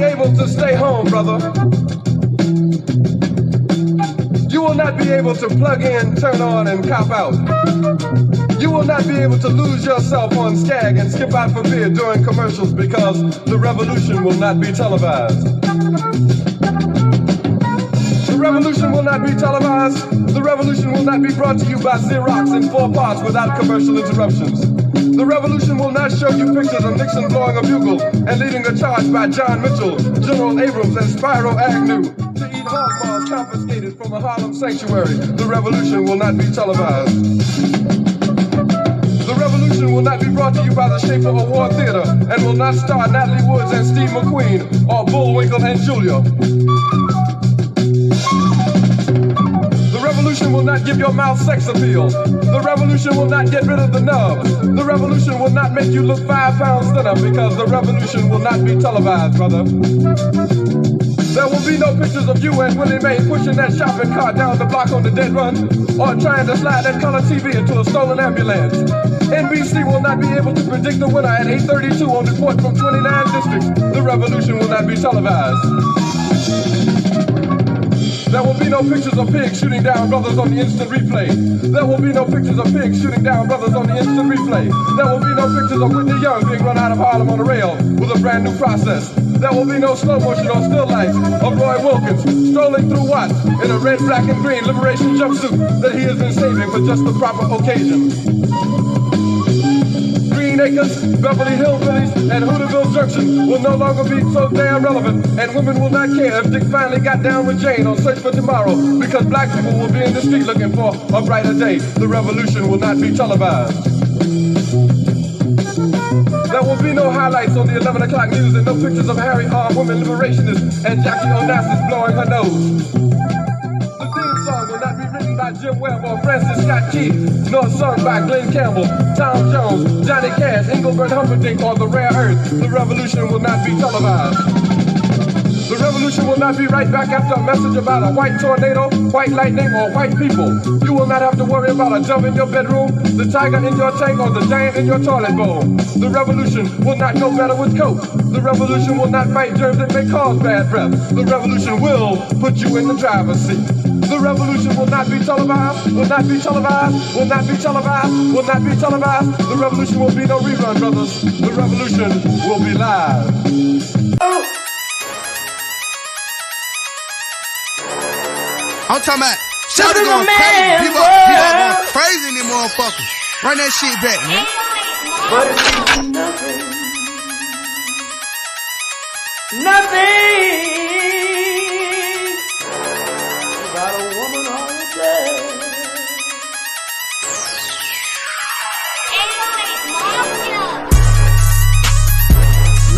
be able to stay home, brother. You will not be able to plug in, turn on, and cop out. You will not be able to lose yourself on Skag and skip out for beer during commercials because the revolution will not be televised. The revolution will not be televised. The revolution will not be brought to you by Xerox in 4 parts without commercial interruptions. The revolution will not show you pictures of Nixon blowing a bugle and leading a charge by John Mitchell, General Abrams, and Spyro Agnew to eat hog maws confiscated from a Harlem sanctuary. The revolution will not be televised. The revolution will not be brought to you by the Schaefer Award Theater and will not star Natalie Woods and Steve McQueen or Bullwinkle and Julia. The revolution will not give your mouth sex appeal. The revolution will not get rid of the nub. The revolution will not make you look 5 pounds thinner because the revolution will not be televised, brother. There will be no pictures of you and Willie Mae pushing that shopping cart down the block on the dead run or trying to slide that color TV into a stolen ambulance. NBC will not be able to predict the winner at 8:32 on report from 29 districts. The revolution will not be televised. There will be no pictures of pigs shooting down brothers on the instant replay. There will be no pictures of pigs shooting down brothers on the instant replay. There will be no pictures of Whitney Young being run out of Harlem on a rail with a brand new process. There will be no slow motion or still life of Roy Wilkins strolling through Watts in a red, black, and green liberation jumpsuit that he has been saving for just the proper occasion. Green Acres, Beverly Hillbillies, and Hooterville Junction will no longer be so damn relevant, and women will not care if Dick finally got down with Jane on Search for Tomorrow, because black people will be in the street looking for a brighter day. The revolution will not be televised. There will be no highlights on the 11 o'clock news and no pictures of Harry armed women liberationists and Jackie Onassis blowing her nose. The theme song will not be written by Jim Webb or Francis Scott Key, nor sung by Glenn Campbell, Tom Jones, Johnny Cash, Engelbert Humperdinck, or The Rare Earth. The revolution will not be televised. The revolution will not be right back after a message about a white tornado, white lightning, or white people. You will not have to worry about a dove in your bedroom, the tiger in your tank, or the giant in your toilet bowl. The revolution will not go better with coke. The revolution will not fight germs that may cause bad breath. The revolution will put you in the driver's seat. The revolution will not be televised, will not be televised, will not be televised, will not be televised. The revolution will be no rerun, brothers. The revolution will be live. I'm talking about Shawty going crazy. People going crazy in these motherfuckers. Run that shit back, man. But it's nothing. Nothing about a woman all day.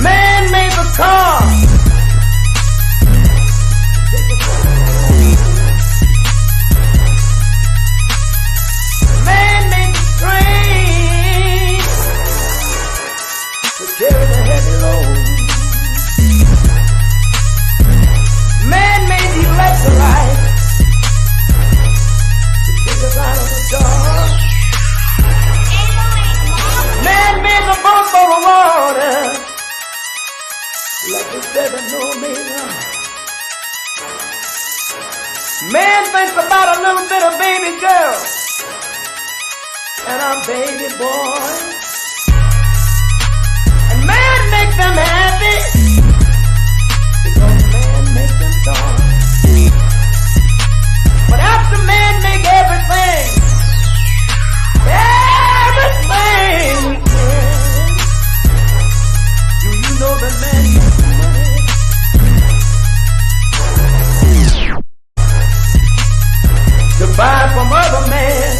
Man made the car. Carry the heavy load. Man made the electrolyte to take us out of the dark. Man made the boat for the water like the 7-millimeter. Man thinks about a little bit of baby girl and a baby boy. Man make them happy because man make them sorry. But after man make everything we can, do you know that man makes money? To buy from other men.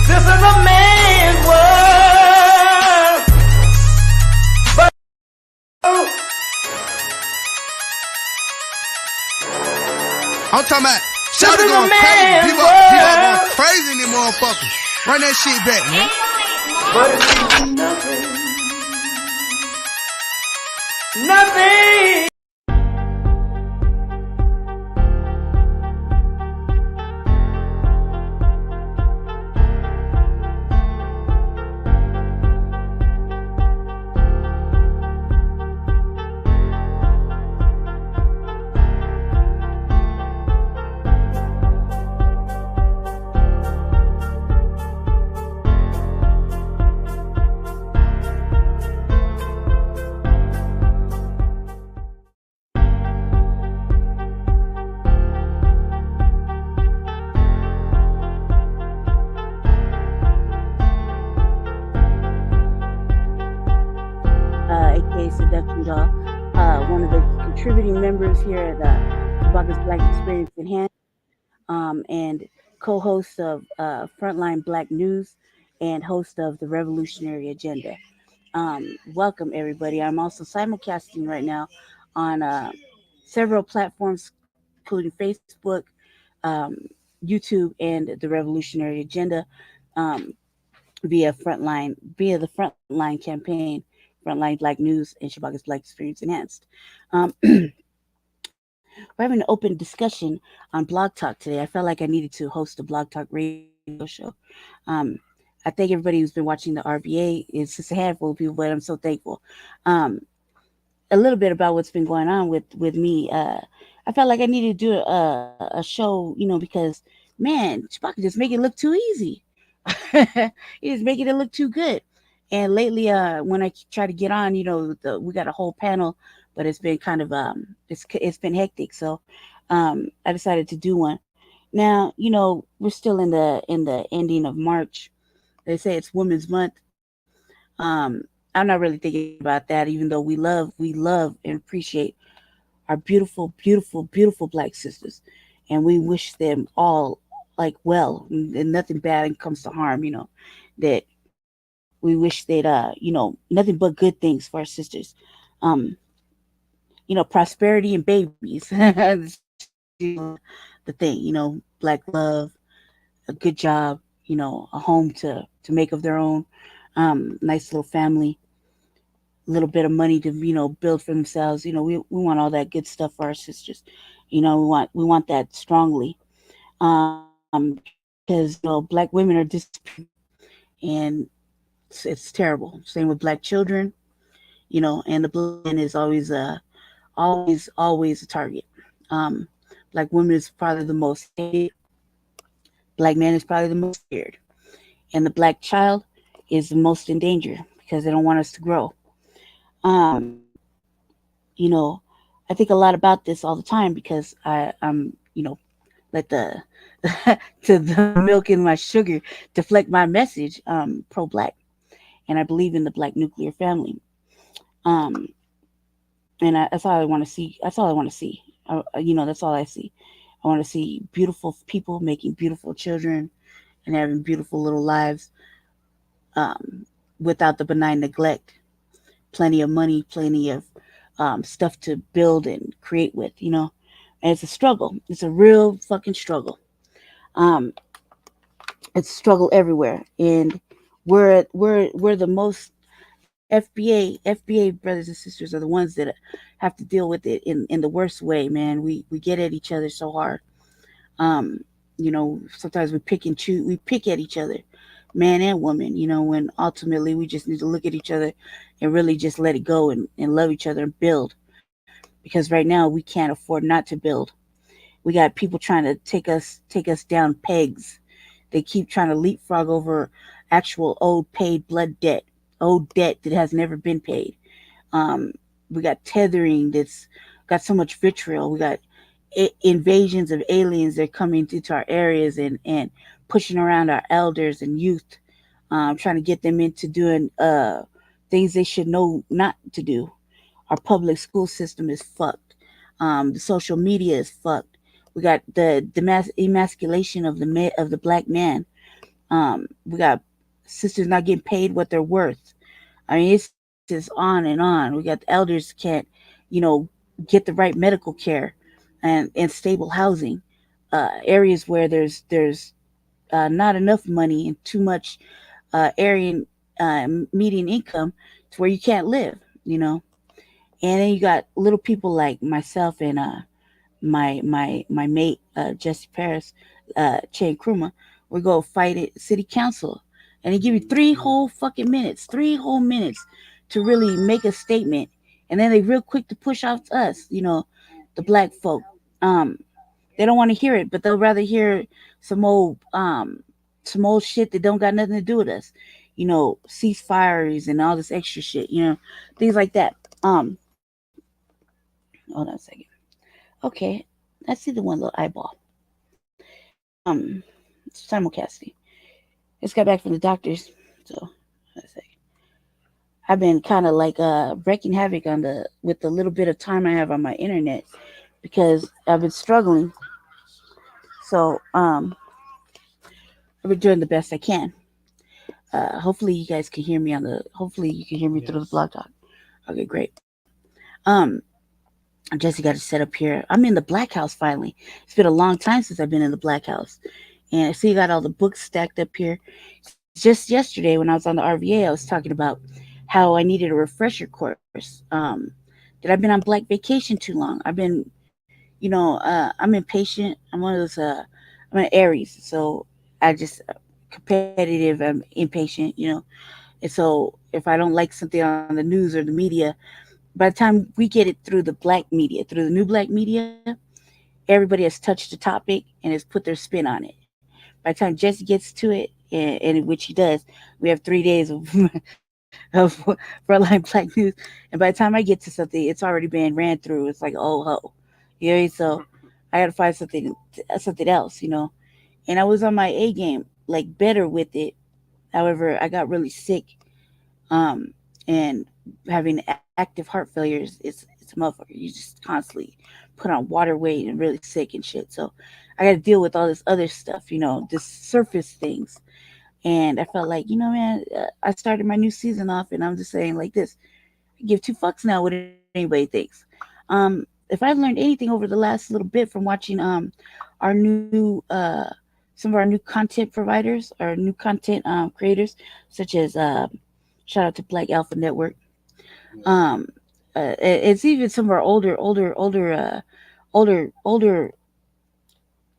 This is a man's world. I'm talking about Shawty going crazy. People going crazy in these motherfuckers. Run that shit back, man. But it's nothing. Nothing. contributing members here at Shabaka'S Black Experience Enhanced, and co-host of Frontline Black News and host of the Revolutionary Agenda. Welcome, everybody. I'm also simulcasting right now on several platforms, including Facebook, um, YouTube, and the Revolutionary Agenda, um, via the Frontline campaign, Frontline Black News, and Shabaka'S Black Experience Enhanced. We're having an open discussion on Blog Talk today. I felt like I needed to host a Blog Talk radio show. Um, I thank everybody who's been watching the RBA. It's just a handful of people, but I'm so thankful. Um, a little bit about what's been going on with me. I felt like I needed to do a show, because man, Chewbacca just make it look too easy. He just making it look too good. And lately, when I try to get on, we got a whole panel, but it's been kind of it's been hectic. So I decided to do one. Now, we're still in the ending of March. They say it's Women's Month. I'm not really thinking about that, even though we love and appreciate our beautiful, beautiful, beautiful black sisters, and we wish them all like well, and nothing bad comes to harm. That we wish that nothing but good things for our sisters. Um, prosperity and babies. It's the thing. Black love, a good job. A home to make of their own. Nice little family, a little bit of money to build for themselves. We want all that good stuff for our sisters. We want that strongly, because black women are disappearing, and it's terrible. Same with black children. And the black man is always a target. um Black women is probably the most hated. Black man is probably the most feared, and the black child is the most in danger because they don't want us to grow. um you know, I think a lot about this all the time because I'm let the to the milk and my sugar deflect my message. Pro black, and I believe in the black nuclear family. Um, and that's all I want to see. That's all I want to see. That's all I see. I want to see beautiful people making beautiful children and having beautiful little lives, um, without the benign neglect. Plenty of money, plenty of stuff to build and create with. And it's a struggle. It's a real fucking struggle. Um, it's a struggle everywhere, and we're the most. FBA brothers and sisters are the ones that have to deal with it in the worst way, man. We get at each other so hard. Sometimes we pick and choose. We pick at each other, man and woman. When ultimately we just need to look at each other and really just let it go and love each other and build. Because right now we can't afford not to build. We got people trying to take us down pegs. They keep trying to leapfrog over actual old paid blood debt, old debt that has never been paid. Um, we got tethering that's got so much vitriol. We got invasions of aliens that are coming into our areas and pushing around our elders and youth, trying to get them into doing things they should know not to do. Our public school system is fucked. The social media is fucked. We got the emasculation of the black man. We got sisters not getting paid what they're worth. I mean, it's just on and on. We got the elders can't, you know, get the right medical care and stable housing. Areas where there's not enough money and too much area median income to where you can't live. And then you got little people like myself and my mate, Jesse Paris, Chan Kruma. We go fight at city council, and they give you 3 whole minutes to really make a statement, and then they real quick to push off to us, the black folk. Um, they don't want to hear it, but they'll rather hear some old some old shit that don't got nothing to do with us. Ceasefires and all this extra shit. Things like that. Hold on a second. Okay, I see the one little eyeball. Simulcasting. Just got back from the doctors, so let's see. I've been kind of like wreaking havoc on the with the little bit of time I have on my internet because I've been struggling. So I've been doing the best I can. Hopefully you guys can hear me on the. Hopefully you can hear me through the blog talk. Okay, great. Um, Jesse got it set up here. I'm in the Black House finally. It's been a long time since I've been in the Black House, and I see you got all the books stacked up here. Just yesterday when I was on the RVA, I was talking about how I needed a refresher course. That I've been on Black vacation too long. I've been, I'm impatient. I'm one of those. I'm an Aries, so I just competitive. I'm impatient, And so if I don't like something on the news or the media, by the time we get it through the black media, through the new black media, everybody has touched the topic and has put their spin on it. By the time Jesse gets to it, and which he does, we have 3 days of frontline black news. And by the time I get to something, it's already been ran through. It's like, oh ho, so I got to find something else. And I was on my A game, like better with it. However, I got really sick, and having active heart failures, it's a motherfucker. You just constantly put on water weight and really sick and shit. So I got to deal with all this other stuff, this surface things. And I felt like, man, I started my new season off, and I'm just saying like this: I give two fucks now what anybody thinks. If I learned anything over the last little bit from watching our new some of our new content providers, our new content creators, such as shout out to Black Alpha Network. Um, it's even some of our older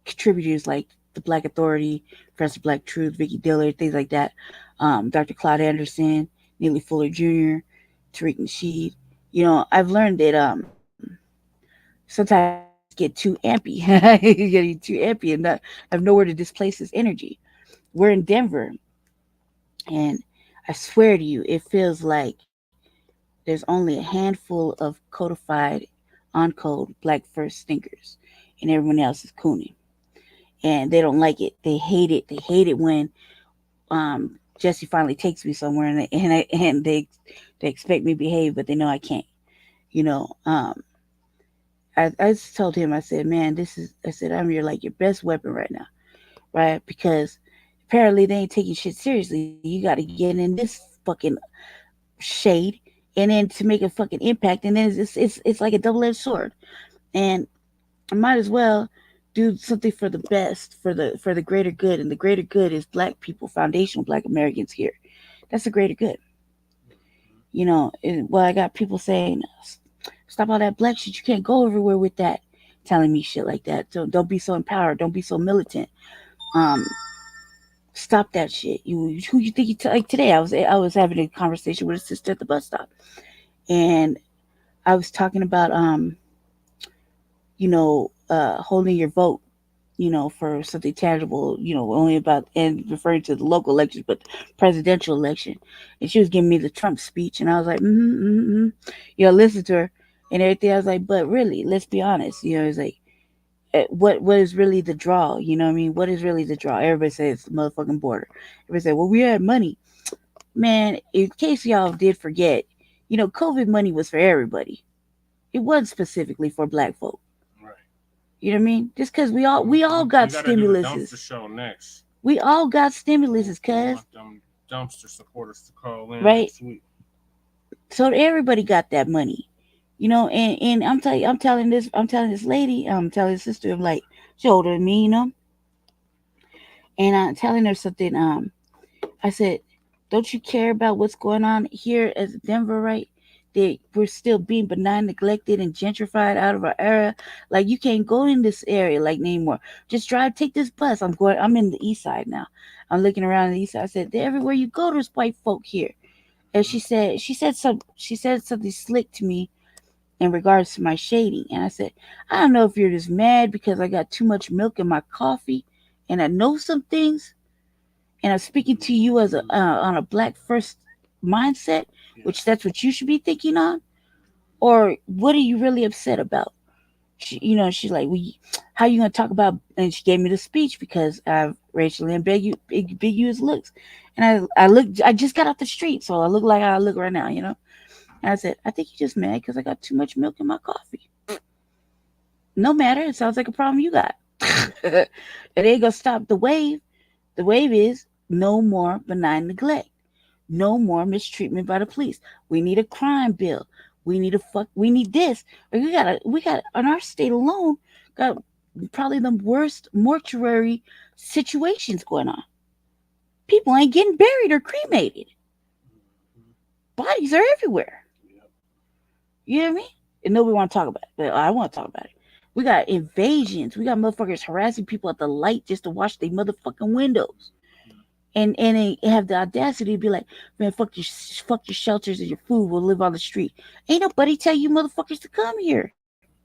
contributors like the Black Authority, Professor Black Truth, Vicky Diller, things like that. Dr. Claude Anderson, Neely Fuller Jr., Tariq Nasheed. I've learned that sometimes you just get too ampy. You're getting too ampy and not have nowhere to displace this energy. We're in Denver, and I swear to you, it feels like there's only a handful of codified on code black first thinkers, and everyone else is cooning. And they don't like it. They hate it. They hate it when Jesse finally takes me somewhere, and they expect me to behave, but they know I can't. You know, um, I just told him, I said, man, I said, I'm your best weapon right now, right? Because apparently they ain't taking shit seriously. You got to get in this fucking shade, and then to make a fucking impact, and then it's like a double edged sword, and I might as well do something for the best, for the greater good, and the greater good is black people, foundational black Americans here. That's the greater good. Well, I got people saying, stop all that black shit. You can't go everywhere with that, telling me shit like that. So don't be so empowered. Don't be so militant. Um, Stop that shit. Who you think like today? I was having a conversation with a sister at the bus stop, and I was talking about holding your vote, for something tangible, only about and referring to the local elections, but presidential election. And she was giving me the Trump speech, and I was like, listen to her and everything. I was like, but really, let's be honest, it's like, what is really the draw? You know what I mean? What is really the draw? Everybody says it's the motherfucking border. Everybody say, well, we had money, man. In case y'all did forget, COVID money was for everybody. It wasn't specifically for black folk. You know what I mean? Just because we all got stimuluses. Dumpster show next. We all got stimuluses, cuz. Them dumpster supporters to call in right. Next week. So everybody got that money, And I'm telling this lady, I'm telling this sister, I'm like, she's older than me, and I'm telling her something. I said, don't you care about what's going on here as Denver, right? That we're still being benign, neglected, and gentrified out of our area. Like you can't go in this area like anymore. Just take this bus. I'm in the east side now. I'm looking around the east side. I said, everywhere you go, there's white folk here. And she said something slick to me in regards to my shading. And I said, I don't know if you're just mad because I got too much milk in my coffee and I know some things, and I'm speaking to you as on a black first mindset, which that's what you should be thinking on, or what are you really upset about? She's like, well, how you gonna talk about? And she gave me the speech because I've racially ambiguous looks. And I just got off the street, so I look like I look right now, And I said, I think you're just mad because I got too much milk in my coffee. No matter. It sounds like a problem you got. It ain't gonna stop the wave. The wave is no more benign neglect. No more mistreatment by the police. We need a crime bill. We need this. We got in our state alone, got probably the worst mortuary situations going on. People ain't getting buried or cremated. Bodies are everywhere. You know what I mean? And nobody want to talk about it. But I want to talk about it. We got invasions. We got motherfuckers harassing people at the light just to wash their motherfucking windows. And they have the audacity to be like, man, fuck your shelters and your food will live on the street. Ain't nobody tell you motherfuckers to come here.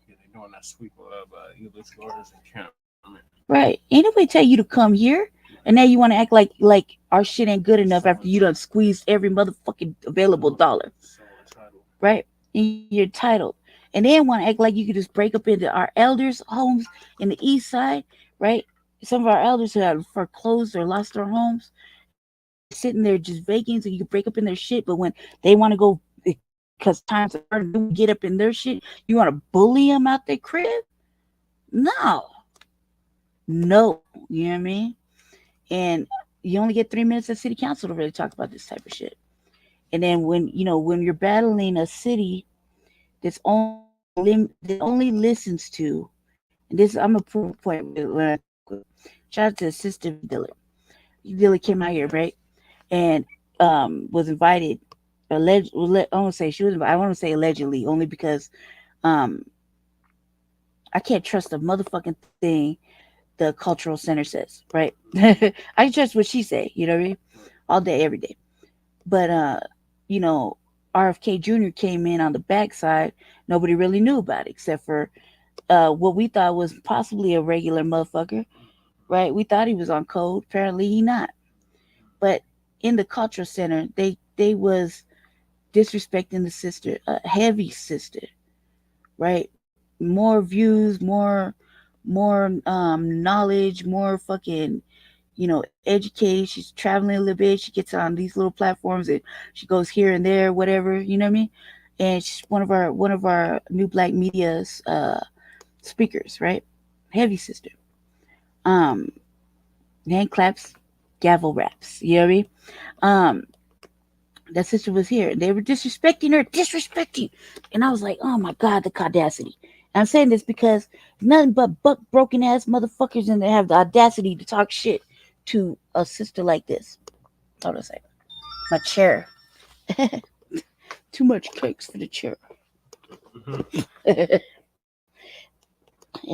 Yeah, they doing that sweep of English orders encampment. Right. Ain't nobody tell you to come here. And now you want to act like our shit ain't good enough after you done squeezed every motherfucking available dollar. So entitled. Right? And you're entitled. And then want to act like you could just break up into our elders' homes in the east side, right? Some of our elders who have foreclosed or lost their homes, sitting there just vacant, so you can break up in their shit. But when they want to go, because times are hard to get up in their shit, you want to bully them out their crib? No. You know what I mean? And you only get 3 minutes at city council to really talk about this type of shit. And then when you're battling a city that's only listens to, and this I'm gonna prove a point. Shout out to Sister Dillard. Dillard came out here, right, and was invited. I want to say she was. I want to say allegedly, only because I can't trust a motherfucking thing the cultural center says, right? I trust what she say, you know what I mean? All day, every day. But RFK Jr. came in on the backside. Nobody really knew about it except for what we thought was possibly a regular motherfucker, right? We thought he was on code. Apparently he not. But in the cultural center, they was disrespecting the sister, a heavy sister, right? More views, more knowledge, more fucking, educated. She's traveling a little bit. She gets on these little platforms and she goes here and there, whatever, you know what I mean? And she's one of our new Black media's speakers, right? Heavy sister. Hand claps, gavel raps, you know what I mean? That sister was here. They were disrespecting her. And I was like, oh my God, the audacity. And I'm saying this because nothing but buck broken ass motherfuckers and they have the audacity to talk shit to a sister like this. Hold on a second. My chair. Too much cakes for the chair. And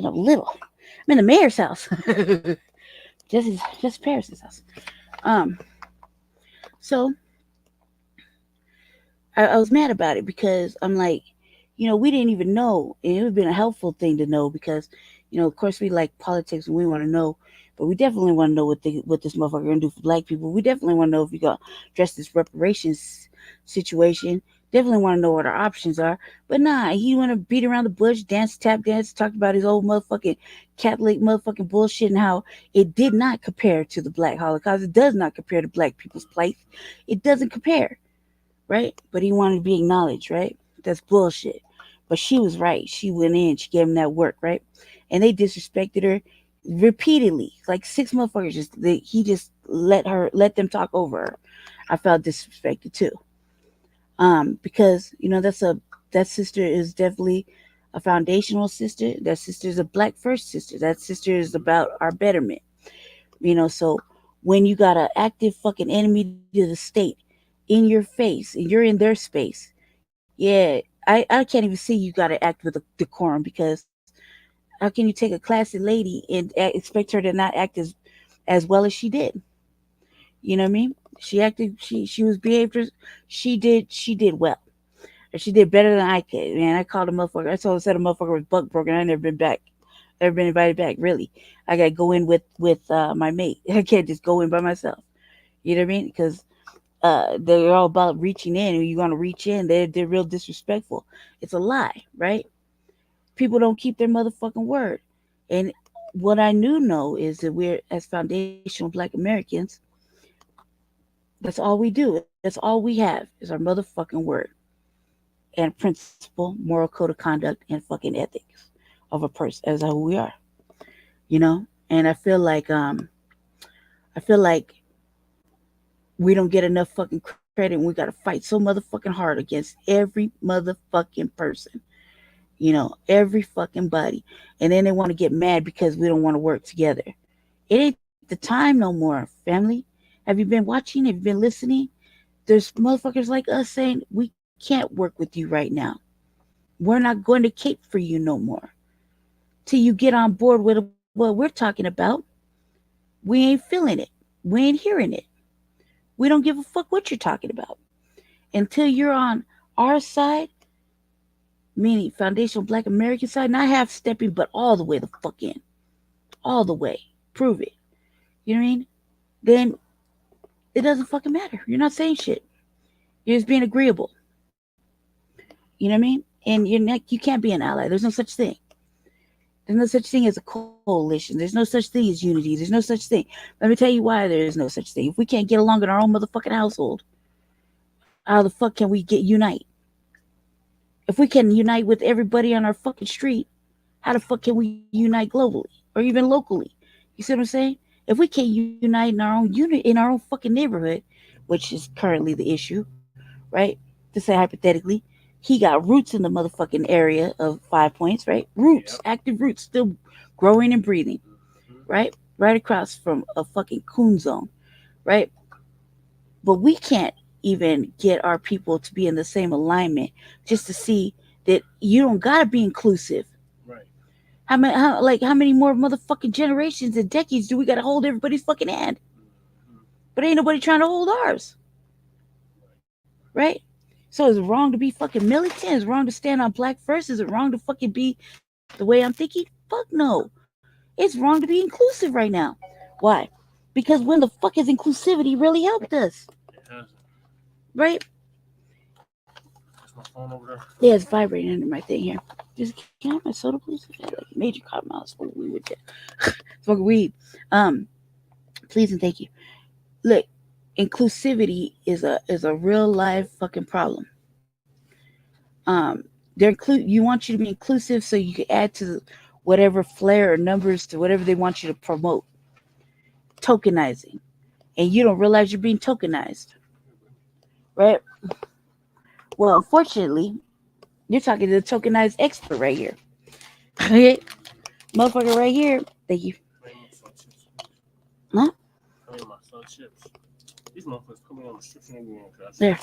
I'm little. I'm in the mayor's house. just Paris's house. So I was mad about it because I'm like, we didn't even know. And it would have been a helpful thing to know because, of course we like politics and we want to know, but we definitely want to know what this motherfucker gonna do for Black people. We definitely want to know if we got address this reparations situation. Definitely want to know what our options are. But nah, he want to beat around the bush, tap dance, talk about his old motherfucking Catholic motherfucking bullshit and how it did not compare to the Black Holocaust. It does not compare to Black people's plight. It doesn't compare, right? But he wanted to be acknowledged, right? That's bullshit. But she was right. She went in. She gave him that work, right? And they disrespected her repeatedly. Like 6 motherfuckers. He just let them talk over her. I felt disrespected too. Because that sister is definitely a foundational sister. That sister is a Black first sister. That sister is about our betterment. So when you got an active fucking enemy to the state in your face and you're in their space, yeah, I can't even see you got to act with a decorum because how can you take a classy lady and expect her to not act as well as she did? You know what I mean? She acted. She was behaved. She did well. Or she did better than I could. Man, I called a motherfucker. I said a motherfucker was buck broken. I never been back. Never been invited back. Really, I got to go in with my mate. I can't just go in by myself. You know what I mean? Because they're all about reaching in, and you want to reach in, they're real disrespectful. It's a lie, right? People don't keep their motherfucking word, and what I do know is that we're, as foundational Black Americans, that's all we do. That's all we have is our motherfucking word and principle, moral code of conduct, and fucking ethics of a person as who we are. You know, and I feel like we don't get enough fucking credit, and we got to fight so motherfucking hard against every motherfucking person. You know, every fucking body, and then they want to get mad because we don't want to work together. It ain't the time no more, family. Have you been watching? Have you been listening? There's motherfuckers like us saying we can't work with you right now. We're not going to cape for you no more. Till you get on board with what we're talking about, we ain't feeling it. We ain't hearing it. We don't give a fuck what you're talking about. Until you're on our side, meaning foundational Black American side, not half stepping, but all the way the fuck in. All the way. Prove it. You know what I mean? Then it doesn't fucking matter. You're not saying shit. You're just being agreeable. You know what I mean? And you can't be an ally. There's no such thing. There's no such thing as a coalition. There's no such thing as unity. There's no such thing. Let me tell you why there is no such thing. If we can't get along in our own motherfucking household, how the fuck can we get unite? If we can unite with everybody on our fucking street, how the fuck can we unite globally or even locally? You see what I'm saying? If we can't unite in our own unit in our own fucking neighborhood, which is currently the issue, right? To say hypothetically, he got roots in the motherfucking area of 5 Points, right? Roots, Yep. active roots, still growing and breathing, Mhm. right? Right across from a fucking coon zone, right? But we can't even get our people to be in the same alignment just to see that you don't gotta be inclusive. Right. How many more motherfucking generations and decades do we gotta hold everybody's fucking hand? Mhm. But ain't nobody trying to hold ours, right? So is it wrong to be fucking militant? Is it wrong to stand on black first? Is it wrong to fucking be the way I'm thinking? Fuck no. It's wrong to be inclusive right now. Why? Because when the fuck has inclusivity really helped us? It hasn't. Right? That's my phone over there. Yeah, it's vibrating under my thing here. Just can I have my soda, please? I got like major cotton mouth smoking weed with that. Smoking weed. Um, please and thank you. Look, inclusivity is a real life fucking problem. They're you want you to be inclusive so you can add to whatever flair or numbers to whatever they want you to promote. Tokenizing, and you don't realize you're being tokenized, right? Well, unfortunately, you're talking to the tokenized expert right here. Okay, motherfucker, right here. Thank you. Claim my son chips. Huh? Claim my son chips. These motherfuckers put me on restriction again. There.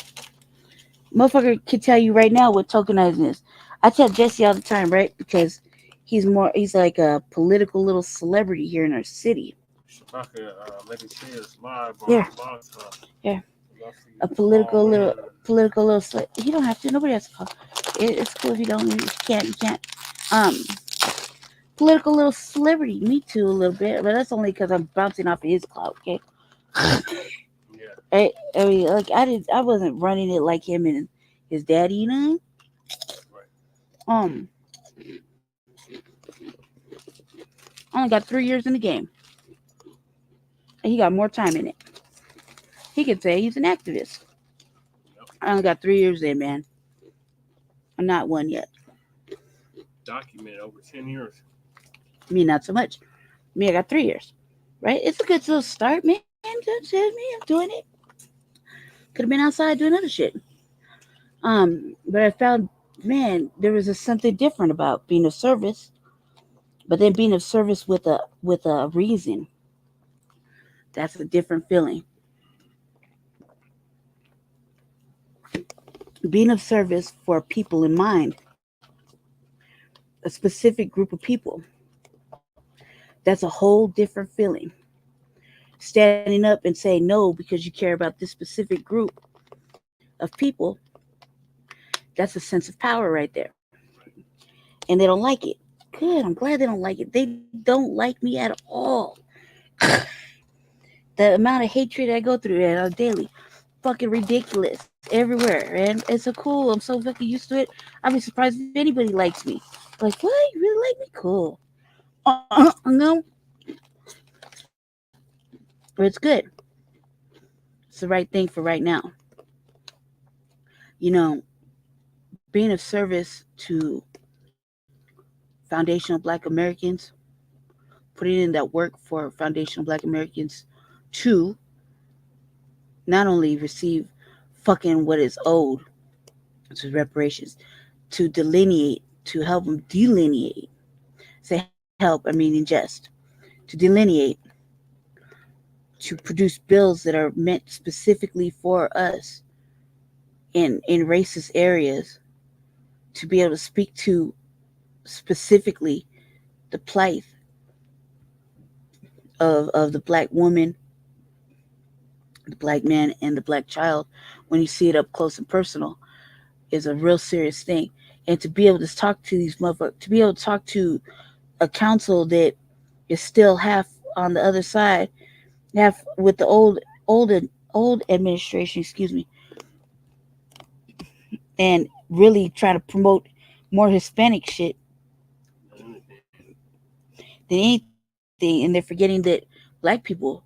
Motherfucker can tell you right now what tokenizing is. I tell Jesse all the time, right? Because he's like a political little celebrity here in our city. Shabaka making shares live on Yeah, blog talk. yeah. Love for you A to call in. political little. You don't have to. Nobody has to call. It's cool if you don't. You can't. You can't. Um, political little celebrity. Me too, a little bit, but that's only because I'm bouncing off of his clout. Okay. Yeah. I mean, like I wasn't running it like him and his daddy. You know. Right. Um, I only got 3 years in the game, and he got more time in it. He could say he's an activist. Yep. I only got 3 years in, man. I'm not one yet. Documented over 10 years. Me, not so much. Me, I got 3 years. Right? It's a good little start, man. That's it, me. I'm doing it. Could have been outside doing other shit. But I found, man, there was something different about being of service, but then being of service with a reason. That's a different feeling. Being of service for people in mind, a specific group of people. That's a whole different feeling. Standing up and saying no because you care about this specific group of people, that's a sense of power right there. And they don't like it. Good. I'm glad they don't like it. They don't like me at all. The amount of hatred I go through on a daily, fucking ridiculous everywhere. And it's so cool. I'm so fucking used to it. I'd be surprised if anybody likes me. Like, what? You really like me? Cool. No, it's good. It's the right thing for right now. You know, being of service to foundational Black Americans, putting in that work for foundational Black Americans to not only receive fucking what is owed, which is reparations, to delineate, to help them delineate. Say help, I mean ingest. To delineate, to produce bills that are meant specifically for us in racist areas, to be able to speak to specifically the plight of the Black woman, the Black man, and the Black child when you see it up close and personal is a real serious thing. And to be able to talk to these motherfuckers, to be able to talk to a council that is still half on the other side, half with the old administration, excuse me, and really trying to promote more Hispanic shit than anything, and they're forgetting that black people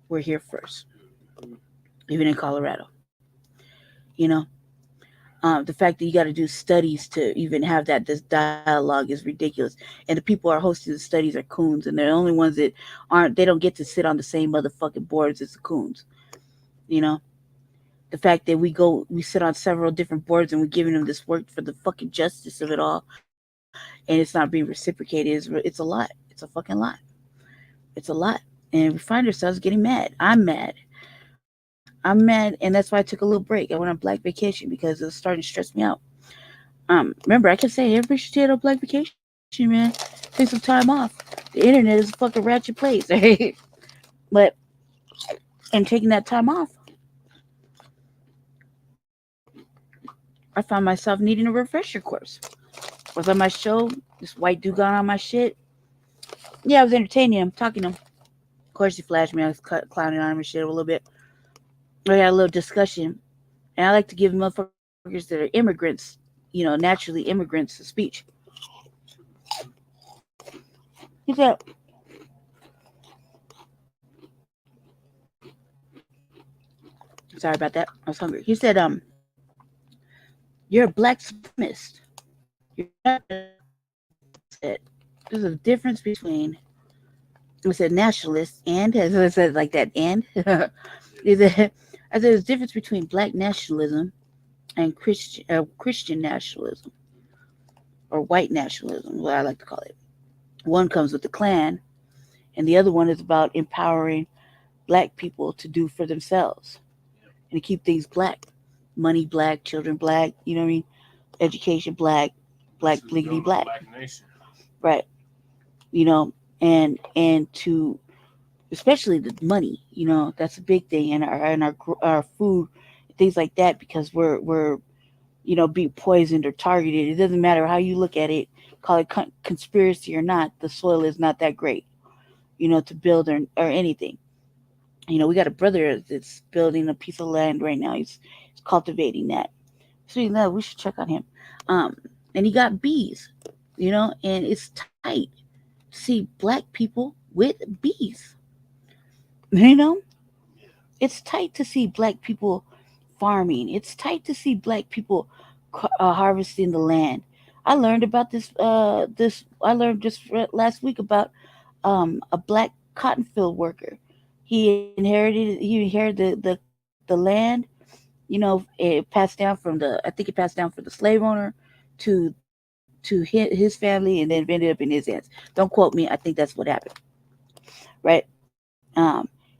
were here first, even in Colorado. You know, the fact that you got to do studies to even have this dialogue is ridiculous, and the people who are hosting the studies are coons, and they're the only ones that aren't. They don't get to sit on the same motherfucking boards as the coons. You know, the fact that we sit on several different boards and we're giving them this work for the fucking justice of it all, and it's not being reciprocated. It's a lot. It's a fucking lot. It's a lot. And we find ourselves getting mad. I'm mad, and that's why I took a little break. I went on Black vacation because it was starting to stress me out. Remember, I kept saying everybody should take a Black vacation, man. Take some time off. The internet is a fucking ratchet place, right? But and taking that time off, I found myself needing a refresher course. Was on my show. This white dude got on my shit. Yeah, I was entertaining him, talking to him. Of course, he flashed me. I was clowning on him and shit a little bit. We had a little discussion, and I like to give motherfuckers that are immigrants, naturally immigrants, a speech. He said, "Sorry about that. I was hungry." He said, "You're a black supremacist. You're not." Said, "There's a difference between," I said, "nationalist and," as I said like that, and I said, "There's a difference between black nationalism and Christian nationalism, or white nationalism, what I like to call it. One comes with the Klan, and the other one is about empowering black people to do for themselves and to keep things black. Money black, children black, you know what I mean? Education black, black bliggity black." Black nation. Right. You know, and to especially the money, that's a big thing, and our food, things like that, because we're being poisoned or targeted. It doesn't matter how you look at it, call it conspiracy or not. The soil is not that great, to build or anything. We got a brother that's building a piece of land right now. He's cultivating that. So we should check on him. And he got bees, and it's tight to see black people with bees. It's tight to see black people farming. It's tight to see black people harvesting the land. I learned about this. I learned just last week about a black cotton field worker. He inherited the land. It passed down from I think it passed down from the slave owner to his family, and then ended up in his hands. Don't quote me. I think that's what happened. Right.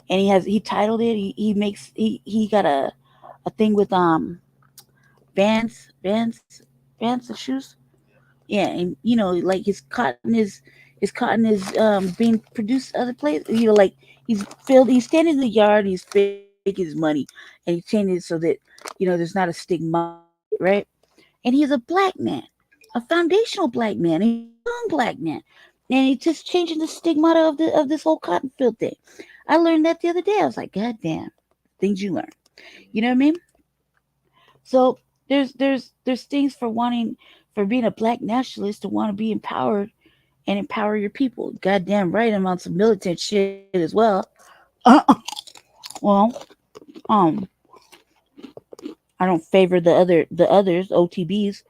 And he titled it. He got a thing with bands of shoes. Yeah, and like his cotton is being produced other places. Like he's standing in the yard and he's making his money, and he's changing it so that there's not a stigma, right? And he's a black man, a foundational black man, a young black man, and he's just changing the stigmata of this whole cotton field thing. I learned that the other day. I was like, God damn, things you learn. You know what I mean? So there's things for being a black nationalist to want to be empowered and empower your people. Goddamn right, I'm on some militant shit as well. Well, um, I don't favor the others, OTBs,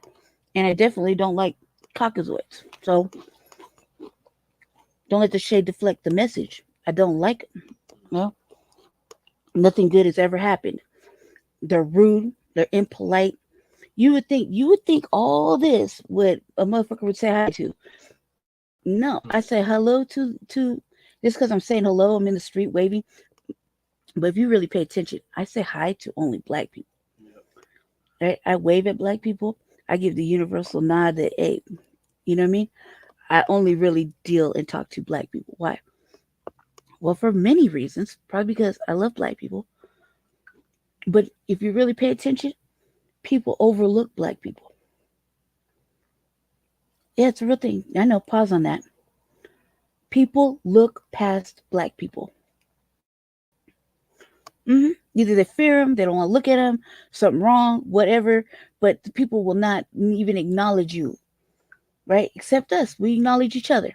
and I definitely don't like Caucasoids. So don't let the shade deflect the message. I don't like it. Well, nothing good has ever happened. They're rude. They're impolite. You would think all this would a motherfucker would say hi to. No, I say hello to just because I'm saying hello. I'm in the street waving. But if you really pay attention, I say hi to only black people. Right? I wave at black people. I give the universal nod that hey, you know what I mean? I only really deal and talk to black people. Why? Well, for many reasons. Probably because I love black people. But if you really pay attention, people overlook black people. Yeah, it's a real thing. I know. Pause on that. People look past black people. Either they fear them, they don't want to look at them, something wrong, whatever. But the people will not even acknowledge you, right? Except us. We acknowledge each other.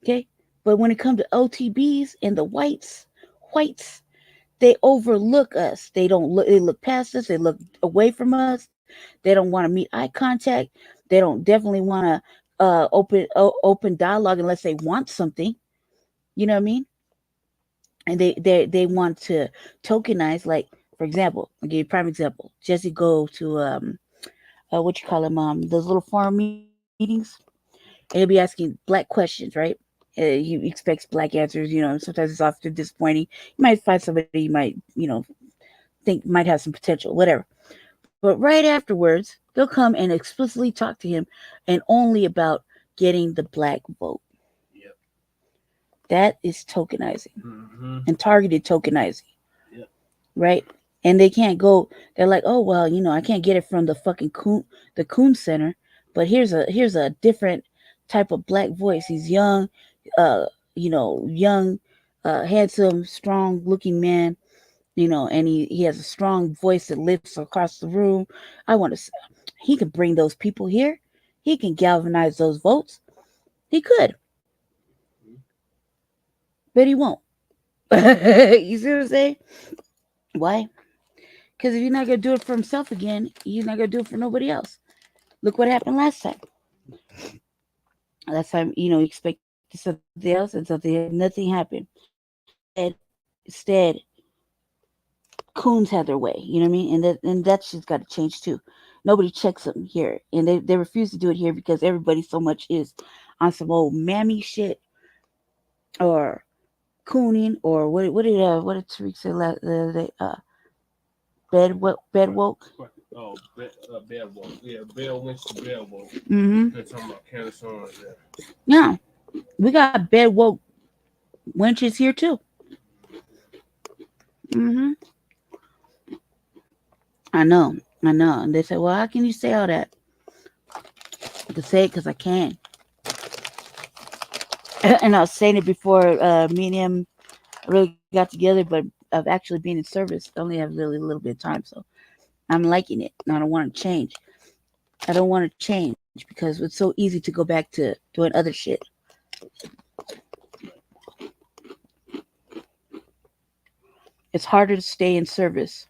Okay? But when it comes to OTBs and the whites, they overlook us. They don't look. They look past us. They look away from us. They don't want to meet eye contact. They don't definitely want to open dialogue unless they want something. You know what I mean? And they want to tokenize. Like for example, I'll give you a prime example. Jesse go to what you call them those little forum meetings, and he'll be asking black questions, right? He expects black answers. You know, sometimes it's often disappointing. You might find somebody you might think might have some potential, whatever. But right afterwards, they'll come and explicitly talk to him, and only about getting the black vote. Yep. That is tokenizing Mm-hmm. and targeted tokenizing, Yep. right? And they can't go. They're like, oh well, I can't get it from the fucking the Coon Center, but here's a different type of black voice. He's young, young, handsome, strong looking man. And he has a strong voice that lifts across the room. I want to. He can bring those people here. He can galvanize those votes. He could, but he won't. You see what I'm saying? Why? Because if he's not gonna do it for himself again, he's not gonna do it for nobody else. Look what happened last time. Last time, you expected something else and nothing happened. Instead, coons had their way. You know what I mean? And that shit's got to change too. Nobody checks them here, and they refuse to do it here because everybody so much is on some old mammy shit or cooning or what did Tariq say last the other day? Bed woke. Oh, bed woke. Yeah, bell went to bell woke. Mm-hmm. They're talking about cancer. Yeah, we got bed woke wenches here too. Mm-hmm. I know. And they say, well, how can you say all that? I can say it because I can. And I was saying it before me and him really got together, but of actually being in service, I only have really a little bit of time. So I'm liking it. And I don't want to change. I don't want to change because it's so easy to go back to doing other shit. It's harder to stay in service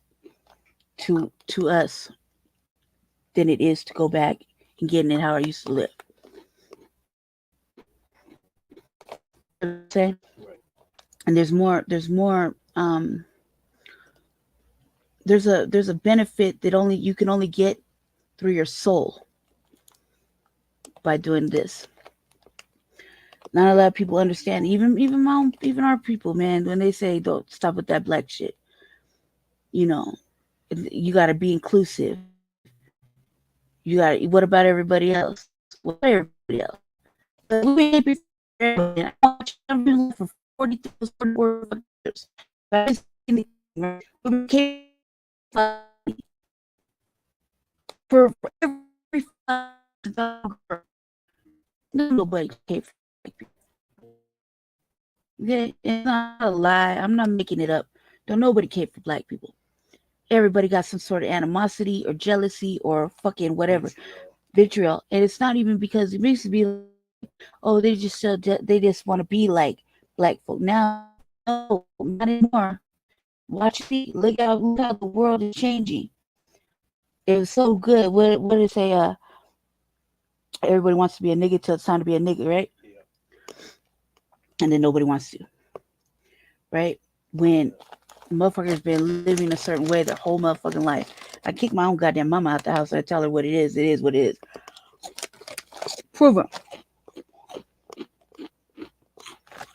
to us than it is to go back and getting it how I used to live. Say, and there's a benefit that you can only get through your soul by doing this. Not a lot of people understand. Even our people, man, when they say don't stop with that black shit. You got to be inclusive. What about everybody else? What about everybody else? But we ain't be for everybody. For 44 years. For every nobody came for people. Okay, it's not a lie. I'm not making it up. Don't nobody care for black people. Everybody got some sort of animosity or jealousy or fucking whatever, vitriol. And it's not even because it used to be oh, they just want to be like black folk. Now, no, not anymore. Watch and see. Look how the world is changing. It was so good. What did it say? Everybody wants to be a nigga till it's time to be a nigga, right? And then nobody wants to, right? When motherfuckers been living a certain way their whole motherfucking life. I kick my own goddamn mama out the house and I tell her what it is. It is what it is. Prove it.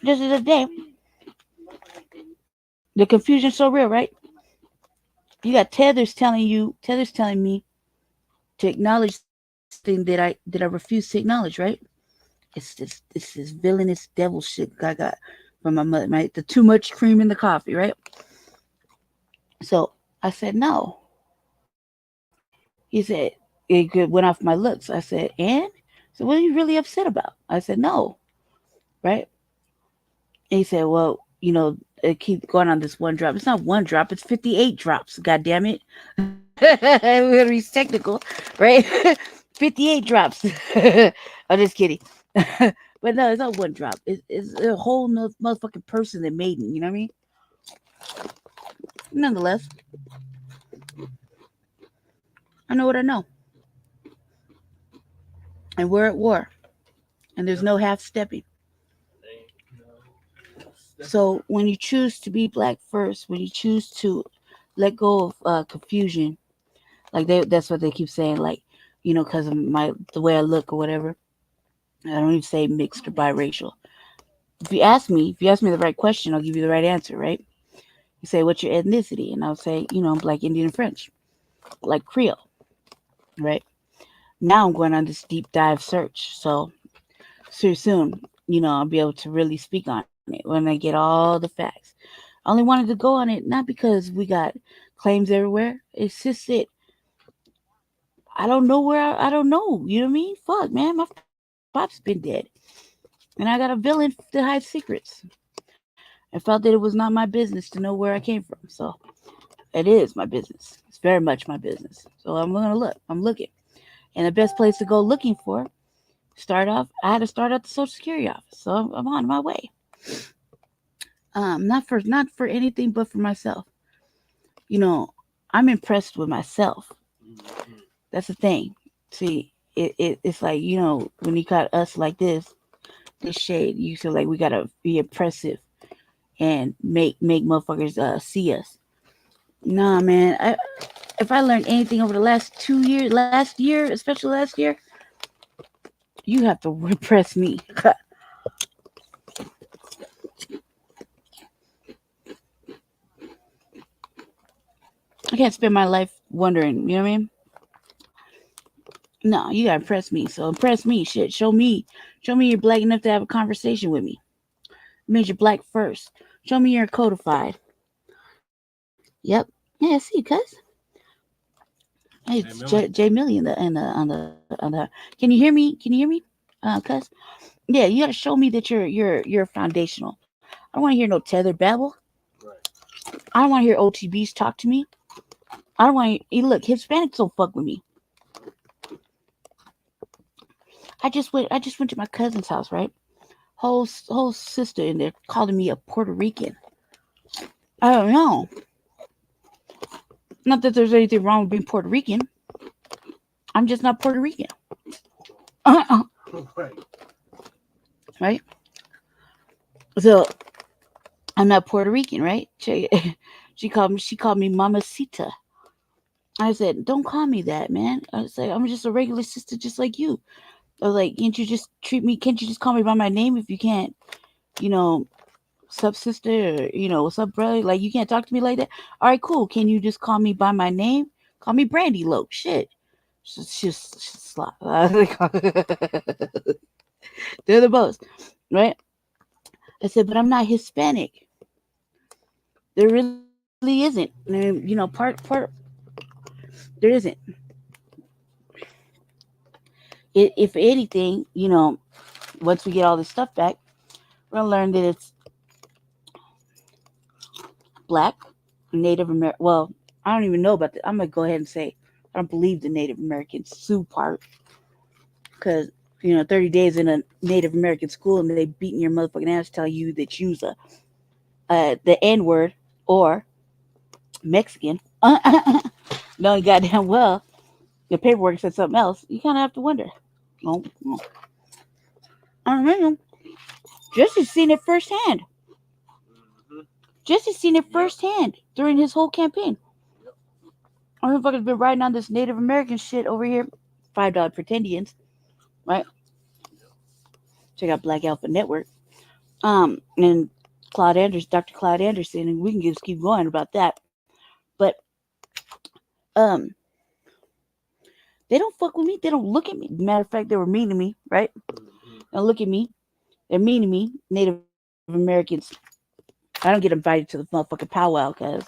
This is the day. The confusion's so real, right? You got tethers telling me to acknowledge thing that I refuse to acknowledge, right? It's this villainous devil shit I got from my mother, right? The too much cream in the coffee, right? So I said no. He said it went off my looks. I said, and so what are you really upset about? I said no, right? And he said, well, it keeps going on this one drop. It's not one drop. It's 58 drops. God damn it. We're gonna be technical, right? 58 drops. I'm just kidding. But no, it's not one drop. It's a whole nother motherfucking person that made me. You know what I mean? Nonetheless, I know what I know. And we're at war. And there's no half stepping. So when you choose to be black first, when you choose to let go of confusion, like that's what they keep saying, like, because of the way I look or whatever. I don't even say mixed or biracial. If you ask me the right question, I'll give you the right answer, right? You say, what's your ethnicity? And I'll say, Black, Indian, and French, like Creole, right? Now I'm going on this deep dive search. So soon, I'll be able to really speak on it when I get all the facts. I only wanted to go on it, not because we got claims everywhere. It's just that I don't know I don't know. You know what I mean? Fuck, man. My pop's been dead. And I got a villain to hide secrets. I felt that it was not my business to know where I came from. So it is my business. It's very much my business. So I'm going to look. I'm looking. And the best place to go looking for, I had to start at the Social Security office. So I'm on my way. Not for anything but for myself. I'm impressed with myself. That's the thing. See, it's like, when you got us like this shade, you feel like we gotta be impressive and make motherfuckers see us. Nah, man. If I learned anything over the last year, especially last year, you have to impress me. I can't spend my life wondering, you know what I mean? No, you gotta impress me. So impress me, shit. Show me you're black enough to have a conversation with me. Made you black first. Show me you're codified. Yep. Yeah, see, cuz. Hey, it's J Million on the. Can you hear me? Cuz. Yeah, you gotta show me that you're foundational. I don't want to hear no tethered babble. Right. I don't want to hear OTBs talk to me. I don't want to. Look, Hispanics don't fuck with me. I just went to my cousin's house, right? Whole sister in there calling me a Puerto Rican. I don't know. Not that there's anything wrong with being Puerto Rican. I'm just not Puerto Rican. Right? So I'm not Puerto Rican, right? She called me Mamacita. I said, don't call me that, man. I said, I'm just a regular sister just like you. I was like, can't you just call me by my name if you can't, sup sister, or, what's up, brother? Like, you can't talk to me like that? All right, cool. Can you just call me by my name? Call me Brandy Loke. Shit. She's slap. They're the most, right? I said, but I'm not Hispanic. There really isn't. I mean, part there isn't. If anything, once we get all this stuff back, we're gonna learn that it's Black, Native American. Well, I don't even know about that. I'm gonna go ahead and say I don't believe the Native American Sioux part, because 30 days in a Native American school and they beating your motherfucking ass, tell you that you's the N word or Mexican. Knowing goddamn well the paperwork said something else, you kind of have to wonder. Oh, I don't know. Jesse's seen it firsthand. Jesse's seen it firsthand during his whole campaign. Our motherfucker's been riding on this Native American shit over here. $5 pretendians, right? Check out Black Alpha Network. And Dr. Claude Anderson, and we can just keep going about that. But they don't fuck with me. They don't look at me. Matter of fact, they were mean to me, right? Don't look at me. They're mean to me. Native Americans. I don't get invited to the motherfucking powwow because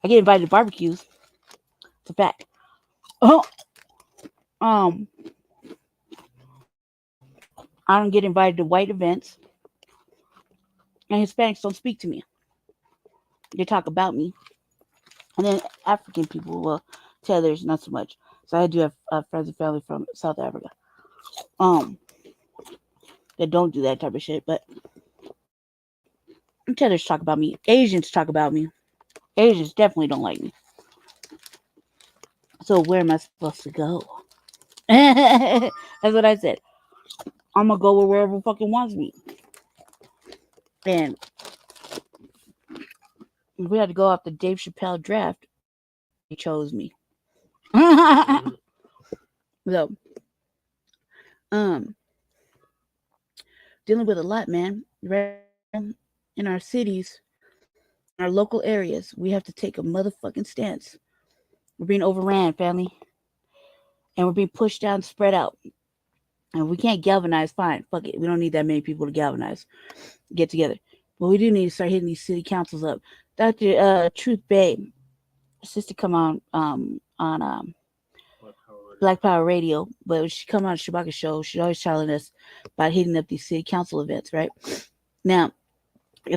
I get invited to barbecues. It's a fact. Oh, I don't get invited to white events, and Hispanics don't speak to me. They talk about me, and then African people, well, to others, not so much. So I do have friends and family from South Africa, that don't do that type of shit. But to others talk about me. Asians talk about me. Asians definitely don't like me. So where am I supposed to go? That's what I said. I'm gonna go wherever fucking wants me. And if we had to go off the Dave Chappelle draft, he chose me. So, dealing with a lot, man. Right in our cities, in our local areas, we have to take a motherfucking stance. We're being overran, family, and we're being pushed down, spread out. And we can't galvanize. Fine, fuck it. We don't need that many people to galvanize. Get together. But we do need to start hitting these city councils up. Dr. Truth Bay, sister, come on Black Power Radio, but when she come on Shabaka'S show, she's always telling us about hitting up these city council events, right? Now,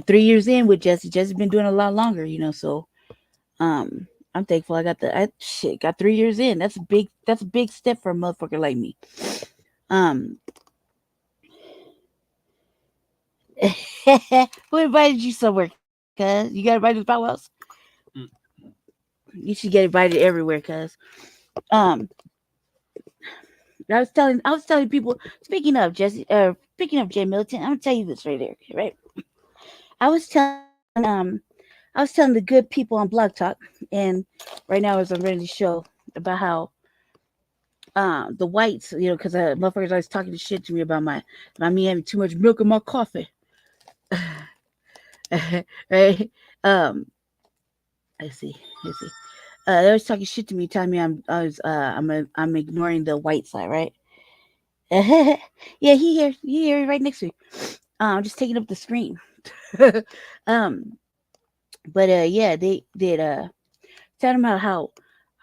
3 years in with Jesse, Jesse's been doing a lot longer, so I'm thankful I got got 3 years in. That's a big step for a motherfucker like me. Who invited you somewhere? Cuz you got invited to powwows? You should get invited everywhere, cuz. I was telling people. Speaking of Jesse, speaking of Jay Milton, I'm gonna tell you this right there, right? I was telling the good people on Blog Talk, and right now as I'm ready to show about how the whites, because motherfuckers always talking shit to me about me having too much milk in my coffee. Right? Let's see. They was talking shit to me, telling me I'm ignoring the white side, right? Yeah, he here right next to me. I'm just taking up the screen. But yeah, they did tell them how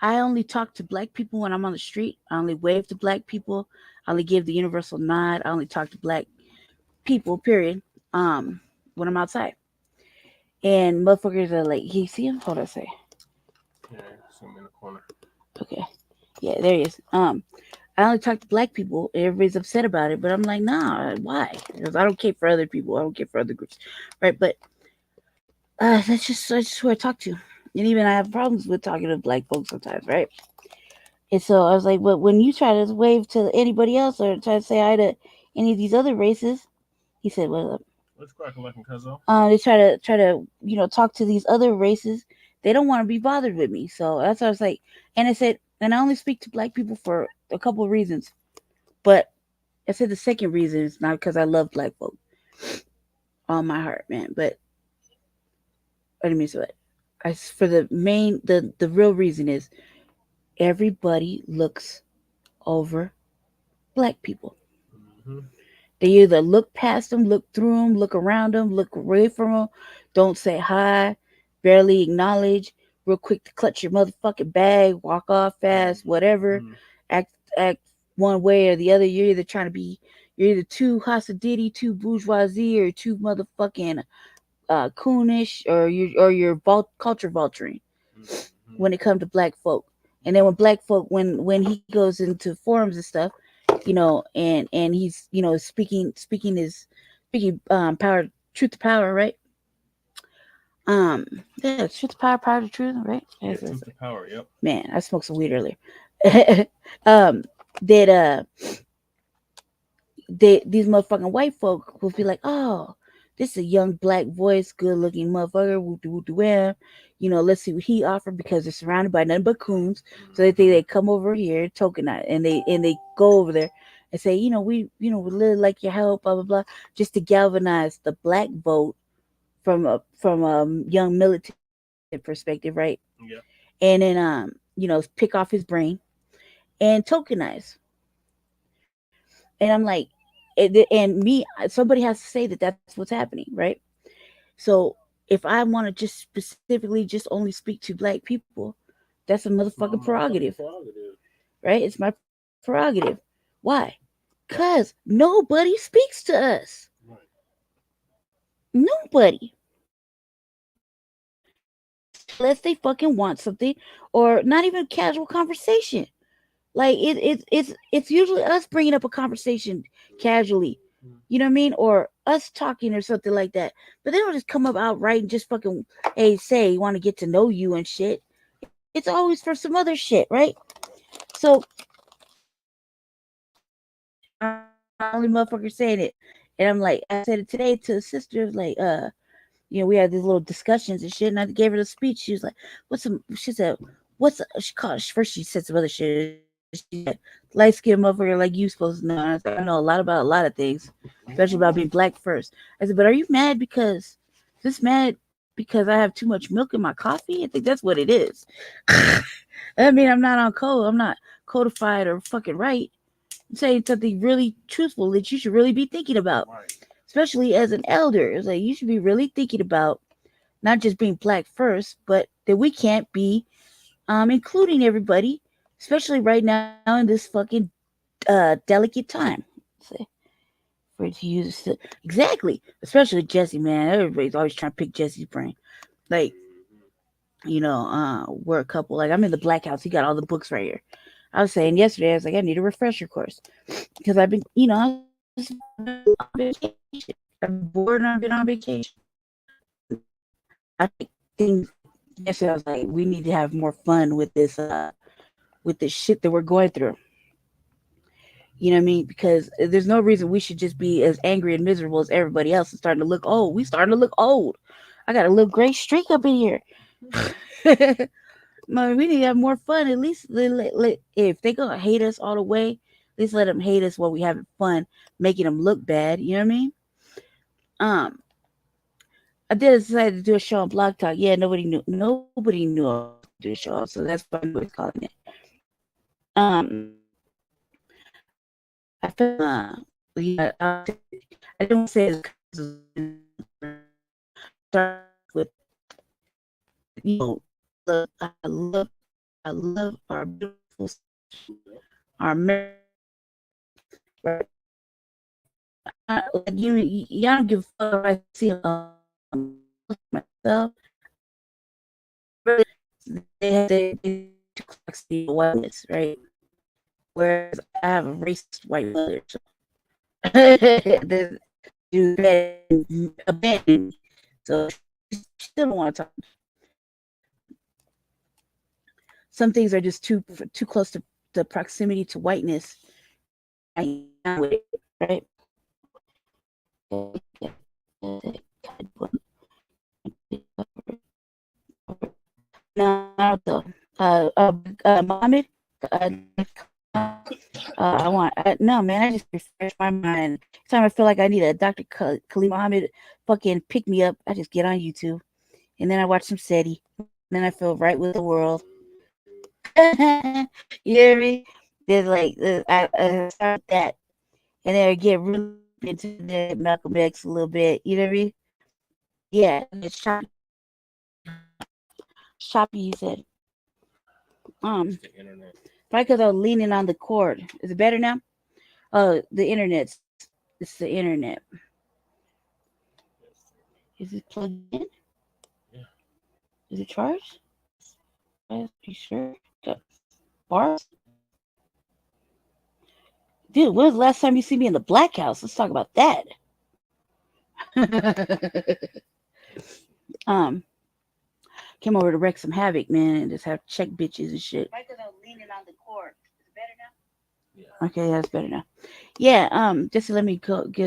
I only talk to black people when I'm on the street. I only wave to black people. I only give the universal nod. I only talk to black people, period. When I'm outside. And motherfuckers are like, you see him? Hold on a second. Yeah, see him in the corner. Okay. Yeah, there he is. I only talk to black people. Everybody's upset about it, but I'm like, nah, why? Because I don't care for other people. I don't care for other groups, right? But that's just who I talk to, and even I have problems with talking to black folks sometimes, right? And so I was like, but when you try to wave to anybody else or try to say hi to any of these other races, he said, "What up?" What's cracking, like cuzzo? They try to talk to these other races. They don't want to be bothered with me, so that's what I was like. And I said, and I only speak to black people for a couple of reasons, but I said the second reason is not because I love black folk, all my heart, man. But what do you mean? So for the real reason is everybody looks over black people. Mm-hmm. They either look past them, look through them, look around them, look away from them, don't say hi, barely acknowledge, real quick to clutch your motherfucking bag, walk off fast, whatever, act one way or the other. You're either too Hasidity, too bourgeoisie, or too motherfucking coonish, or you're culture vulturing when it comes to black folk. And then when black folk, when he goes into forums and stuff, and he's speaking power, truth to power, right? Yeah, truth to power, power to truth, right? Yeah, truth to power. Yep. Man, I smoked some weed earlier. That these motherfucking white folk will be like, oh, this is a young black voice, good looking motherfucker, woo doo wham. Let's see what he offered, because they're surrounded by nothing but coons. So they think they come over here, tokenize, and they go over there and say, we really like your help, blah blah blah, just to galvanize the black vote from a young militant perspective, right? Yeah. And then pick off his brain and tokenize. And I'm like, and me, somebody has to say that that's what's happening, right? So if I want to just specifically just only speak to black people, that's a motherfucking prerogative, right? It's my prerogative. Why? Because nobody speaks to us. Right. Nobody. Unless they fucking want something, or not even casual conversation. Like it's usually us bringing up a conversation casually, you know what I mean, or us talking or something like that. But they don't just come up outright and just fucking, hey, say want to get to know you and shit. It's always for some other shit, right? So I'm the only motherfucker saying it, and I'm like, I said it today to a sister, like, we had these little discussions and shit, and I gave her the speech. She was like, "What's some?" She said, "What's?" She called. First, she said some other shit. She said, "Light skinned motherfucker like you supposed to know." And I was like, "I know a lot about a lot of things, especially about being black first." I said, "But are you mad because this mad because I have too much milk in my coffee? I think that's what it is." I mean, I'm not on code. I'm not codified or fucking right. I'm saying something really truthful that you should really be thinking about, Right. especially as an elder. It's like you should be really thinking about not just being black first, but that we can't be including everybody, especially right now in this fucking delicate time. So, for it to use exactly, especially Jesse, man. Everybody's always trying to pick Jesse's brain. Like, we're a couple. Like, I'm in the Black House. He got all the books right here. I was saying yesterday, I was like, I need a refresher course because I've been, I've been on vacation. I've been bored and I've been on vacation. I think things. Yesterday, I was like, we need to have more fun with this shit that we're going through. You know what I mean? Because there's no reason we should just be as angry and miserable as everybody else and starting to look old. We starting to look old. I got a little gray streak up in here. Man, we need to have more fun. At least if they gonna hate us all the way, at least let them hate us while we having fun, making them look bad. You know what I mean? Um, I did decide to do a show on Blog Talk. Yeah, nobody knew. Nobody knew I was going to do a show, so that's why nobody's calling it. Um, I felt yeah, I don't say it's with love, I love our beautiful, our marriage. Right? Like y'all don't give a fuck. I see myself. They see whiteness, right? Whereas I have a racist white mother. So you abandoned me. So she still don't want to talk. Some things are just too close to the proximity to whiteness. I am with it, right? Now the Mohammed. I want no man. I just refresh my mind. Every time I feel like I need a Dr. Khalid Muhammad fucking pick me up, I just get on YouTube and then I watch some SETI. And then I feel right with the world. You hear me? There's like I start that, and then I get really into the Malcolm X a little bit. You know what I mean? Yeah, it's choppy. You said. Probably because I was leaning on the cord. Is it better now? Oh, the internet's. It's the internet. Is it plugged in? Yeah. Is it charged? Are you sure? Got bars? Dude, when was the last time you see me in the Blacc house? Let's talk about that. um, Came over to wreak some havoc, man, and just have check bitches and shit. Michael's leaning on the cord. Is it better now? Yeah. Okay, that's better now. Yeah, just to let me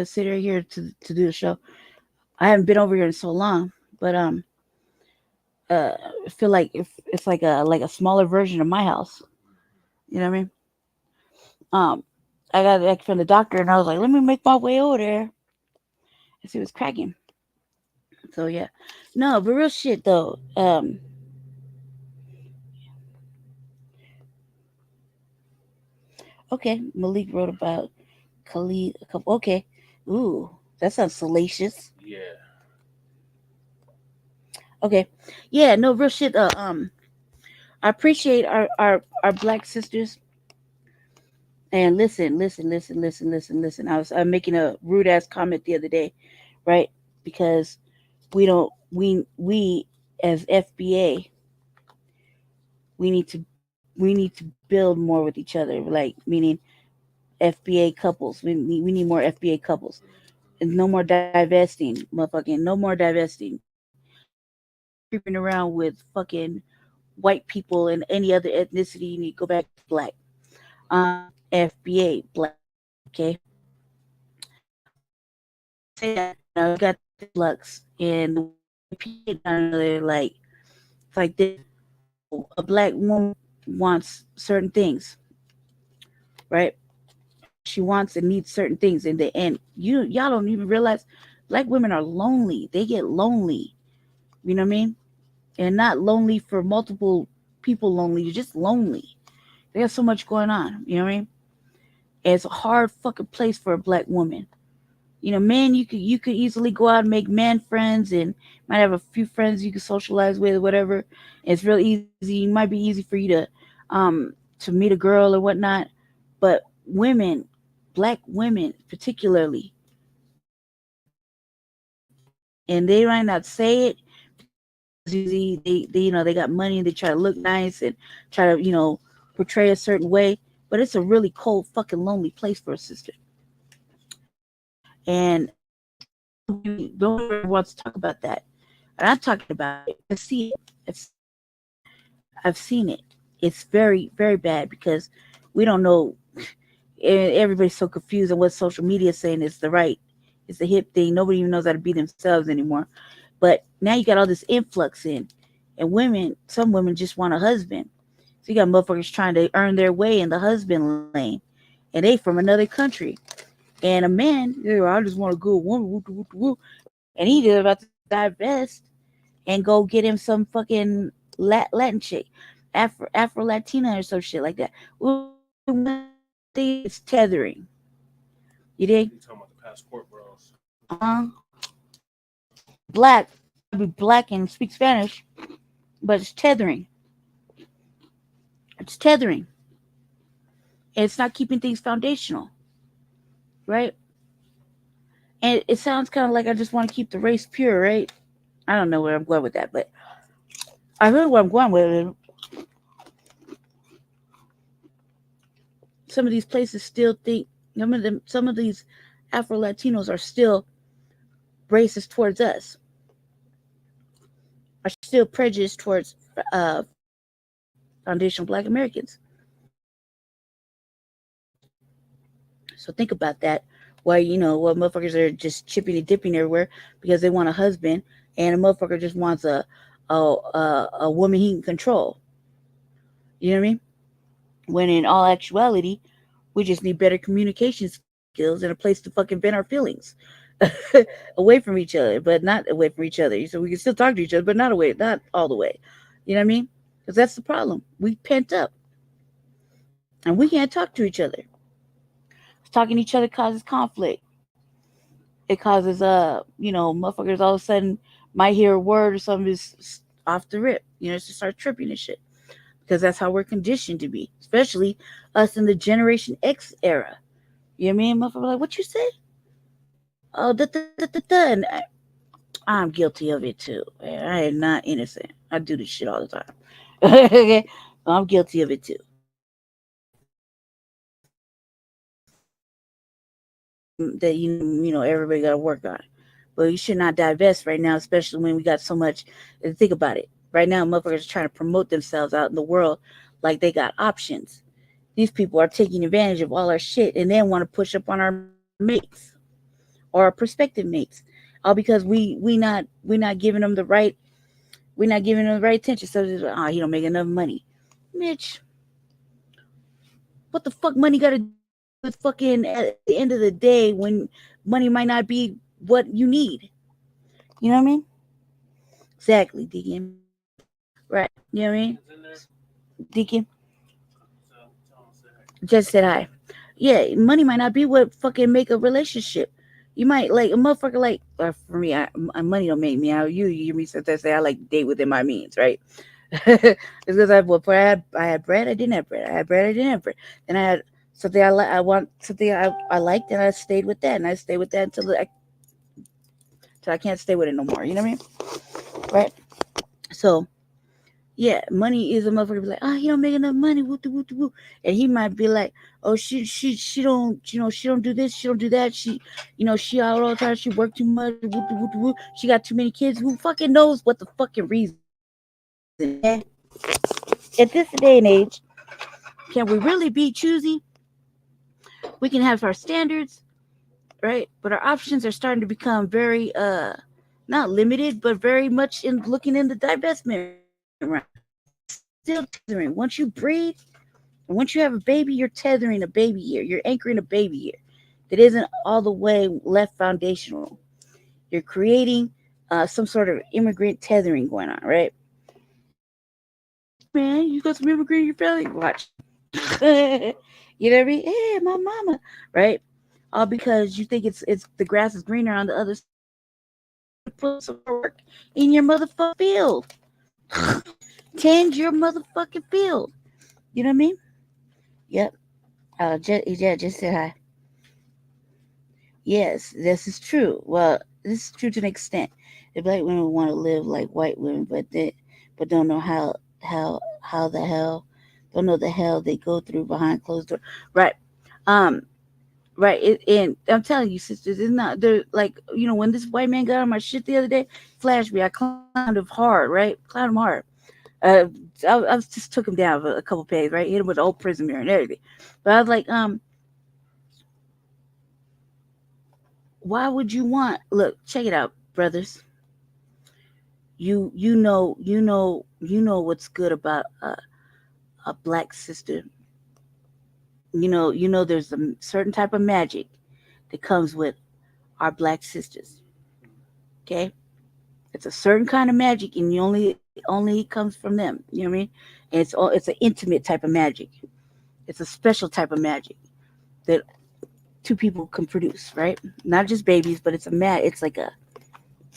sit right here to do the show. I haven't been over here in so long, but I feel like it's like a smaller version of my house. You know what I mean? I got back from the doctor, and I was like, let me make my way over there and see what's cracking. So yeah, no, but real shit though. Okay, Malik wrote about Khalid a couple. Okay, ooh, that sounds salacious. Yeah. Okay, yeah, no real shit. I appreciate our black sisters. And listen. I'm making a rude ass comment the other day, right? Because we as FBA, we need to build more with each other, like meaning FBA couples. We need more FBA couples. And no more divesting, motherfucking no more divesting. Creeping around with fucking white people and any other ethnicity, you need to go back to black. FBA black, okay? Say that you got the flux and the they're like it's like this. A black woman wants certain things, right? She wants and needs certain things in the end. Y'all don't even realize black women are lonely. They get lonely. You know what I mean? And not lonely for multiple people lonely. You're just lonely. They have so much going on. You know what I mean? And it's a hard fucking place for a black woman. You know, man, you could easily go out and make man friends and might have a few friends you can socialize with or whatever. And it's real easy. It might be easy for you to meet a girl or whatnot. But women, black women particularly, and they might not say it. They you know they got money and they try to look nice and try to portray a certain way. But it's a really cold, fucking lonely place for a sister. And nobody wants to talk about that. And I'm talking about it. I see it. I've seen it. It's very, very bad because we don't know. Everybody's so confused on what social media is saying is it's the hip thing. Nobody even knows how to be themselves anymore. But now you got all this influx in, and some women just want a husband. So you got motherfuckers trying to earn their way in the husband lane, and they from another country. And a man, I just want a good woman, and he just about to divest and go get him some fucking Latin chick, Afro Latina or some shit like that. It's tethering. You dig? You're talking about the passport bros. Black, be black and speak Spanish, but it's tethering. It's tethering. And it's not keeping things foundational, right? And it sounds kind of like I just want to keep the race pure, right? I don't know where I'm going with that, but I heard where I'm going with it. Some of these places still think some of these Afro Latinos are still racist towards us, are still prejudiced towards foundational Black Americans. So think about that. Why motherfuckers are just chipping and dipping everywhere because they want a husband, and a motherfucker just wants a woman he can control. You know what I mean? When in all actuality, we just need better communication skills and a place to fucking vent our feelings away from each other, but not away from each other. So we can still talk to each other, but not all the way. You know what I mean? Because that's the problem. We pent up, and we can't talk to each other. Talking to each other causes conflict. It causes motherfuckers all of a sudden might hear a word or something is off the rip. Just start tripping and shit. Because that's how we're conditioned to be. Especially us in the Generation X era. You know what I mean? Motherfuckers like, what you say? Oh, and I'm guilty of it too. I am not innocent. I do this shit all the time. Okay? I'm guilty of it too. that you know everybody got to work on. But you should not divest right now, especially when we got so much. Think about it. Right now, motherfuckers are trying to promote themselves out in the world like they got options. These people are taking advantage of all our shit and then want to push up on our mates or our prospective mates, all because we not giving them the right we're not giving them the right attention. So he don't make enough money, Mitch. What the fuck money got to do with fucking at the end of the day when money might not be what you need? You know what I mean? Exactly, Deacon. Right. You know what I mean? Deacon just said hi. Yeah, money might not be what fucking make a relationship. You might like a motherfucker like for me, money don't make me out. You hear me sometimes say I like to date within my means, right? It's because I had bread, I didn't have bread. I had bread, I didn't have bread. Then I had something I want something I liked, and I stayed with that, and I stayed with that until I can't stay with it no more. You know what I mean? Right? So yeah, money is a motherfucker be like, he don't make enough money, woo woo woo, and he might be like, oh she don't she don't do this, she don't do that, she out all the time, she work too much, woo woo woo, she got too many kids. Who fucking knows what the fucking reason? Eh? At this day and age, can we really be choosy? We can have our standards, right? But our options are starting to become very not limited, but very much in looking in the divestment round. Still tethering. Once you breed and once you have a baby, you're tethering a baby here. You're anchoring a baby here that isn't all the way left foundational. You're creating some sort of immigrant tethering going on, right? Man, you got some immigrant in your family? Watch. You know what I mean? Hey, my mama, right? All because you think it's the grass is greener on the other side. Put some work in your motherfucking field. Tend your motherfucking field. You know what I mean? Yep. Just said hi. Yes, this is true. Well, this is true to an extent. The black women want to live like white women, but don't know how the hell don't know the hell they go through behind closed doors. Right. Um. Right. And I'm telling you, sisters, it's not. They're like when this white man got on my shit the other day, flashed me. I clowned him hard. Right. Clowned him hard. Uh, I just took him down for a couple pays. Right. Hit him with the old prison mirror and everything. But I was like, why would you want? Look, check it out, brothers. You know what's good about a black sister. You know there's a certain type of magic that comes with our black sisters. Okay, it's a certain kind of magic, and you only comes from them. You know what I mean? And it's an intimate type of magic. It's a special type of magic that two people can produce, right? Not just babies, but it's a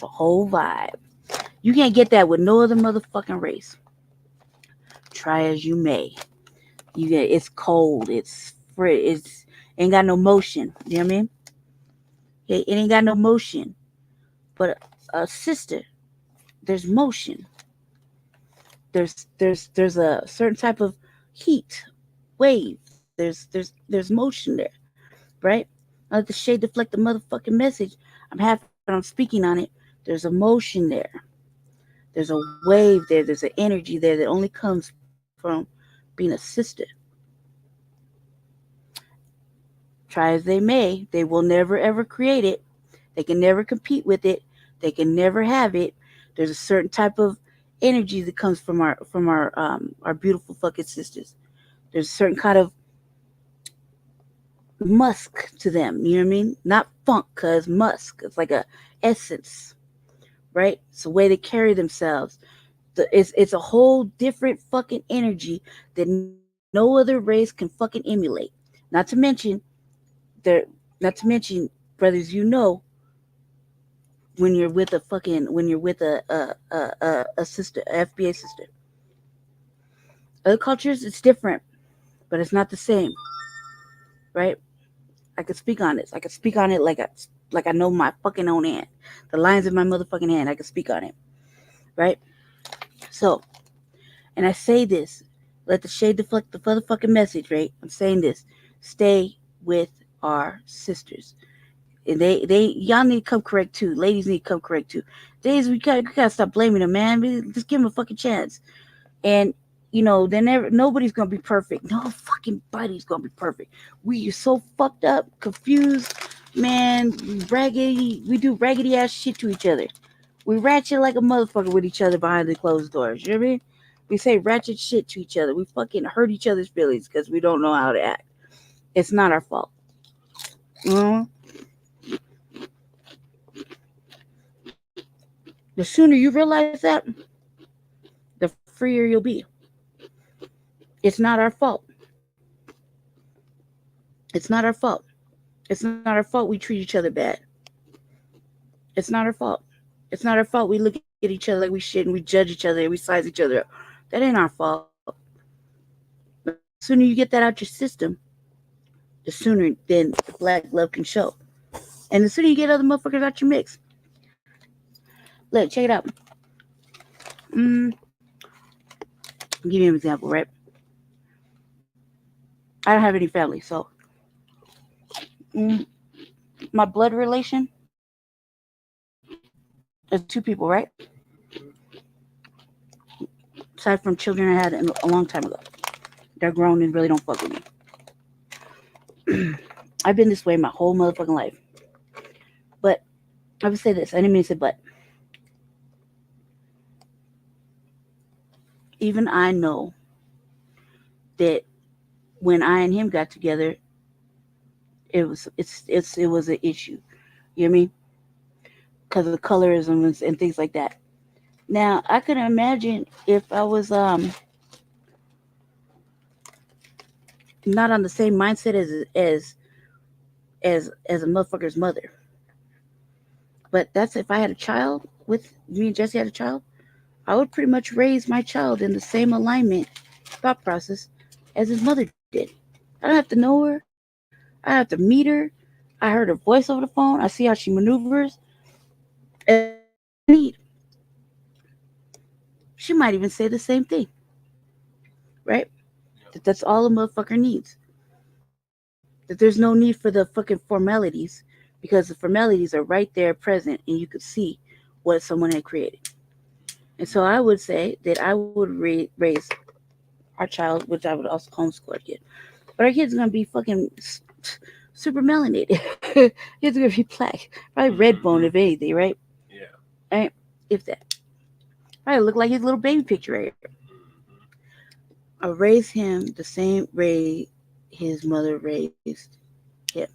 whole vibe. You can't get that with no other motherfucking race. Try as you may. It's cold, it's free, it's ain't got no motion. You know what I mean? It ain't got no motion. But a sister, there's motion. There's a certain type of heat, wave. There's motion there, right? I let the shade deflect the motherfucking message. I'm happy that I'm speaking on it. There's a motion there. There's a wave there. There's an energy there that only comes from being a sister. Try as they may, they will never ever create it. They can never compete with it. They can never have it. There's a certain type of energy that comes from our beautiful fucking sisters. There's a certain kind of musk to them. You know what I mean? Not funk, cause musk. It's like a essence, right? It's the way they carry themselves. It's a whole different fucking energy that no other race can fucking emulate. Not to mention, there. Not to mention, brothers, when you're with a sister, a FBA sister. Other cultures, it's different, but it's not the same, right? I could speak on this. I could speak on it like I know my fucking own hand. The lines in my motherfucking hand. I could speak on it, right? So, and I say this, let the shade deflect the motherfucking message, right? I'm saying this. Stay with our sisters. And y'all need to come correct too. Ladies need to come correct too. Ladies, we gotta stop blaming them, man. Just give them a fucking chance. And nobody's gonna be perfect. No fucking body's gonna be perfect. We are so fucked up, confused, man. Raggedy. We do raggedy ass shit to each other. We ratchet like a motherfucker with each other behind the closed doors. You know what I mean? We say ratchet shit to each other. We fucking hurt each other's feelings because we don't know how to act. It's not our fault. The sooner you realize that, the freer you'll be. It's not our fault. It's not our fault. It's not our fault we treat each other bad. It's not our fault. It's not our fault we look at each other like we shit and we judge each other and we size each other up. That ain't our fault. The sooner you get that out your system, the sooner then the black love can show. And the sooner you get other motherfuckers out your mix. Look, check it out. I'll give you an example, right? I don't have any family, so my blood relation is 2 people, right? Aside from children I had a long time ago. They're grown and really don't fuck with me. I've been this way my whole motherfucking life. But I would say this. I didn't mean to say but. Even I know that when I and him got together, it was an issue. You know what I mean? Because of the colorism and things like that. Now I can imagine if I was not on the same mindset as a motherfucker's mother. But that's if I had a child with me and Jesse had a child, I would pretty much raise my child in the same alignment, thought process as his mother did. I don't have to know her. I have to meet her. I heard her voice over the phone. I see how she maneuvers. And she might even say the same thing. Right? That's all a motherfucker needs. That there's no need for the fucking formalities because the formalities are right there present and you could see what someone had created. And so I would say that I would raise our child, which I would also homeschool our kid. But our kid's going to be fucking super melanated. He's going to be black. Probably red bone, if anything, right? Yeah. Right? If that. Probably look like his little baby picture right here. I raised him the same way his mother raised him.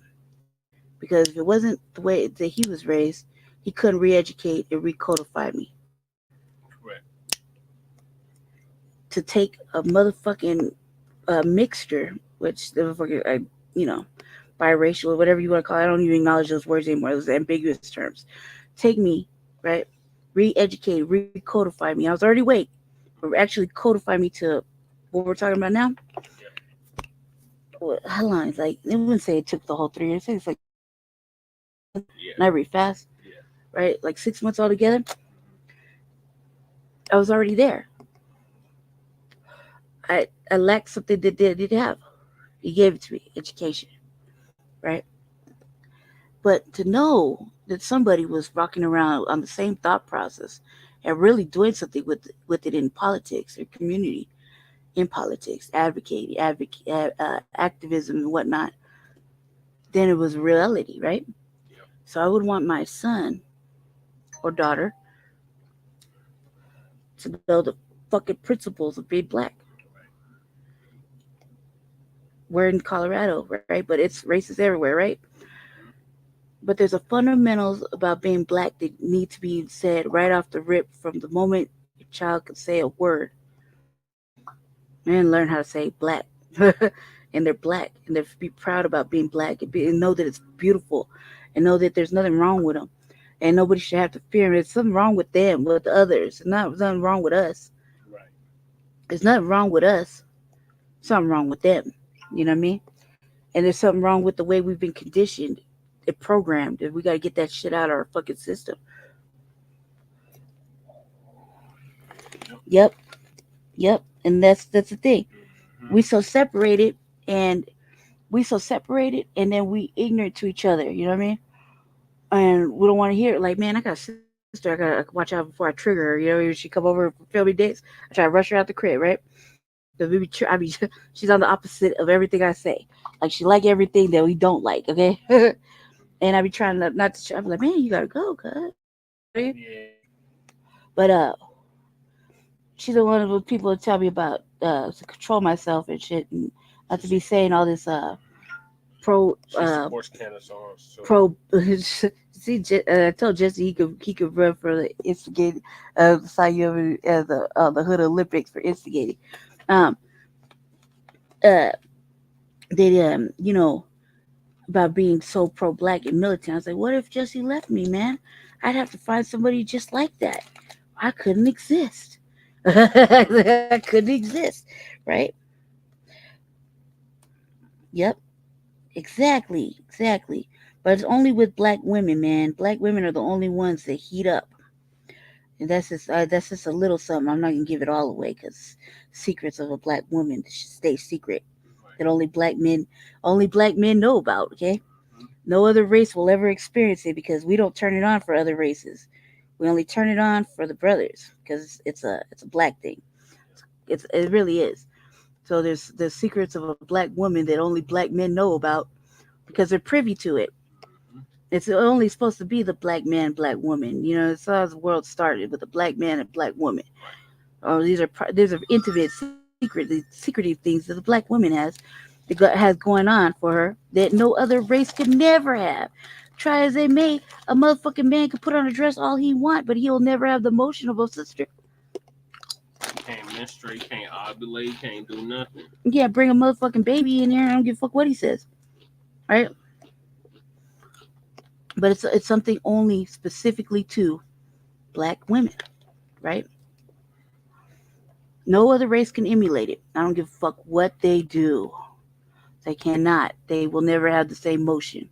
Because if it wasn't the way that he was raised, he couldn't re-educate and recodify me. Correct. To take a motherfucking mixture, which the motherfucker, biracial, whatever you want to call it. I don't even acknowledge those words anymore. Those ambiguous terms. Take me, right? Re-educate, recodify me. I was already awake, but actually codify me to what we're talking about now. How long? It's like, it wouldn't say it took the whole 3 years. It's like, not really fast, right? Like 6 months altogether. I was already there. I lacked something that they didn't have. He gave it to me, education, right? But to know that somebody was rocking around on the same thought process and really doing something with it in politics or community, in politics, advocating, activism and whatnot, then it was reality, right? Yep. So I would want my son or daughter to know the fucking principles of being black. We're in Colorado, right? But it's racist everywhere, right? But there's a fundamentals about being black that need to be said right off the rip from the moment your child can say a word. And learn how to say black. And they're black. And they be proud about being black and know that it's beautiful. And know that there's nothing wrong with them. And nobody should have to fear them. There's something wrong with them, with the others. There's nothing wrong with us. Right. There's nothing wrong with us. Something wrong with them. You know what I mean? And there's something wrong with the way we've been conditioned and programmed. And we got to get that shit out of our fucking system. Yep. And that's the thing. We so separated and then we ignorant to each other. You know what I mean? and we don't want to hear it. Like, man, I got a sister. I gotta watch out before I trigger her. You know, if she come over for family dates, I try to rush her out the crib, right? Because I mean, she's on the opposite of everything I say. Like, she like everything that we don't like. Okay, and I be trying not to. I be like, man, you gotta go, cuz. Yeah. But she's the one of those people that tell me about to control myself and shit, and not to be saying all this pro She supports Candace Owens too. pro. See, I told Jesse he could run for the instigating Sayum as the Hood Olympics for instigating. Um, uh, they about being so pro black and militant. I was like, what if Jesse left me, man? I'd have to find somebody just like that. I couldn't exist. I couldn't exist, right? Yep, exactly. But it's only with black women, man. Black women are the only ones that heat up. And that's just a little something. I'm not gonna give it all away because secrets of a black woman should stay secret. That only black men know about. Okay, no other race will ever experience it because we don't turn it on for other races. We only turn it on for the brothers because it's a black thing. It really is. So there's secrets of a black woman that only black men know about because they're privy to it. It's only supposed to be the black man, black woman. You know, it's how the world started with a black man and black woman. Oh, these are intimate, secretive things that the black woman has going on for her that no other race could never have. Try as they may, a motherfucking man can put on a dress all he want, but he'll never have the motion of a sister. He can't menstruate, can't ovulate, can't do nothing. Yeah, bring a motherfucking baby in there. I don't give a fuck what he says, right? But it's something only specifically to black women, right? No other race can emulate it. I don't give a fuck what they do. They cannot. They will never have the same motion.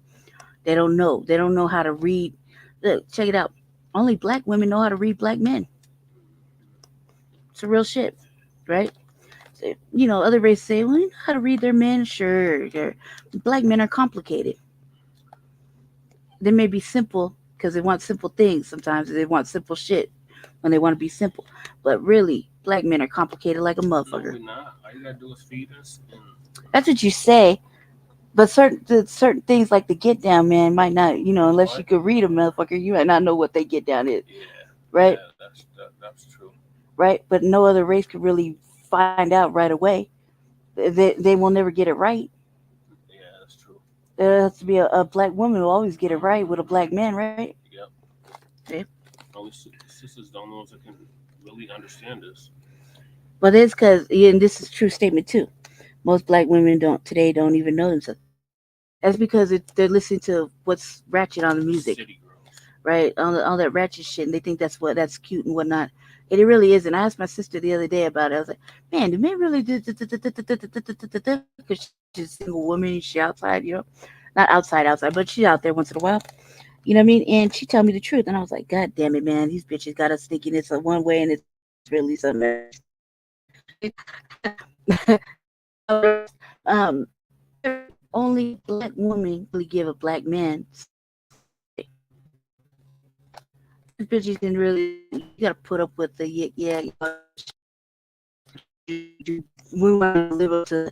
They don't know. They don't know how to read. Look, check it out. Only black women know how to read black men. It's a real shit, right? So, other races say, well, you know how to read their men? Sure. Black men are complicated. They may be simple because they want simple things sometimes. They want simple shit when they want to be simple. But really, black men are complicated like a No, motherfucker. we're not. All you gotta do is feed us. And That's what you say. But certain things like the get down, man, might not, unless you what? could read a motherfucker, you might not know what they get down is, Yeah, right? yeah, that's true. Right? But no other race could really find out right away. They will never get it right. Yeah, that's true. There has to be a black woman who always get it right with a black man, right? Yep. See? Only sisters don't know if they can really understand this. But it's because, yeah, and this is a true statement too. Most black women don't even know themselves. That's because they're listening to what's ratchet on the music, City girls. right? All that ratchet shit, and they think that's cute and whatnot. And it really isn't. I asked my sister the other day about it. I was like, man, do men really do? Because she's a single woman and she outside, not outside, but she's out there once in a while. You know what I mean? And she told me the truth, and I was like, God damn it, man, these bitches got us thinking it's a one way and it's really something else. um, only black woman really give a black man. These bitches can really, you gotta put up with the we want to live up to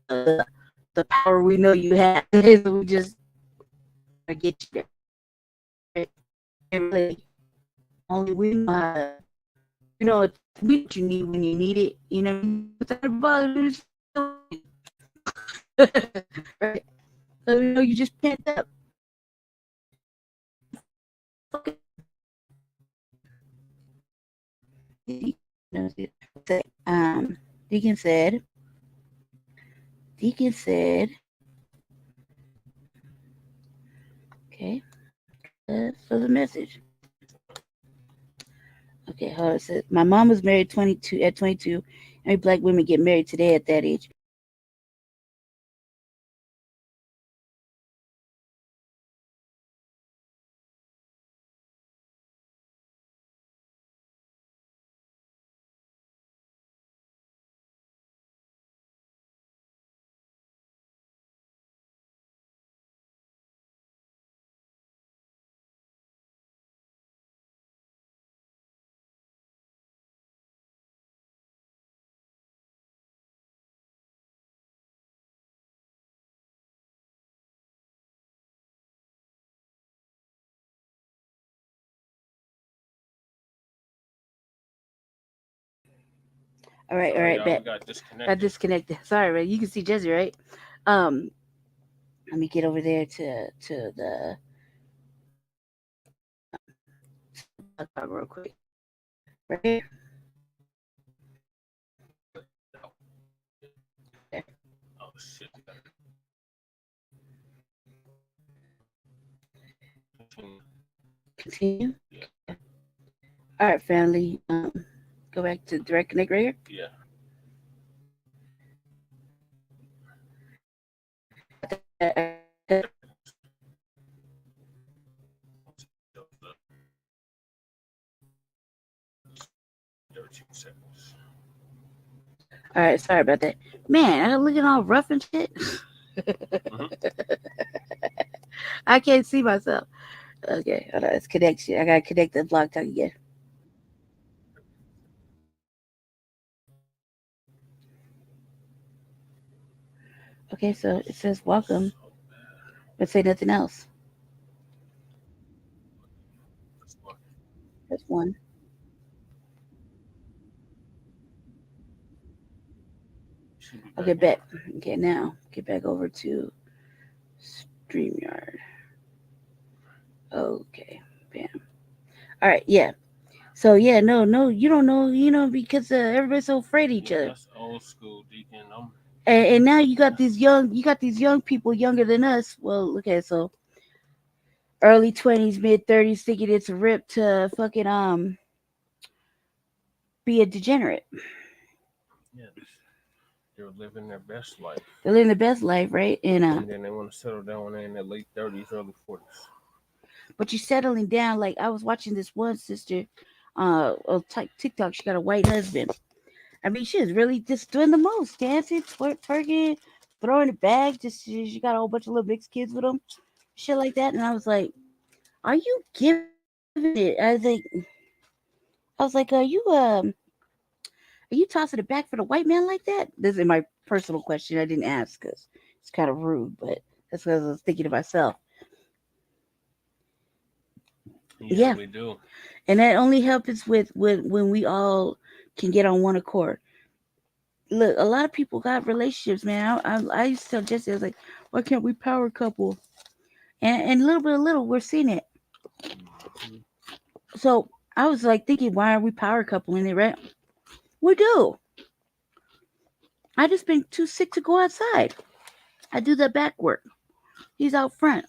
the power we know you have. So we just get you there. Right? And really, only we know how to, it's what you need when you need it. Without a bother, right? So you just pent up. Deacon said, okay, for the message. Okay, hold on. It says, my mom was married 22 at 22. Every black women get married today at that age. All right, Sorry, y'all, we bet. got Got disconnected. disconnected. Sorry, man. You can see Jesse, right? Um, let me get over there to the blog talk real quick. Right here. Oh shit. Continue. Yeah. All right, family. Go back to direct connect right here. Yeah. Uh, 13 seconds. All right, sorry about that. Man, I looking all rough and shit. Mm-hmm. I can't see myself. Okay, hold on. It's connection. I gotta connect the blog talk again. Okay, so it says welcome, but say nothing else. That's one. Okay, bet. Okay, now get back over to StreamYard. Okay, bam. All right, yeah. So yeah, no, you don't know, because everybody's so afraid of each other. That's old school, Deacon. And now you got these young people younger than us. Well, okay, so early 20s, mid 30s, thinking it's a rip to fucking be a degenerate. Yeah, they're living their best life. They're living the best life, right? And then they want to settle down when they're in their late 30s, early 40s. But you're settling down. Like I was watching this one sister, on TikTok. She got a white husband. I mean, she was really just doing the most, dancing, twerking, throwing it back. Just she got a whole bunch of little mixed kids with them, shit like that. And I was like, "Are you giving it?" Are you tossing it back for the white man like that? This is my personal question. I didn't ask because it's kind of rude, but that's because I was thinking to myself. Yeah, we do. And that only helps with when we all can get on one accord. Look, a lot of people got relationships, man. I used to tell Jesse, I was like, why can't we power couple? And little by little, we're seeing it. Mm-hmm. So I was like thinking, why are we power coupling it, right? We do. I just been too sick to go outside. I do the back work. He's out front.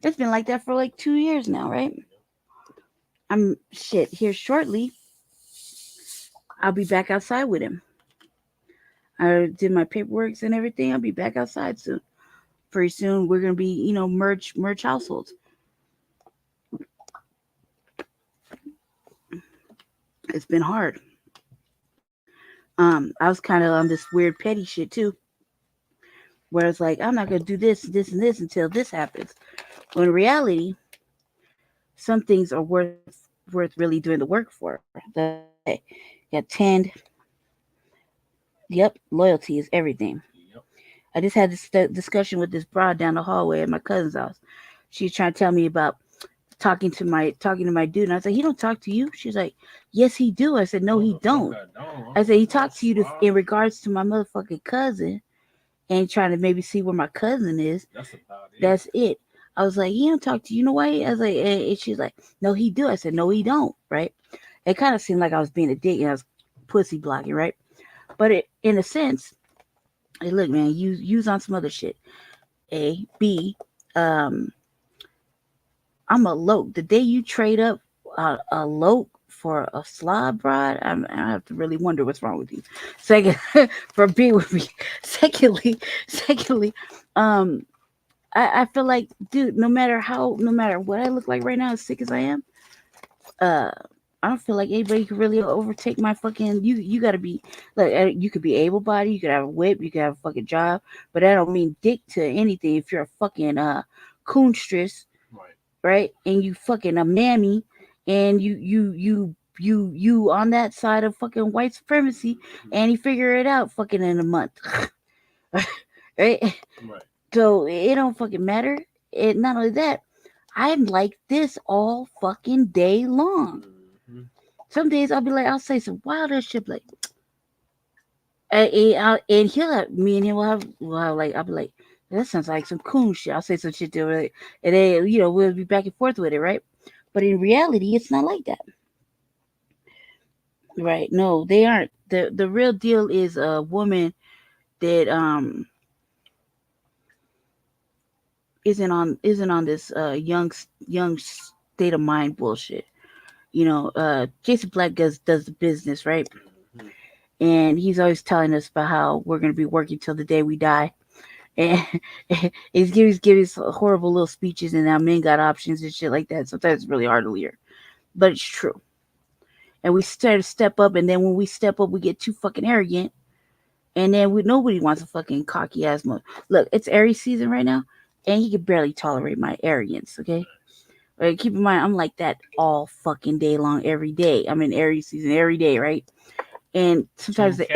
It's been like that for like 2 years now, right? I'm shit here shortly. I'll be back outside with him. I did my paperwork and everything. I'll be back outside soon. Pretty soon we're gonna be, merge households. It's been hard. I was kind of on this weird petty shit too, where it's like I'm not gonna do this, this, and this until this happens. When in reality, some things are worth really doing the work for. Got tend. Yep, loyalty is everything. Yep. I just had this discussion with this broad down the hallway at my cousin's house. She's trying to tell me about talking to my dude, and I said, he don't talk to you. She's like, yes, he do. I said, no, he don't. I said, he talked to you in regards to my motherfucking cousin, and trying to maybe see where my cousin is. That's about it. That's it. I was like, he don't talk to you. You know why? I was like, and she's like, no, he do. I said, no, he don't. Right? It kind of seemed like I was being a dick and I was pussy blocking, right? But in a sense, hey, look, man, use on some other shit. A, B, I'm a loke. The day you trade up a loke for a slob broad, I have to really wonder what's wrong with you. Second, for being with me. Secondly, I feel like, dude, no matter what I look like right now, as sick as I am, I don't feel like anybody could really overtake my fucking. You gotta be like, you could be able bodied, you could have a whip, you could have a fucking job, but that don't mean dick to anything. If you're a fucking coonstress, right, and you fucking a mammy, and you on that side of fucking white supremacy, and you figure it out fucking in a month, right? So it don't fucking matter. It not only that, I'm like this all fucking day long. Some days I'll be like, I'll say some wild ass shit like, And me and him will have like, I'll be like, that sounds like some coon shit. I'll say some shit to him, and then we'll be back and forth with it, right? But in reality, it's not like that, right? No, they aren't. The real deal is a woman that isn't on this young state of mind bullshit. Jason Black does the business, right? Mhm. And he's always telling us about how we're gonna be working till the day we die. And he's giving us horrible little speeches and how men got options and shit like that. Sometimes it's really hard to hear, but it's true. And we start to step up, and then when we step up, we get too fucking arrogant, and then nobody wants a fucking cocky ass mother. Look, it's Aries season right now, and he can barely tolerate my arrogance. Okay, but keep in mind, I'm like that all fucking day long, every day. I'm in Aries season every day, right? And sometimes Team Cap.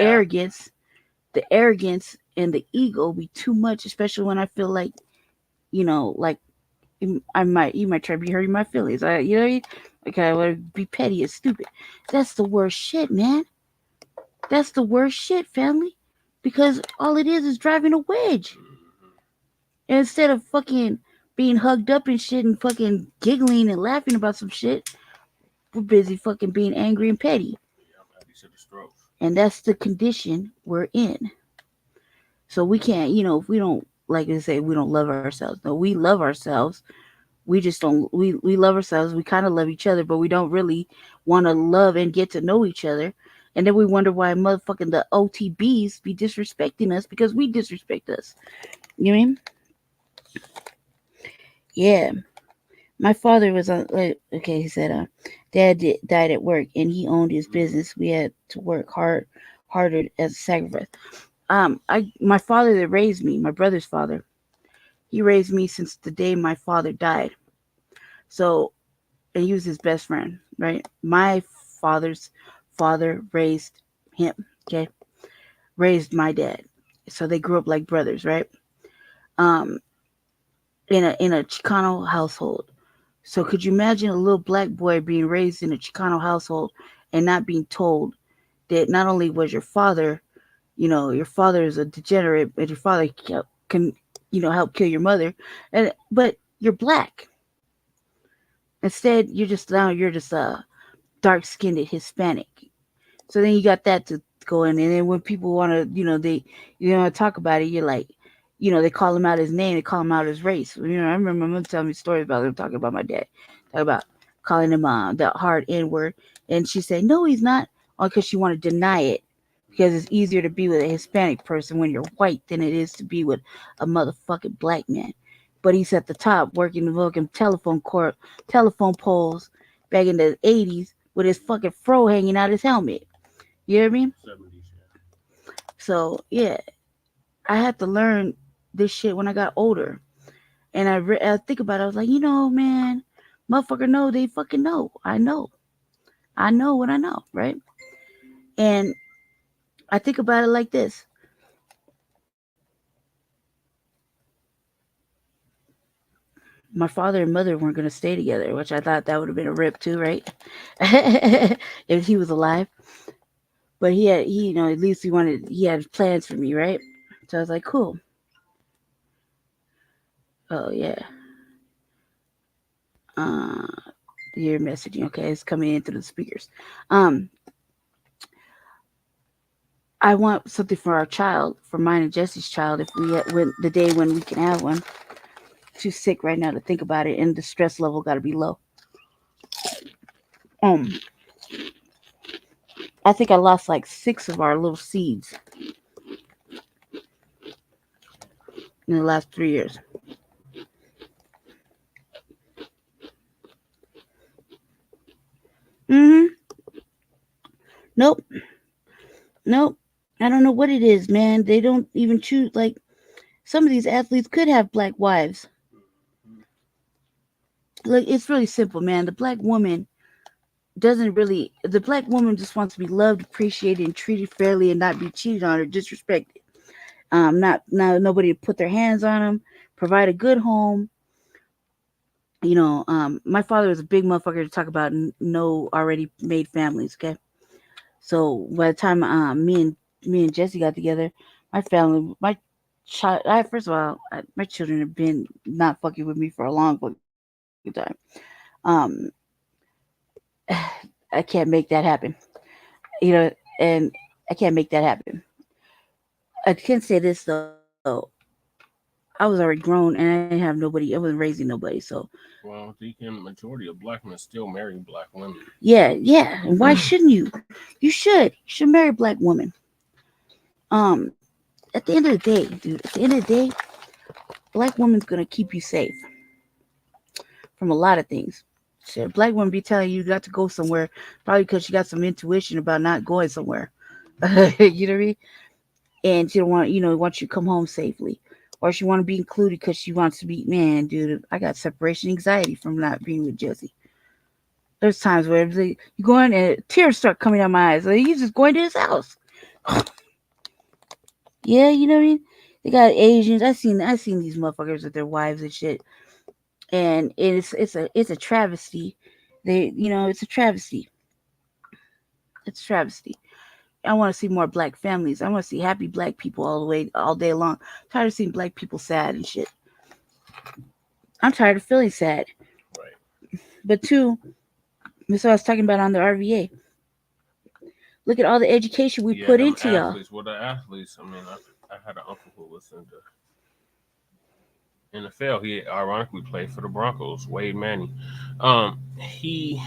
the arrogance and the ego be too much, especially when I feel like, like you might try to be hurting my feelings. Like I want to be petty and stupid. That's the worst shit, man. That's the worst shit, family, because all it is driving a wedge. Mhm. And instead of fucking being hugged up and shit and fucking giggling and laughing about some shit, we're busy fucking being angry and petty. Yeah, I'm happy to the stroke. And that's the condition we're in. So we can't, if we don't, like I say, we don't love ourselves. No, we love ourselves. We just don't, we love ourselves. We kind of love each other, but we don't really want to love and get to know each other. And then we wonder why motherfucking the OTBs be disrespecting us because we disrespect us. You know what I mean? Yeah. My father was on, okay, he said, died at work and he owned his business. We had to work harder as a sacrifice. My father that raised me, my brother's father, he raised me since the day my father died. So, and he was his best friend, right? My father's father raised him, okay? Raised my dad. So they grew up like brothers, right? Um, in a Chicano household. So could you imagine a little black boy being raised in a Chicano household and not being told that not only was your father, your father is a degenerate, but your father can, help kill your mother, but you're black. Instead, you're just a dark skinned Hispanic. So then you got that to go in, and then when people want to, talk about it, you're like, they call him out his name, they call him out his race. I remember my mom telling me stories about them talking about my dad, talking about calling him the hard N word, and she said, no, he's not, because she wanted to deny it. Because it's easier to be with a Hispanic person when you're white than it is to be with a motherfucking black man. But he's at the top working the fucking telephone poles back in the 80s with his fucking fro hanging out his helmet. You hear me? 70s, yeah. So yeah, I had to learn this shit when I got older, and I think about it. I was like, man, motherfucker, know they fucking know. I know what I know, right? And I think about it like this: my father and mother weren't gonna stay together, which I thought that would have been a rip too, right? If he was alive, but at least he had plans for me, right? So I was like, cool. Oh yeah. Uh, your messaging. Okay, it's coming in through the speakers. Um, I want something for our child, for mine and Jesse's child, if when the day when we can have one. Too sick right now to think about it, and the stress level got to be low. Um, I think I lost like 6 of our little seeds in the last 3 years. Mm-hmm. Nope. Nope. I don't know what it is, man. They don't even choose. Like some of these athletes could have black wives. Mhm. Like it's really simple, man. The black woman just wants to be loved, appreciated, and treated fairly, and not be cheated on or disrespected. Not nobody to put their hands on them. Provide a good home. My father was a big motherfucker to talk about no already made families. Okay, so by the time me and me and Jesse got together, my family, my child, first of all, my children have been not fucking with me for a long fucking time. Um, I can't make that happen, and I can't make that happen. I can say this though, I was already grown and I didn't have nobody. I wasn't raising nobody, so Well, the majority of black men still marry black women. yeah. And why shouldn't you? You should. You should marry a black woman. Um, at the end of the day, dude. At the end of the day, black woman's gonna keep you safe from a lot of things. Shit, a black woman be telling you got to go somewhere, probably because she got some intuition about not going somewhere. You know what I mean? And she don't want wants you to come home safely, or she want to be included because she wants to be. Man, dude, I got separation anxiety from not being with Jesse. There's times where like, you go in and tears start coming out my eyes. Like he's just going to his house. Yeah, you know what I mean? They got Asians. I seen these motherfuckers with their wives and shit. And it's a travesty. It's a travesty. It's a travesty. I want to see more black families. I want to see happy black people all day long. I'm tired of seeing black people sad and shit. I'm tired of feeling sad. Right. But two, that's what I was talking about on the RVA. Look at all the education we Yeah, put them into y'all. athletes. Well, the athletes. I mean, I had an uncle who was in the NFL. He ironically played for the Broncos. Wade Manning. He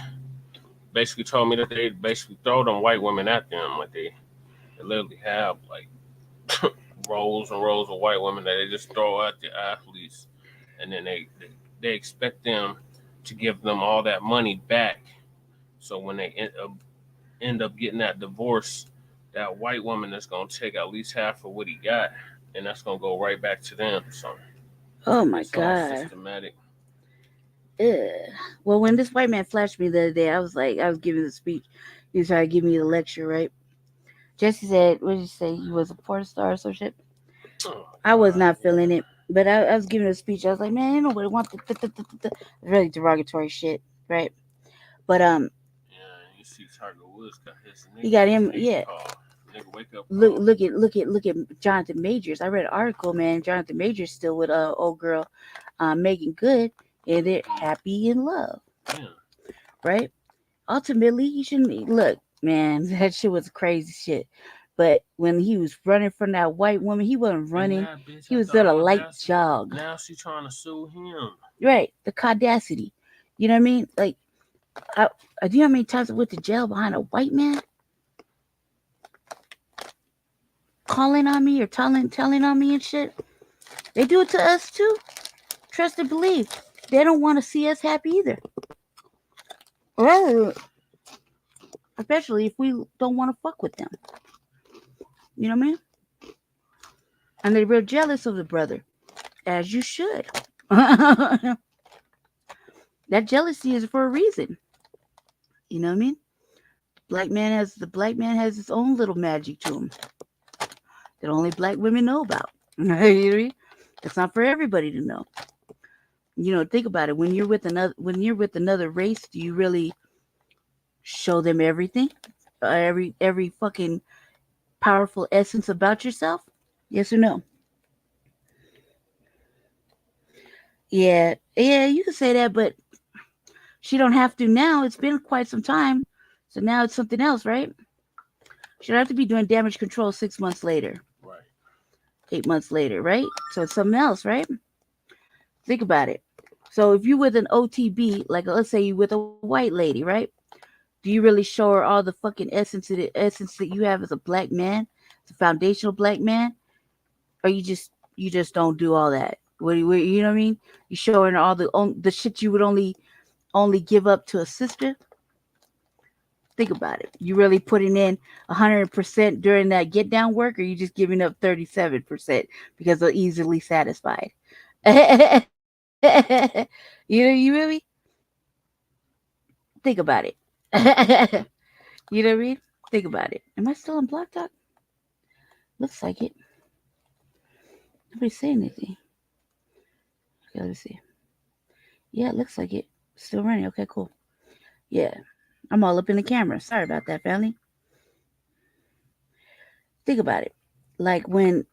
basically told me that they basically throw them white women at them. Like they literally have like rows and rows of white women that they just throw at the athletes, and then they expect them to give them all that money back. So when they end up getting that divorce, that white woman is gonna take at least half of what he got, and that's gonna go right back to them. So Oh my it's all god. systematic. Ugh. Well, when this white man flashed me the other day, I was giving the speech. He was trying to give me the lecture, right? Jesse said, what did he say? He was a porn star or some shit. Oh I was God, not yeah. feeling it, but I was giving a speech. I was like, man, ain't nobody want the really derogatory shit, right? But Yeah, you see Tiger Woods got his he nigga got him. wake Yeah, call, nigga wake up look, call. look at Jonathan Majors. I read an article, man. Jonathan Majors still with old girl, Megan Good, and they're Hmm. happy in love, Yeah, right? Ultimately, you shouldn't look, man. That shit was crazy shit. But when he was running from that white woman, he wasn't and running. that bitch He had was the doing a light audacity. jog, Now she trying to sue him. right? The caudacity. You know what I mean? Like, I, do you know how many times I went to jail behind a white man calling on me or telling on me and shit? They do it to us too. Trust and believe. They don't want to see us happy either. Well, especially if we don't want to fuck with them. You know what I mean? And they're real jealous of the brother, as you should. That jealousy is for a reason. You know what I mean? The black man has his own little magic to him that only black women know about. You know what I mean? It's not for everybody to know. Think about it. When you're with another race, do you really show them everything? Every fucking powerful essence about yourself? Yes or no? Yeah, yeah, you can say that, but she don't have to now. It's been quite some time, so now it's something else, right? She don't have to be doing damage control 6 months later, Right. 8 months later, right? So it's something else, right? Think about it. So if you with an OTB, like let's say you with a white lady, right? Do you really show her all the fucking essence that you have as a black man, as a foundational black man, or you just don't do all that? You know what I mean? You showing her all the shit you would only give up to a sister. Think about it. You really putting in 100% during that get down work, or you just giving up 37% because they're easily satisfied? You really think about it. You know what I mean? Think about it. Am I still on Block Talk? Looks like it. Nobody's saying anything. Okay, let's see. Yeah, it looks like it. Still running. Okay, cool. Yeah. I'm all up in the camera. Sorry about that, family. Think about it. Like when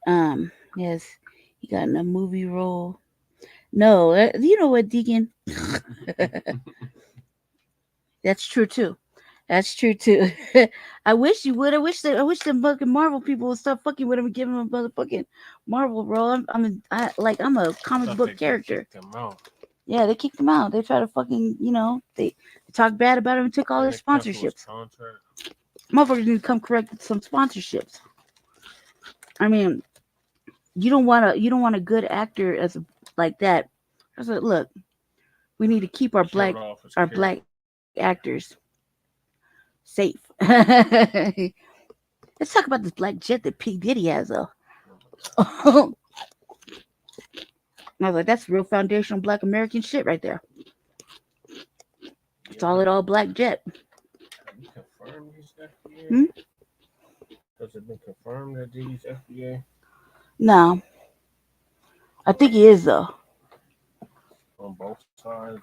yes, he got in a movie role. No, you know what, Deacon? That's true too. That's true too. I wish you would. I wish the fucking Marvel people would stop fucking with him and give him a motherfucking Marvel role. I'm a comic Thought book they character. kicked him out. Yeah, they kicked him out. They try to fucking, they talked bad about him and took all their And they cancel his sponsorships. contract. Motherfuckers need to come correct with some sponsorships. I mean, you don't want a good actor like that. I said, look, we need to keep Killed off his our character. black actors safe. Let's talk about this black jet that P Diddy has though. I was like, that's real foundational black American shit right there. Solid all black jet. Have you confirmed he's FBA? Hmm? Has it been confirmed that Diddy's FBA No, I think he is though. on both sides?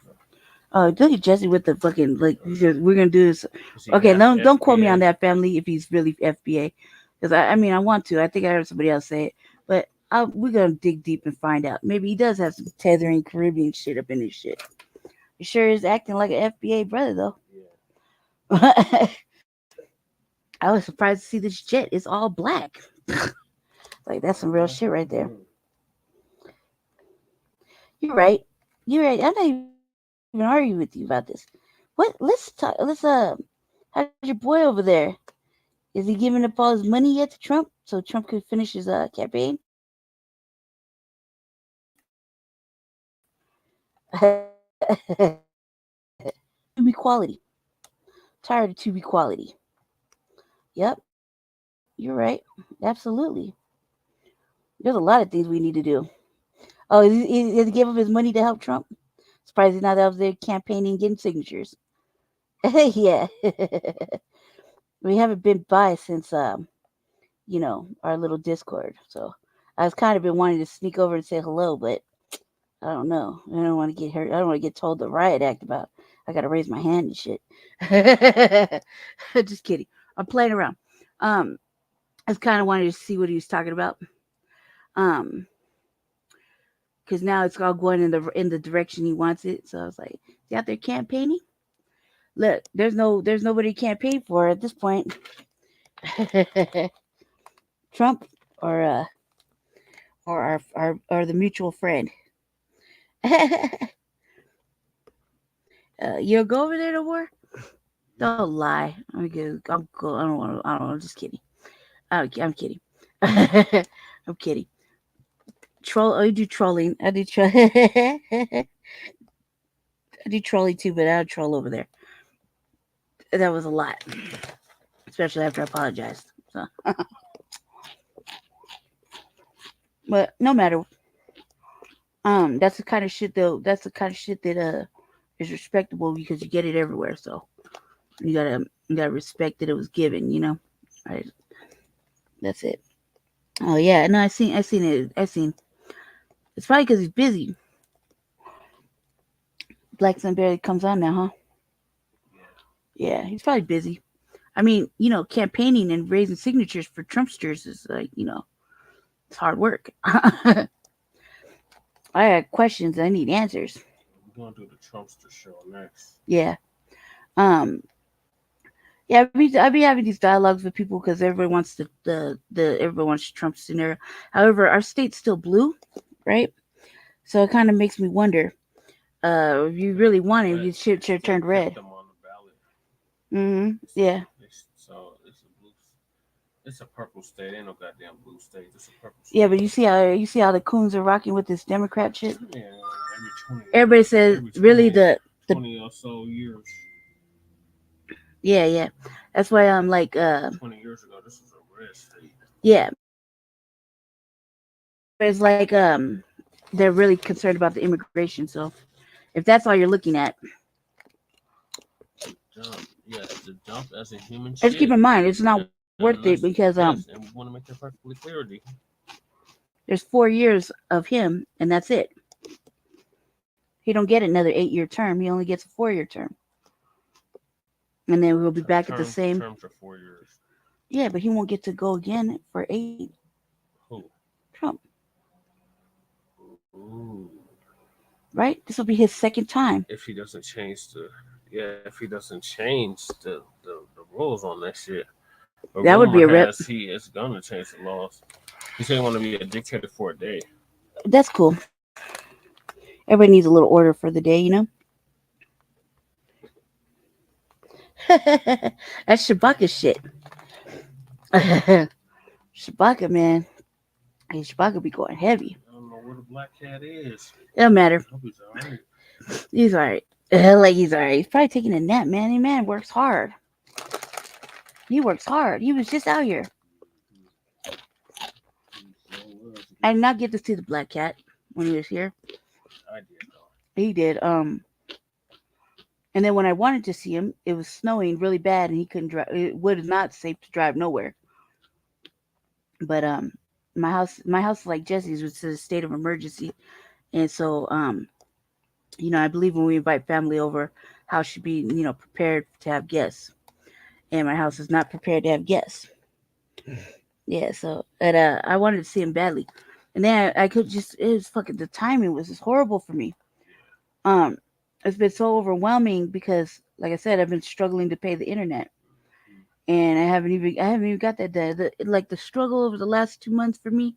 Look at Jesse with the fucking like. We're gonna do this. Is he Okay, half don't quote me on FBA? that, family. If he's really FBA, because I mean I want to. I think I heard somebody else say it, but we're gonna dig deep and find out. Maybe he does have some tethering Caribbean shit up in his shit. He sure is acting like an FBA brother though. Yeah. I was surprised to see this jet is all black. Like that's some real shit right there. You're right. You're right. I'm not even arguing with you about this. What? Let's talk. How's your boy over there? Is he giving up all his money yet to Trump so Trump could finish his campaign? Tube equality. Tired of tube equality. Yep, you're right. Absolutely. There's a lot of things we need to do. Oh, he gave up his money to help Trump? Surprised he's not out there campaigning, getting signatures. Yeah. We haven't been by since our little Discord. So I was kind of been wanting to sneak over and say hello, but I don't know. I don't want to get hurt. I don't want to get told the riot act about. I got to raise my hand and shit. Just kidding. I'm playing around. I was kind of wanted to see what he was talking about. Because now it's all going in the direction he wants it. So I was like, is he out there campaigning? Look, there's nobody to campaign for at this point. Trump or the mutual friend. You'll go over there to war? Don't lie. I'm good. I'm cool. I don't want to. I don't know. I'm just kidding. I'm kidding. I'm kidding. Troll. I do trolling. I do I do trolling too, but I don't troll over there. That was a lot, especially after I apologized. So. But no matter. That's the kind of shit though. That's the kind of shit that is respectable because you get it everywhere. So you gotta respect that it was given. Right? That's it. Oh yeah, no, I seen it. It's probably because he's busy. Black Sun barely comes on now, huh? Yeah, he's probably busy. I mean, campaigning and raising signatures for Trumpsters is like, it's hard work. I had questions. I need answers. We're gonna do the Trumpster show next. Yeah. Yeah, I be having these dialogues with people because everyone wants everyone wants Trump's scenario. However, our state's still blue, right? So it kind of makes me wonder. If you really want it, you should have turned red. Them on the ballot. Yeah. So it's a purple state. Ain't no goddamn blue state. It's a purple state. Yeah, but you see how the coons are rocking with this Democrat shit. Yeah, everybody says really the 20 or so years. Yeah. That's why I'm like 20 years ago, this was a red state. Yeah. It's like they're really concerned about the immigration. So if that's all you're looking at, The jump as a human. Just keep in mind it's not worth it because and we want to make that perfectly clear. There's 4 years of him, and that's it. He don't get another 8-year term. He only gets a 4-year term. And then we'll be back at the same. Terms are 4 years. Yeah, but he won't get to go again for 8. Who? Trump, Ooh. right? This will be his second time. If he doesn't change the, yeah, if he doesn't change the rules on that shit. But That rumor would be a rep. has he is gonna change the laws. He said he want to be a dictator for a day. That's cool. Everybody needs a little order for the day, you know? That's Shabaka shit. Shabaka, man. Hey, Shabaka be going heavy. I don't know where the black cat is. It don't matter. I hope he's all right. He's alright. Like he's alright. He's probably taking a nap, man. He man works hard. He works hard. He was just out here. I did not get to see the black cat when he was here. I did though. He did. And then when I wanted to see him, it was snowing really bad, and he couldn't drive. It was not safe to drive nowhere. But my house like Jesse's was in a state of emergency, and so I believe when we invite family over, house should be prepared to have guests, and my house is not prepared to have guests. Yeah, so and I wanted to see him badly, and then I could just it was fucking the timing was just horrible for me. Um, it's been so overwhelming because, like I said, I've been struggling to pay the internet, and I haven't even got that done. The struggle over the last 2 months for me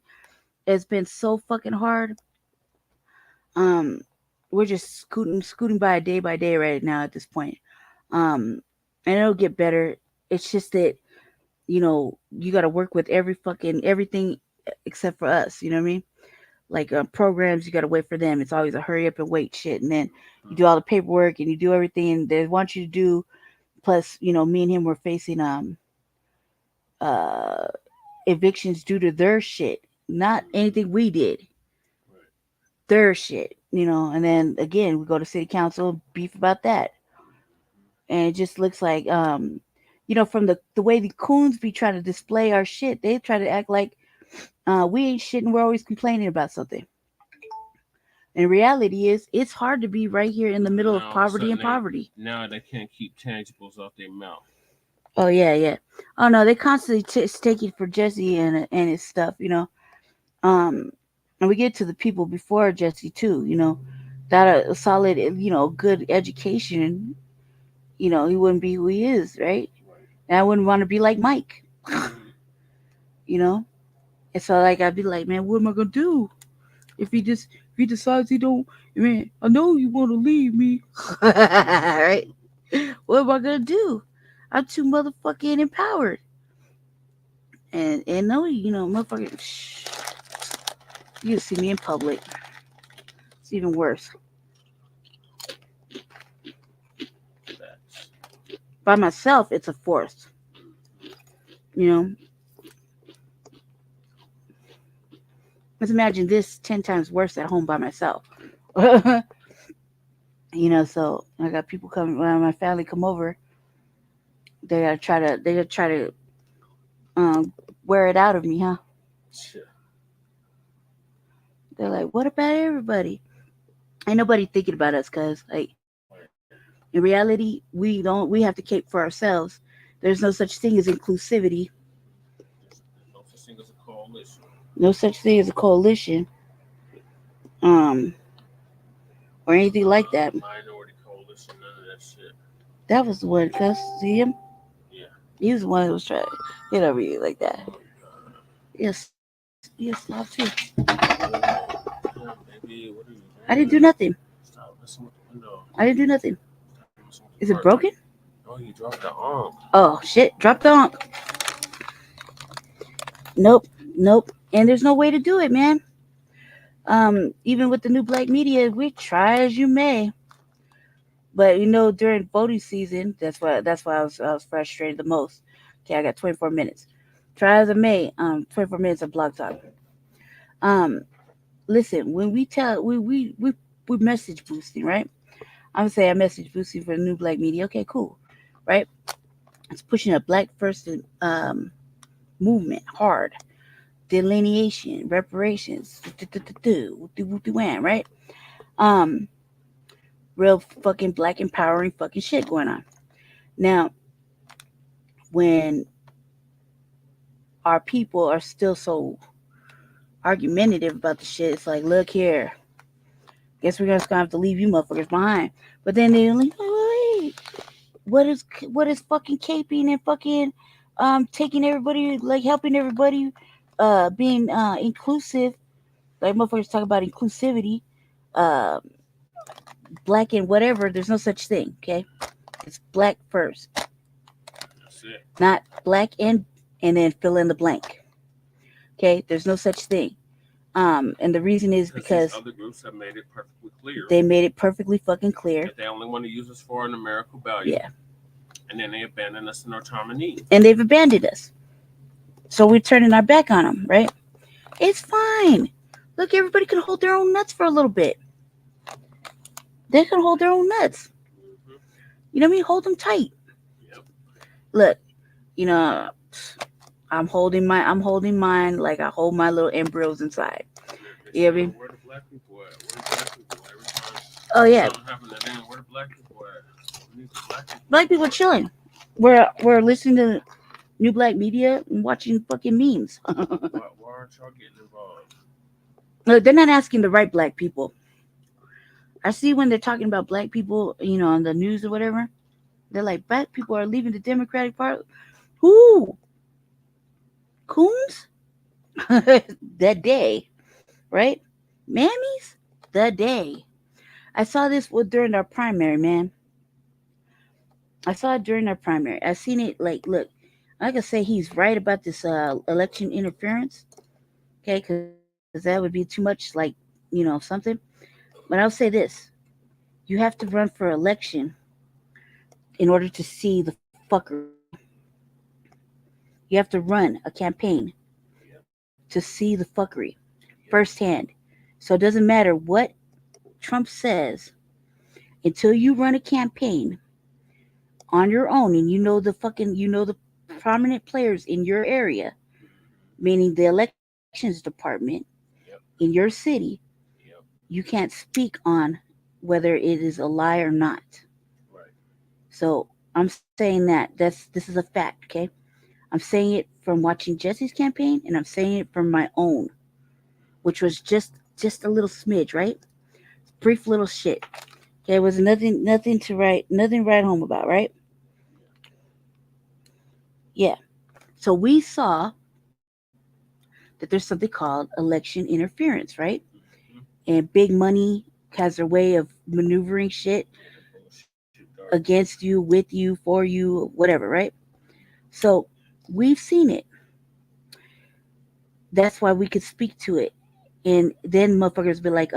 has been so fucking hard. Um, we're just scooting by day right now at this point. And it'll get better. It's just that you got to work with everything except for us. You know what I mean? Like programs, you got to wait for them. It's always a hurry up and wait shit, and then you do all the paperwork and you do everything they want you to do. Plus, me and him were facing uh evictions due to their shit, not anything we did. Their shit, and then again we go to city council, beef about that, and it just looks like from the way the coons be trying to display our shit, they try to act like we ain't shit and we're always complaining about something. And reality is, it's hard to be right here in the middle of Now all of a poverty and sudden poverty. now they can't keep tangibles off their mouth. Oh yeah, yeah. Oh no, they constantly take it for Jesse and his stuff, Um, and we get to the people before Jesse too, that a solid, good education, he wouldn't be who he is, right? And I wouldn't want to be like Mike, you know. And so like I'd be like, man, what am I gonna do if he decides he don't? Man, I know you want to leave me, right? What am I gonna do? I'm too motherfucking empowered. And no, motherfucker, you see me in public. It's even worse. By myself, it's a force. Let's imagine this 10 times worse at home by myself. So I got people coming when my family come over. They gotta try to um, wear it out of me, huh? Shit. They're like, what about everybody? Ain't nobody thinking about us, cause like in reality, we have to cape for ourselves. There's no such thing as inclusivity. No such thing as a coalition. No such thing as a coalition. Um, or anything like that. Minority coalition, none of that shit. That was the one, cuz see him? Yeah. He was the one that was trying to get over you like that. Yes, love too. Yeah, baby, what are you I didn't do doing? nothing. Stop messing with the window. I didn't do nothing. Stop messing with the Is it part. broken? Oh, you dropped the arm. Oh shit! Drop the honk. Nope. And there's no way to do it, man. Even with the new black media, we try as you may. But during voting season, that's why I was frustrated the most. Okay, I got 24 minutes. Try as I may, 24 minutes of blog talk. Um, Listen, when we message boosting, right? I'm gonna say I message boosting for the new black media. Okay, cool, right? It's pushing a black first movement hard, delineation, reparations, right? Um, Real fucking black empowering fucking shit going on. Now, when our people are still so argumentative about the shit. It's like, look here, guess we're just gonna have to leave you motherfuckers behind. But then they're like, oh, wait, what is fucking caping and fucking taking everybody, like helping everybody, being inclusive, like motherfuckers talk about inclusivity, uh black and whatever. There's no such thing, okay? It's black first, That's it. not black and then fill in the blank. Okay, there's no such thing. And the reason is because these other groups have made it perfectly clear they made it perfectly fucking clear that they only want to use us for a numerical value. Yeah. And then they abandon us in our time of need. And they've abandoned us. So we're turning our back on them, right? It's fine. Look, everybody can hold their own nuts for a little bit. They can hold their own nuts. Mm-hmm. You know what I mean? Hold them tight. Yep. Look, you know, I'm holding mine like I hold my little embryos inside. You know what I mean? Where the black people at? Where the black people at? Every time Oh yeah. something happened to them, where the black people at? We need the black people. Black people are chilling. We're listening to new black media and watching fucking memes. Why aren't y'all getting involved? Look, they're not asking the right black people. I see when they're talking about black people, you know, on the news or whatever. They're like, black people are leaving the Democratic Party. Who? Coons? That day, right? Mammies? The day. I saw this during our primary, man. I saw it during our primary. I seen it like, look, I can say he's right about this election interference. Okay, because that would be too much, like, you know, something. But I'll say this. You have to run for election in order to see the fuckery. You have to run a campaign to see the fuckery firsthand. So it doesn't matter what Trump says until you run a campaign on your own and you know the prominent players in your area, meaning the elections department in your city. You can't speak on whether it is a lie or not. Right. So I'm saying that this is a fact, okay? I'm saying it from watching Jesse's campaign, and I'm saying it from my own, which was just a little smidge, right? Brief little shit. Okay, it was nothing to write home about, right? Yeah. So we saw that there's something called election interference, right? And big money has their way of maneuvering shit against you, with you, for you, whatever, right? So we've seen it. That's why we could speak to it. And then motherfuckers be like,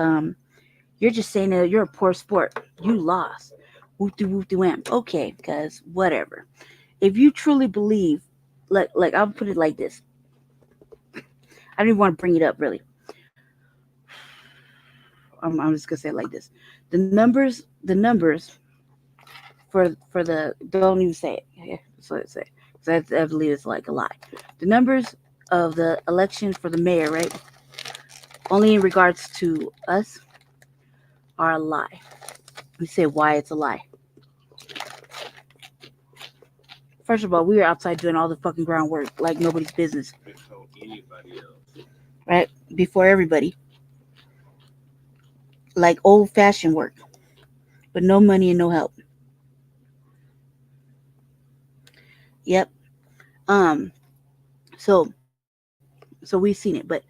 you're just saying that you're a poor sport. You lost. Whoop-de-whoop-de-wham. Okay, because whatever. If you truly believe, like I'll put it like this. I don't even want to bring it up, really. I'm just gonna say it like this: the numbers for the, don't even say it. Yeah, that's what I say. Because I believe it's like a lie. The numbers of the election for the mayor, right? Only in regards to us, are a lie. Let me say why it's a lie. First of all, we were outside doing all the fucking groundwork like nobody's business. Before anybody else. Right? Before everybody. Like old-fashioned work. But no money and no help. Yep. So we've seen it, but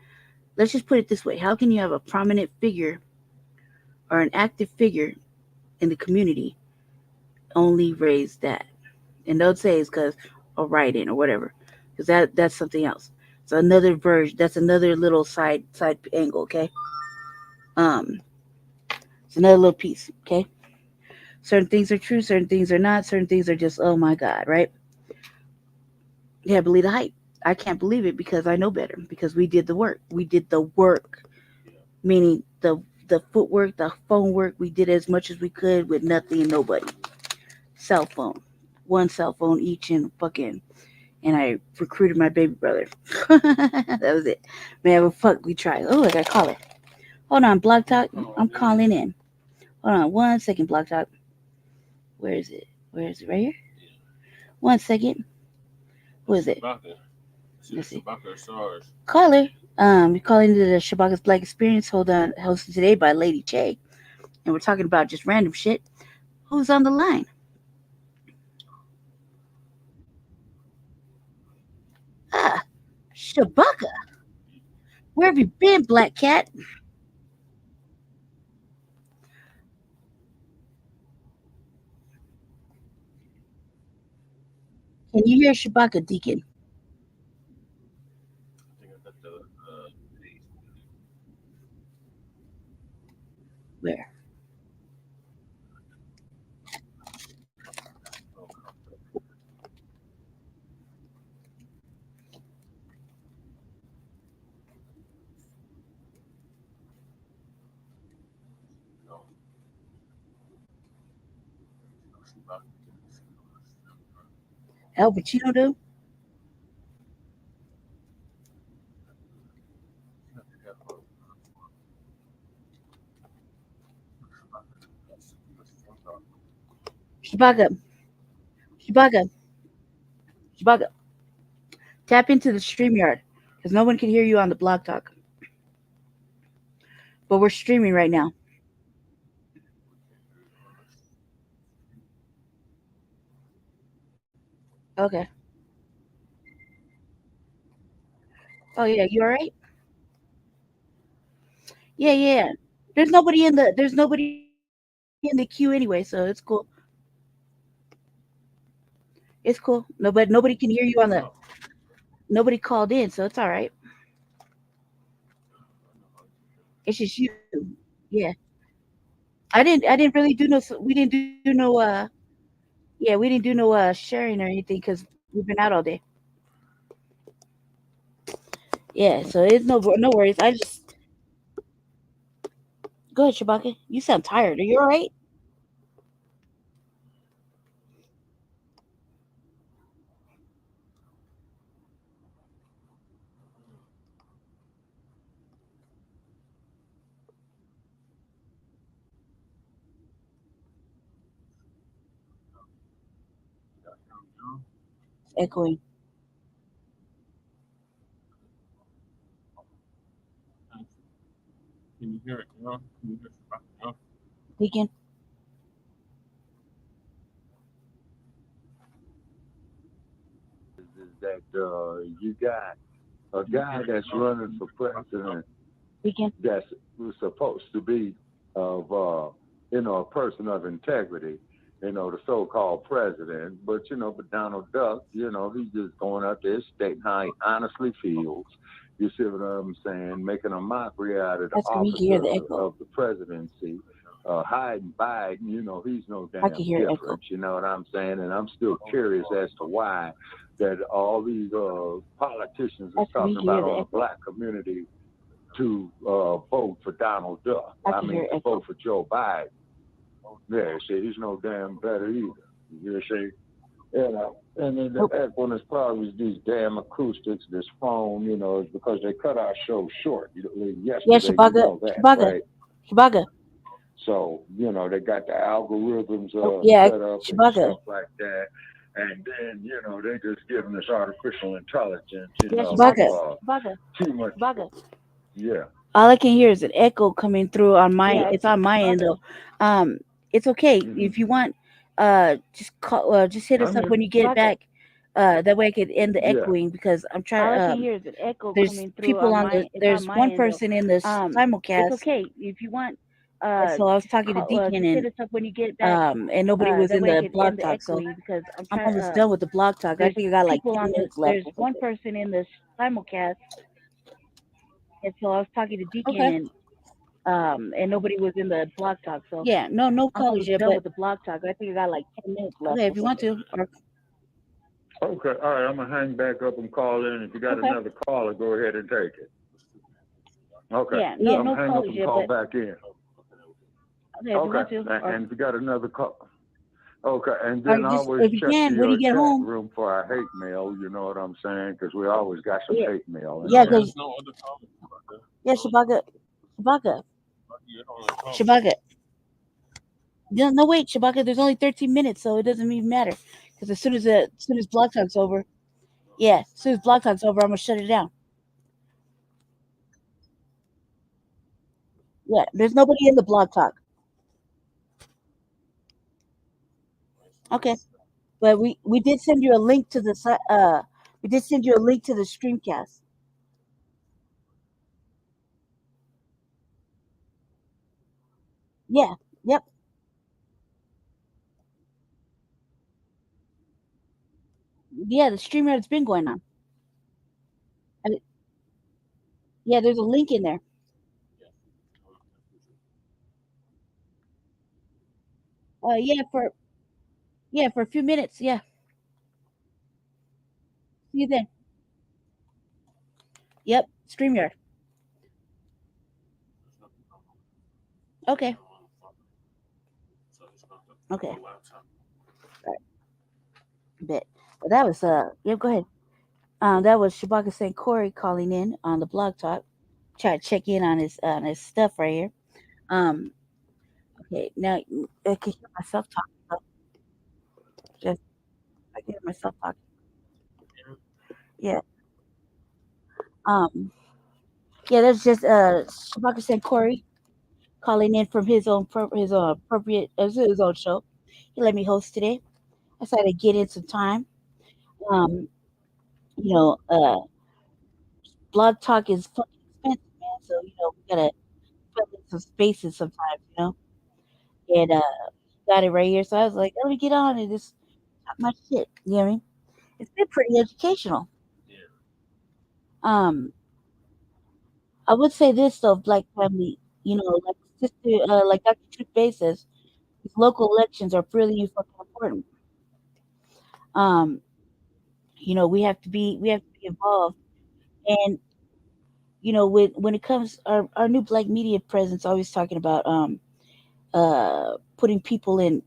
let's just put it this way. How can you have a prominent figure or an active figure in the community only raise that? And don't say it's because of write-in or whatever, because that's something else. It's another version. That's another little side angle, okay? It's another little piece, okay? Certain things are true, certain things are not, certain things are just, oh my God, right? Yeah, believe the hype. I can't believe it because I know better, because we did the work. We did the work, meaning the footwork, the phone work. We did as much as we could with nothing and nobody. Cell phone. One cell phone each and I recruited my baby brother. That was it. Man, well, fuck, we tried. Oh, I got a caller. Hold on, Blog Talk. I'm calling in. Hold on 1 second, Blog Talk. Where is it? Right here? 1 second. Who is it? Let's see. Shabaka'S. Caller. We call into the Shabaka'S Black Experience. Hold on, hosted today by Lady Che, and we're talking about just random shit. Who's on the line? Ah, Shabaka. Where have you been, Black Cat? Can you hear Shabaka, Deacon? I think I got the Where? no. Al Pacino, do? Shabaka. Shabaka. Shabaka. Tap into the StreamYard because no one can hear you on the Blog Talk. But we're streaming right now. Okay. Oh yeah, you all right? Yeah, yeah. There's nobody in the queue anyway, so it's cool. It's cool. Nobody can hear you on the. Nobody called in, so it's all right. It's just you. Yeah. I didn't really do no. We didn't do no. Yeah, we didn't do no sharing or anything because we've been out all day. Yeah, so it's no worries. I just go ahead, Shabaka. You sound tired. Are you all right? It's echoing. Can you hear it now? Can you hear Shabaka now? Deacon. Is that you got a guy that's running for president Deacon. that's supposed to be of a person of integrity, the so-called president. But but Donald Duck, he's just going out there stating how he honestly feels. You see what I'm saying? Making a mockery out of the That's we office can hear the echo. of the presidency. Hiding Biden, he's no I damn can hear echo. difference. You know what I'm saying? And I'm still curious as to why that all these politicians are That's we talking can hear about the on the echo. black community to vote for Donald Duck. I can hear to echo. vote for Joe Biden. Yeah, see, he's no damn better either. You see? And then the Nope. echo is probably these damn acoustics, this phone, is because they cut our show short. Yeah, Yesterday, Shabaka. that, Shabaka. right? Shabaka. So, they got the algorithms Yeah, set up and Shabaka. stuff like that. And then, they just giving us artificial intelligence, Yeah, Shabaka. Shabaka. too much. Shabaka. Yeah. All I can hear is an echo coming through on my. It's on my end though. It's okay if you want. Just call. Just hit us up when you get back. That way I could end the echoing because I'm trying. All I can hear is an echo There's coming through people on on the. my. It's There's on my one end though. person in the simulcast. It's okay if you want. And so I was talking to Just Deacon hit us up when you get back. and nobody was That in way I the could blog end the talk. So echoing because I'm I'm trying. almost done with the blog talk. I There's think I got like people 10 on the. minutes left. There's or one something. person in the simulcast, and so I was talking to Deacon Okay. and nobody was in the blog talk. So Yeah. No I'm callers almost yet. done But with the blog talk. I think I got like 10 minutes left. okay, if you want to. Or, Okay, all right, I'm going to hang back up and call in. If you got Okay. another caller, go ahead and take it. Okay. Yeah, Yeah. no I'm hang up callers and yet, call but back in. okay, if you want Okay, to. Or, and if you got another call. Okay, and or then just always if you check can when the you get chat home. room for our hate mail, you know what I'm saying? Because we always got some Yeah. hate mail. Yeah, There's because no other callers, Shabaka. yeah, Shabaka. You're the only caller. Shabaka. No, wait, Shabaka. There's only 13 minutes, so it doesn't even matter. Because as soon as Blog Talk's over, Yeah, as soon as Blog Talk's over, I'm gonna shut it down. Yeah, there's nobody in the Blog Talk. Okay, but we did send you a link to the we did send you a link to the streamcast. Yeah, yep, yeah. The stream has been going on. And yeah, there's a link in there. Yeah, for a few minutes. Yeah, see you then. Yep, StreamYard. Okay, okay, bet. Well, that was yeah. Go ahead. That was Shabaka St. Corey calling in on the Blog Talk. Try to check in on his stuff right here. Um, okay, now I can hear myself talking. Just I can hear myself talking. Yeah. Um. Yeah. That's just Shabaka St. Corey calling in from his own appropriate his own show. He let me host today. I decided to get in some time. Um. You know. Blog Talk is fucking expensive, man. So we gotta fill in some spaces sometimes. And got it right here. So I was like, let me get on and just talk my shit. You know what I mean? It's been pretty educational. Um, I would say this though, Black family, like sister, like Dr. Truth Bay says, these local elections are really fucking important. Um, we have to be involved, and when it comes our new Black media presence, always talking about putting people in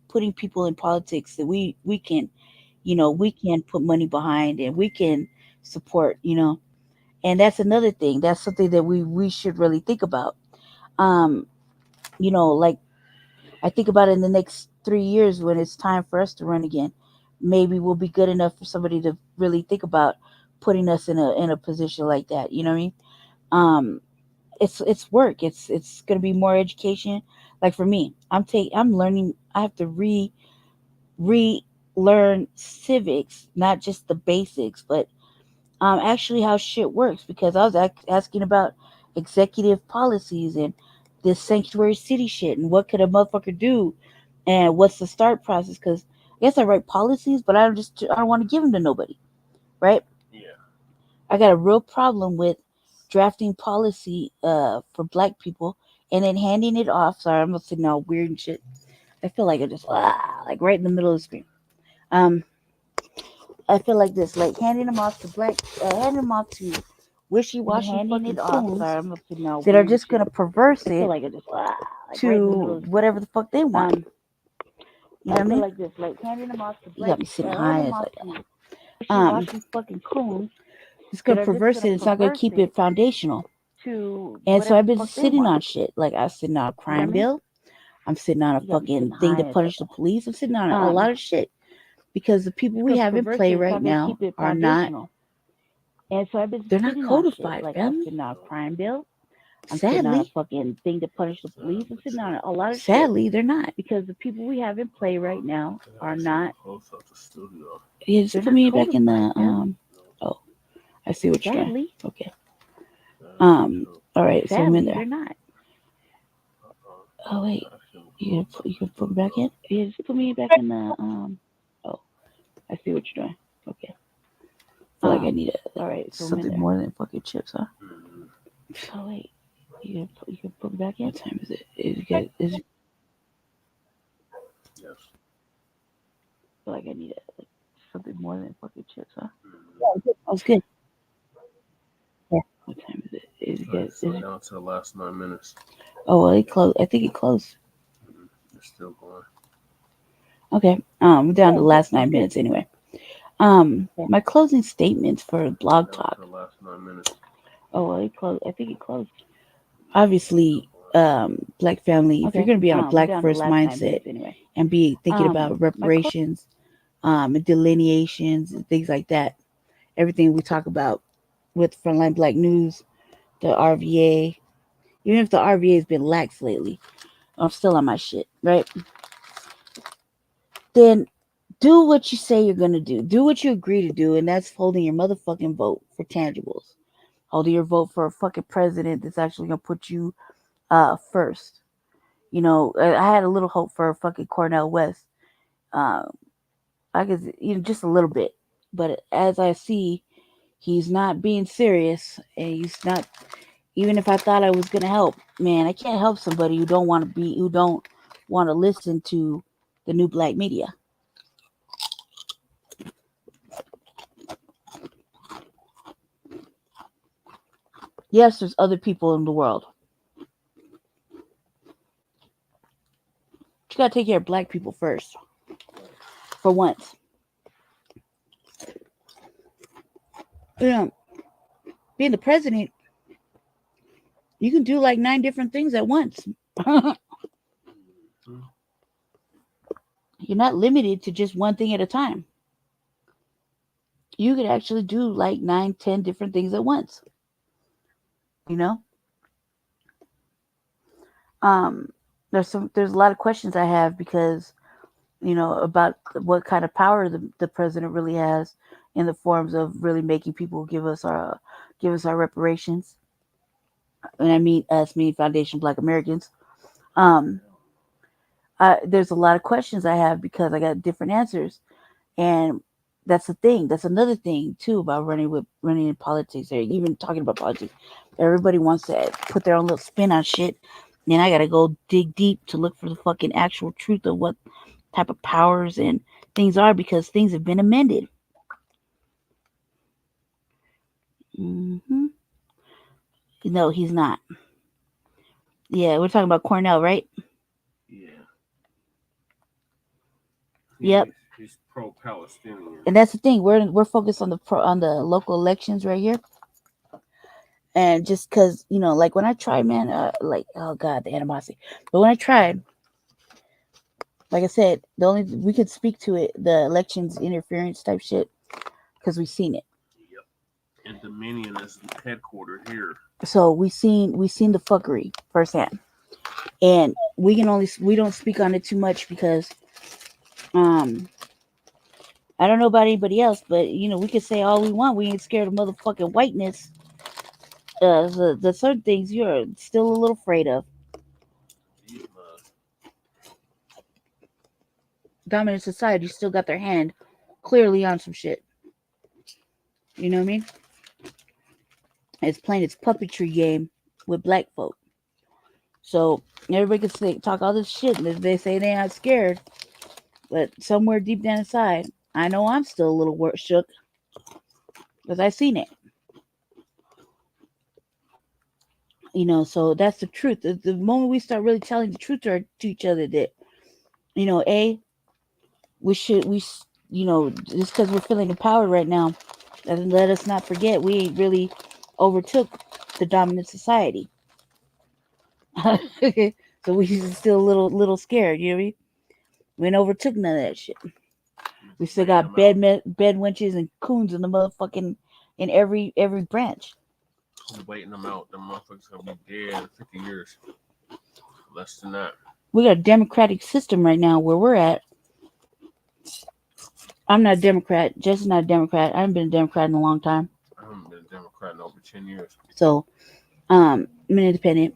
politics that we can put money behind and we can support. And that's another thing. That's something that we should really think about. Um, like I think about in the next 3 years when it's time for us to run again. Maybe we'll be good enough for somebody to really think about putting us in a position like that. You know what I mean? Um, it's work. It's gonna be more education. Like for me, I'm learning. I have to relearn civics, not just the basics, but actually how shit works because I was asking about executive policies and this sanctuary city shit and what could a motherfucker do and what's the start process because I guess I write policies but I don't want to give them to nobody, right? I got a real problem with drafting policy for Black people and then handing it off. Sorry, I'm sitting all weird and shit. I feel like I just like right in the middle of the screen. um I feel like this, like handing them off to wishy-washy fucking coons that are just gonna perverse it to whatever the fuck they want. You know what I mean? Like this, like handing them off to you got me sitting high as like wishy-washy fucking coons. It's gonna perverse it. It's not gonna keep it foundational. And so I've been sitting on shit. Like I was sitting on a crime bill. I'm sitting on a fucking thing to punish the police. I'm sitting on a lot of shit because the people we have in play right now are not. And so I've been they're not codified, like I'm sitting on a crime bill. I'm sitting on a fucking thing to punish the police. I'm sitting on a lot of sadly, they're not because the people we have in play right now are not. Yeah, just put me back in the Oh, I see what you're doing. Okay. All right, so I'm in there. They're not. Oh wait, you gonna put me back in? Yeah, just put me back in the Oh, I see what you're doing. Okay. I feel like I need all right, so something more than fucking chips, huh? Oh wait, you gonna put me back in? What time is it? Is yes. I feel like I need something more than fucking chips, huh? Yeah, that was good. Yeah. What time is it? Is it down to the last 9 minutes? Oh well, it closed. I think it closed. It's still going. Okay. We're down to the last 9 minutes anyway. My closing statements for Blog Talk. The last 9 minutes. Oh well, it closed. I think it closed. Obviously, Black family. If you're gonna be on a Black first mindset anyway, and be thinking about reparations, and delineations and things like that, everything we talk about with Frontline Black News, the RVA. Even if the RVA has been lax lately, I'm still on my shit, right? Then do what you say you're gonna do. Do what you agree to do, and that's holding your motherfucking vote for tangibles. Holding your vote for a fucking president that's actually gonna put you first. You know, I had a little hope for fucking Cornel West. I could, just a little bit, but as I see, he's not being serious, and he's not. Even if I thought I was gonna help, man, I can't help somebody who don't want to listen to the new black media. Yes, there's other people in the world. But you gotta take care of black people first. For once. Being the president, you can do like 9 different things at once. You're not limited to just one thing at a time. You could actually do like 9, 10 different things at once. You know? There's a lot of questions I have because, about what kind of power the president really has in the forms of really making people give us our reparations. And I mean us, meaning Foundation Black Americans. There's a lot of questions I have because I got different answers, and that's the thing. That's another thing too about running in politics, or even talking about politics. Everybody wants to put their own little spin on shit, and I gotta go dig deep to look for the fucking actual truth of what type of powers and things are, because things have been amended. No, he's not. Yeah, we're talking about Cornell, right? Yeah. Yep. He's pro-Palestinian. And that's the thing. We're focused on the local elections right here. And just because, like when I tried, man, oh God, the animosity. But when I tried, like I said, we could speak to it, the elections interference type shit, because we've seen it. Yep. And Dominion is headquartered here. So we seen the fuckery firsthand, and we don't speak on it too much because, I don't know about anybody else, but we can say all we want. We ain't scared of motherfucking whiteness. The certain things you're still a little afraid of. Dominant society still got their hand clearly on some shit. You know what I mean? It's playing its puppetry game with black folk. So everybody can talk all this shit, and they say they aren't scared, but somewhere deep down inside, I know I'm still a little shook because I seen it. So that's the truth. The moment we start really telling the truth to each other, that just because we're feeling empowered right now, and let us not forget we ain't really overtook the dominant society. So we still a little scared. You know what I mean? We ain't overtook none of that shit. We still got bed wenches and coons in the motherfucking in every branch. I'm waiting them out. The motherfuckers gonna be dead in 50 years. Less than that. We got a democratic system right now where we're at. I'm not a Democrat. Jesse's not a Democrat. I haven't been a Democrat in a long time. I haven't been a Democrat in over 10 years. So, I'm an independent.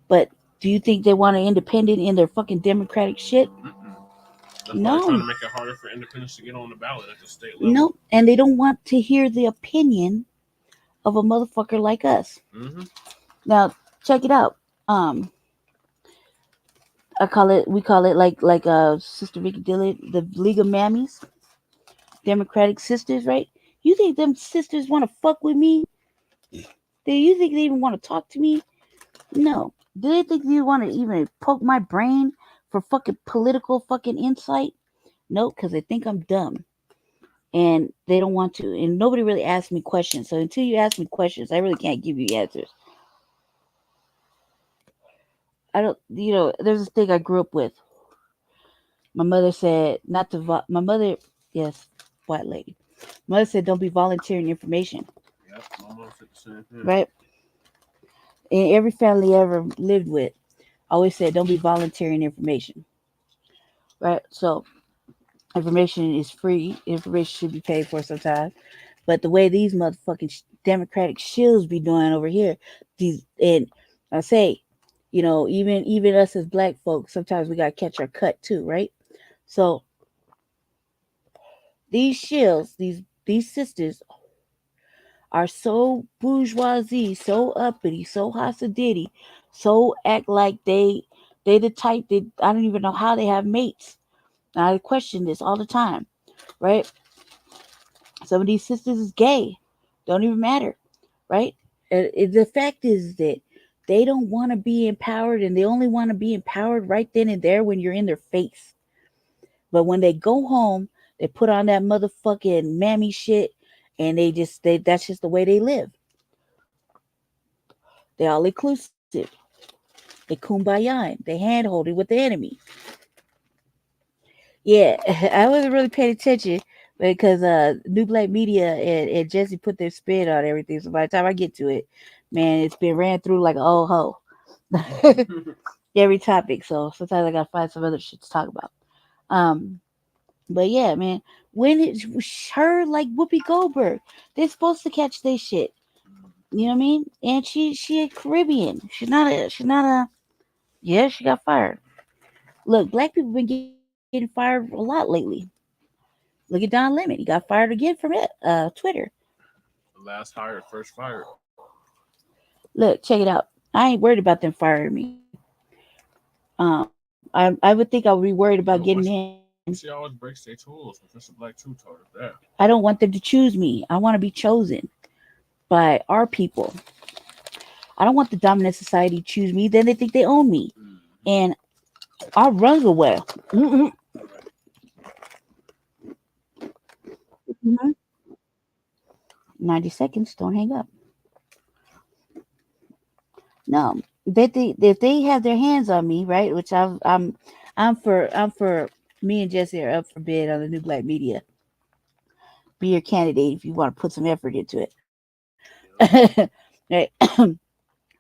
But do you think they want an independent in their fucking democratic shit? That's why they're trying to make it harder for independents to get on the ballot at the state level. No, and they don't want to hear the opinion of a motherfucker like us. Now, check it out. We call it like Sister Vicky Dillard, the League of Mammies, Democratic sisters, right? You think them sisters want to fuck with me? Do you think they even want to talk to me? No. Do they think they want to even poke my brain for fucking political fucking insight? No, because they think I'm dumb. And they don't want to. And nobody really asks me questions. So until you ask me questions, I really can't give you answers. I don't, there's this thing I grew up with. My mother said not to vote. My mother, yes, white lady. Mother said, don't be volunteering information, Yep, my mom said the same thing. right? And every family I ever lived with always said, don't be volunteering information, right? So information is free. Information should be paid for sometimes. But the way these motherfucking Democratic shills be doing over here, these and I say, even us as black folks, sometimes we gotta catch our cut too, right? So these shills, these sisters are so bourgeoisie, so uppity, so hossidity, so act like they the type that I don't even know how they have mates. And I question this all the time, right? Some of these sisters is gay, don't even matter, right? The fact is that they don't want to be empowered, and they only want to be empowered right then and there when you're in their face. But when they go home, they put on that motherfucking mammy shit, and they that's just the way they live. They all inclusive. They kumbaya. They hand holding with the enemy. Yeah, I wasn't really paying attention because New Black Media and Jesse put their spin on everything. So by the time I get to it, man, it's been ran through like an old hoe. Every topic. So sometimes I gotta find some other shit to talk about. Um, but yeah, man, when it's her like Whoopi Goldberg, they're supposed to catch this shit. You know what I mean? And she a Caribbean. She's not a yeah, she got fired. Look, black people been getting fired a lot lately. Look at Don Lemon. He got fired again from it, Twitter. The last hired, first fired. Look, check it out. I ain't worried about them firing me. I would think I would be worried about No, getting but in. she always breaks their tools. Professor Black too told us that. I don't want them to choose me. I want to be chosen by our people. I don't want the dominant society to choose me. Then they think they own me. And I'll run the well. Mm-hmm. Mm-hmm. 90 seconds. Don't hang up. No, if they have their hands on me, right? Which I'm for. Me and Jesse are up for bid on the New Black Media. Be your candidate if you want to put some effort into it. Right.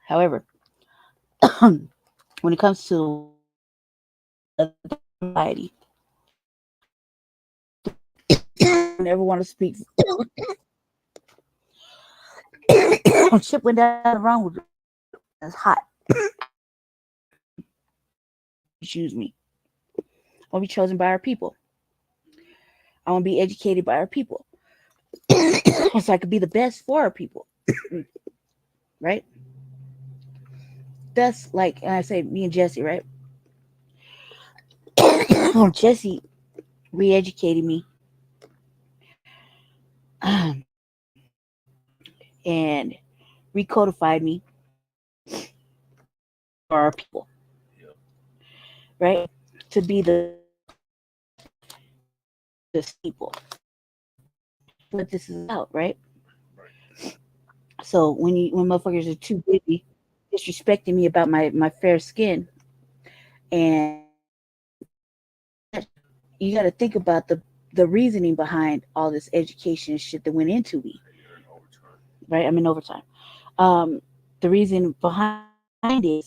However, when it comes to society, I never want to speak. Ship went down the wrong with it. It's hot. Choose me. I want to be chosen by our people. I want to be educated by our people, so I could be the best for our people. Right. That's like, and I say me and Jesse, right? Jesse re-educated me and recodified me for our people, right? To be the people. What this is about, right? So when motherfuckers are too busy disrespecting me about my fair skin, and you got to think about the reasoning behind all this education shit that went into me, right? I'm in overtime. The reason behind it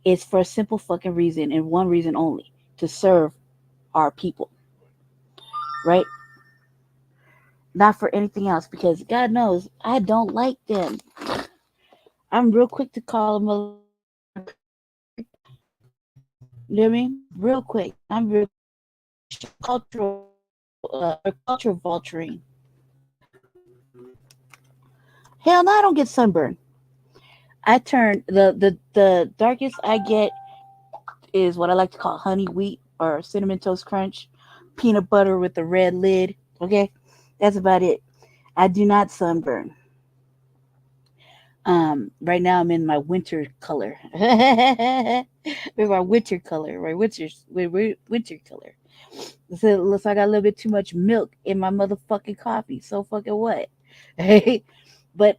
is for a simple fucking reason and one reason only: to serve our people, right? Not for anything else, because God knows I don't like them. I'm real quick to call them a, you know what I mean? Real quick. I'm real cultural, culture vulturing. Hell no, I don't get sunburn. I turn the darkest I get is what I like to call honey wheat or cinnamon toast crunch, peanut butter with a red lid. Okay, that's about it. I do not sunburn. Right now I'm in my winter color. With my winter color, my winter color. So it looks like I got a little bit too much milk in my motherfucking coffee. So fucking what? Hey, but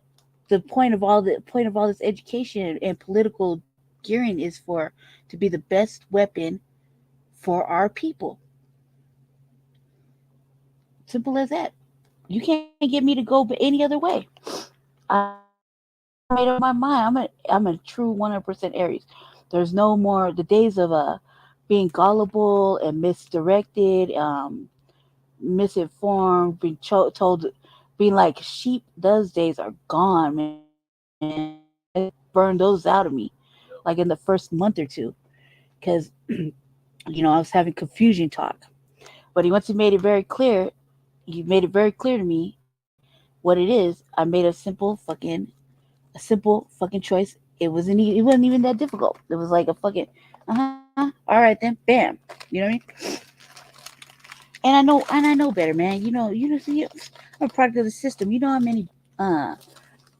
the point of all this education and political gearing is for to be the best weapon for our people. Simple as that. You can't get me to go any other way. I made up my mind. I'm a true 100% Aries. There's no more the days of being gullible and misdirected, misinformed, being told, being like sheep. Those days are gone, man. I burned those out of me, like in the first month or two, because I was having confusion talk. But once he made it very clear, he made it very clear to me what it is. I made a simple fucking choice. It wasn't even that difficult. It was like a fucking all right then, bam. You know what I mean? And I know better, man. See, I'm a product of the system. You know how many uh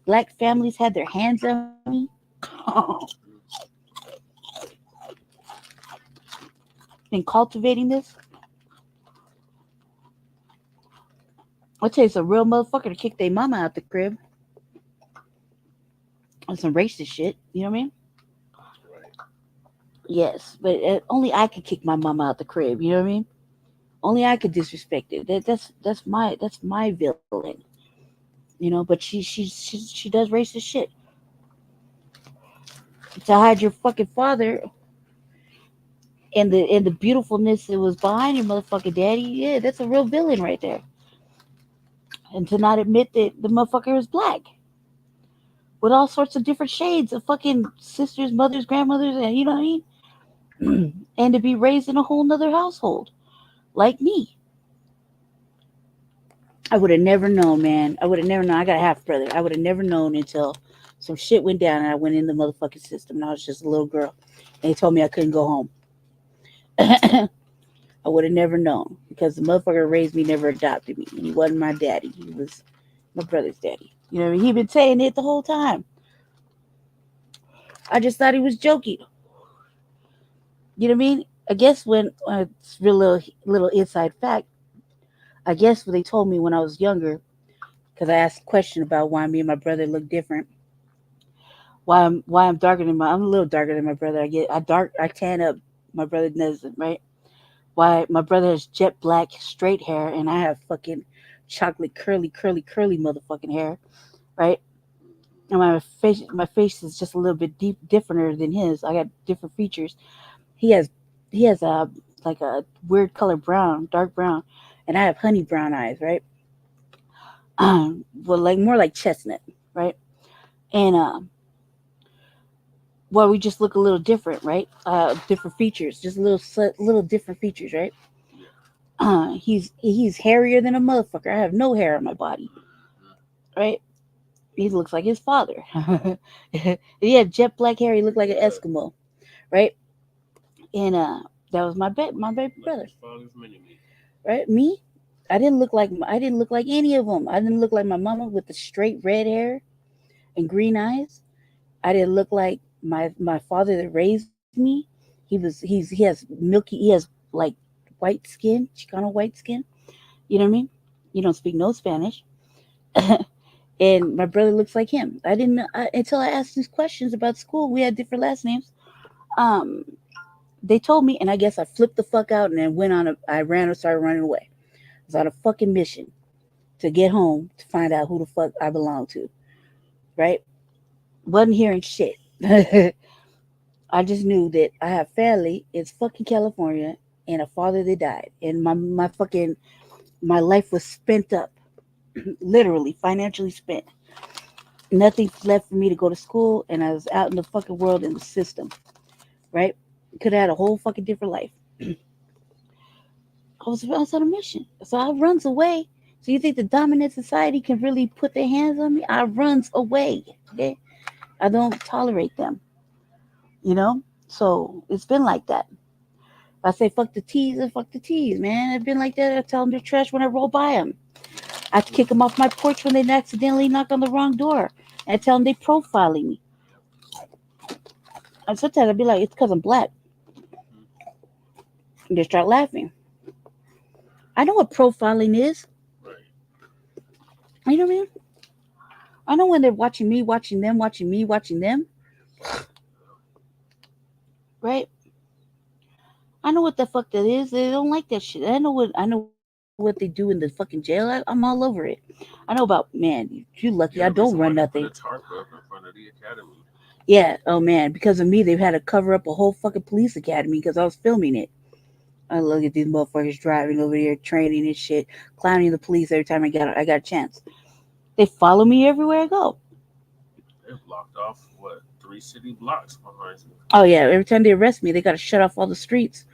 black families had their hands on me? In cultivating this, I'll tell you, it's a real motherfucker to kick their mama out the crib on some racist shit. You know what I mean? Right. Yes, but only I could kick my mama out the crib. You know what I mean? Only I could disrespect it. That's my villain. But she does racist shit to hide your fucking father and the beautifulness that was behind your motherfucking daddy. Yeah, that's a real villain right there. And to not admit that the motherfucker is black with all sorts of different shades of fucking sisters, mothers, grandmothers, and you know what I mean. And to be raised in a whole nother household like me. I would have never known, man. I would have never known. I got a half brother. I would have never known until some shit went down and I went in the motherfucking system and I was just a little girl. And they told me I couldn't go home. I would have never known because the motherfucker raised me, never adopted me. And he wasn't my daddy. He was my brother's daddy. You know, he been saying it the whole time. I just thought he was joking. You know what I mean? I guess when it's real little inside fact. I guess what they told me when I was younger, because I asked a question about why me and my brother look different. Why I'm darker than I'm a little darker than my brother. I tan up. My brother doesn't, right? Why my brother has jet black straight hair and I have fucking chocolate curly motherfucking hair, right? And my face is just a little bit differenter than his. I got different features. He has a like a weird color brown, dark brown, and I have honey brown eyes, right? Well, like more like chestnut, right? And well, we just look a little different, right? Different features, just little different features, right? Yeah. He's hairier than a motherfucker. I have no hair on my body, right? He looks like his father. He had jet black hair. He looked like an Eskimo, right? And that was my baby Like brother, his father's mini me. right? Me, I didn't look like any of them. I didn't look like my mama with the straight red hair and green eyes. I didn't look like my father that raised me. He has milky. He has like white skin, Chicano white skin. You know what I mean? You don't speak no Spanish. And my brother looks like him. I didn't until I asked these questions about school. We had different last names. Um, they told me, and I guess I flipped the fuck out and then went on. I ran or started running away. I was on a fucking mission to get home to find out who the fuck I belong to. Right? Wasn't hearing shit. I just knew that I have family. It's fucking California and a father that died, and my life was spent up, literally financially spent. Nothing left for me to go to school, and I was out in the fucking world in the system. Right? Could have had a whole fucking different life. I was on a mission, so I runs away. So you think the dominant society can really put their hands on me? I runs away. Okay, I don't tolerate them. So it's been like that. I say fuck the T's and fuck the T's, man. It's been like that. I tell them they're trash when I roll by them. I kick them off my porch when they accidentally knock on the wrong door. And I tell them they profiling me. And sometimes I'd be like, it's because I'm black. And they start laughing. I know what profiling is. Right. You know what I mean? I know when they're watching me, watching them, watching me, watching them. Right? I know what the fuck that is. They don't like that shit. I know what it is. what they do in the fucking jail, I'm all over it. I know about, man, you lucky Yeah, I the don't reason why run they put nothing. a tarp up in front of the academy. Yeah, oh man, because of me, they've had to cover up a whole fucking police academy because I was filming it. I look at these motherfuckers driving over there, training and shit, clowning the police every time I got a chance. They follow me everywhere I go. They blocked off what 3 city blocks behind you. Oh yeah, every time they arrest me, they got to shut off all the streets.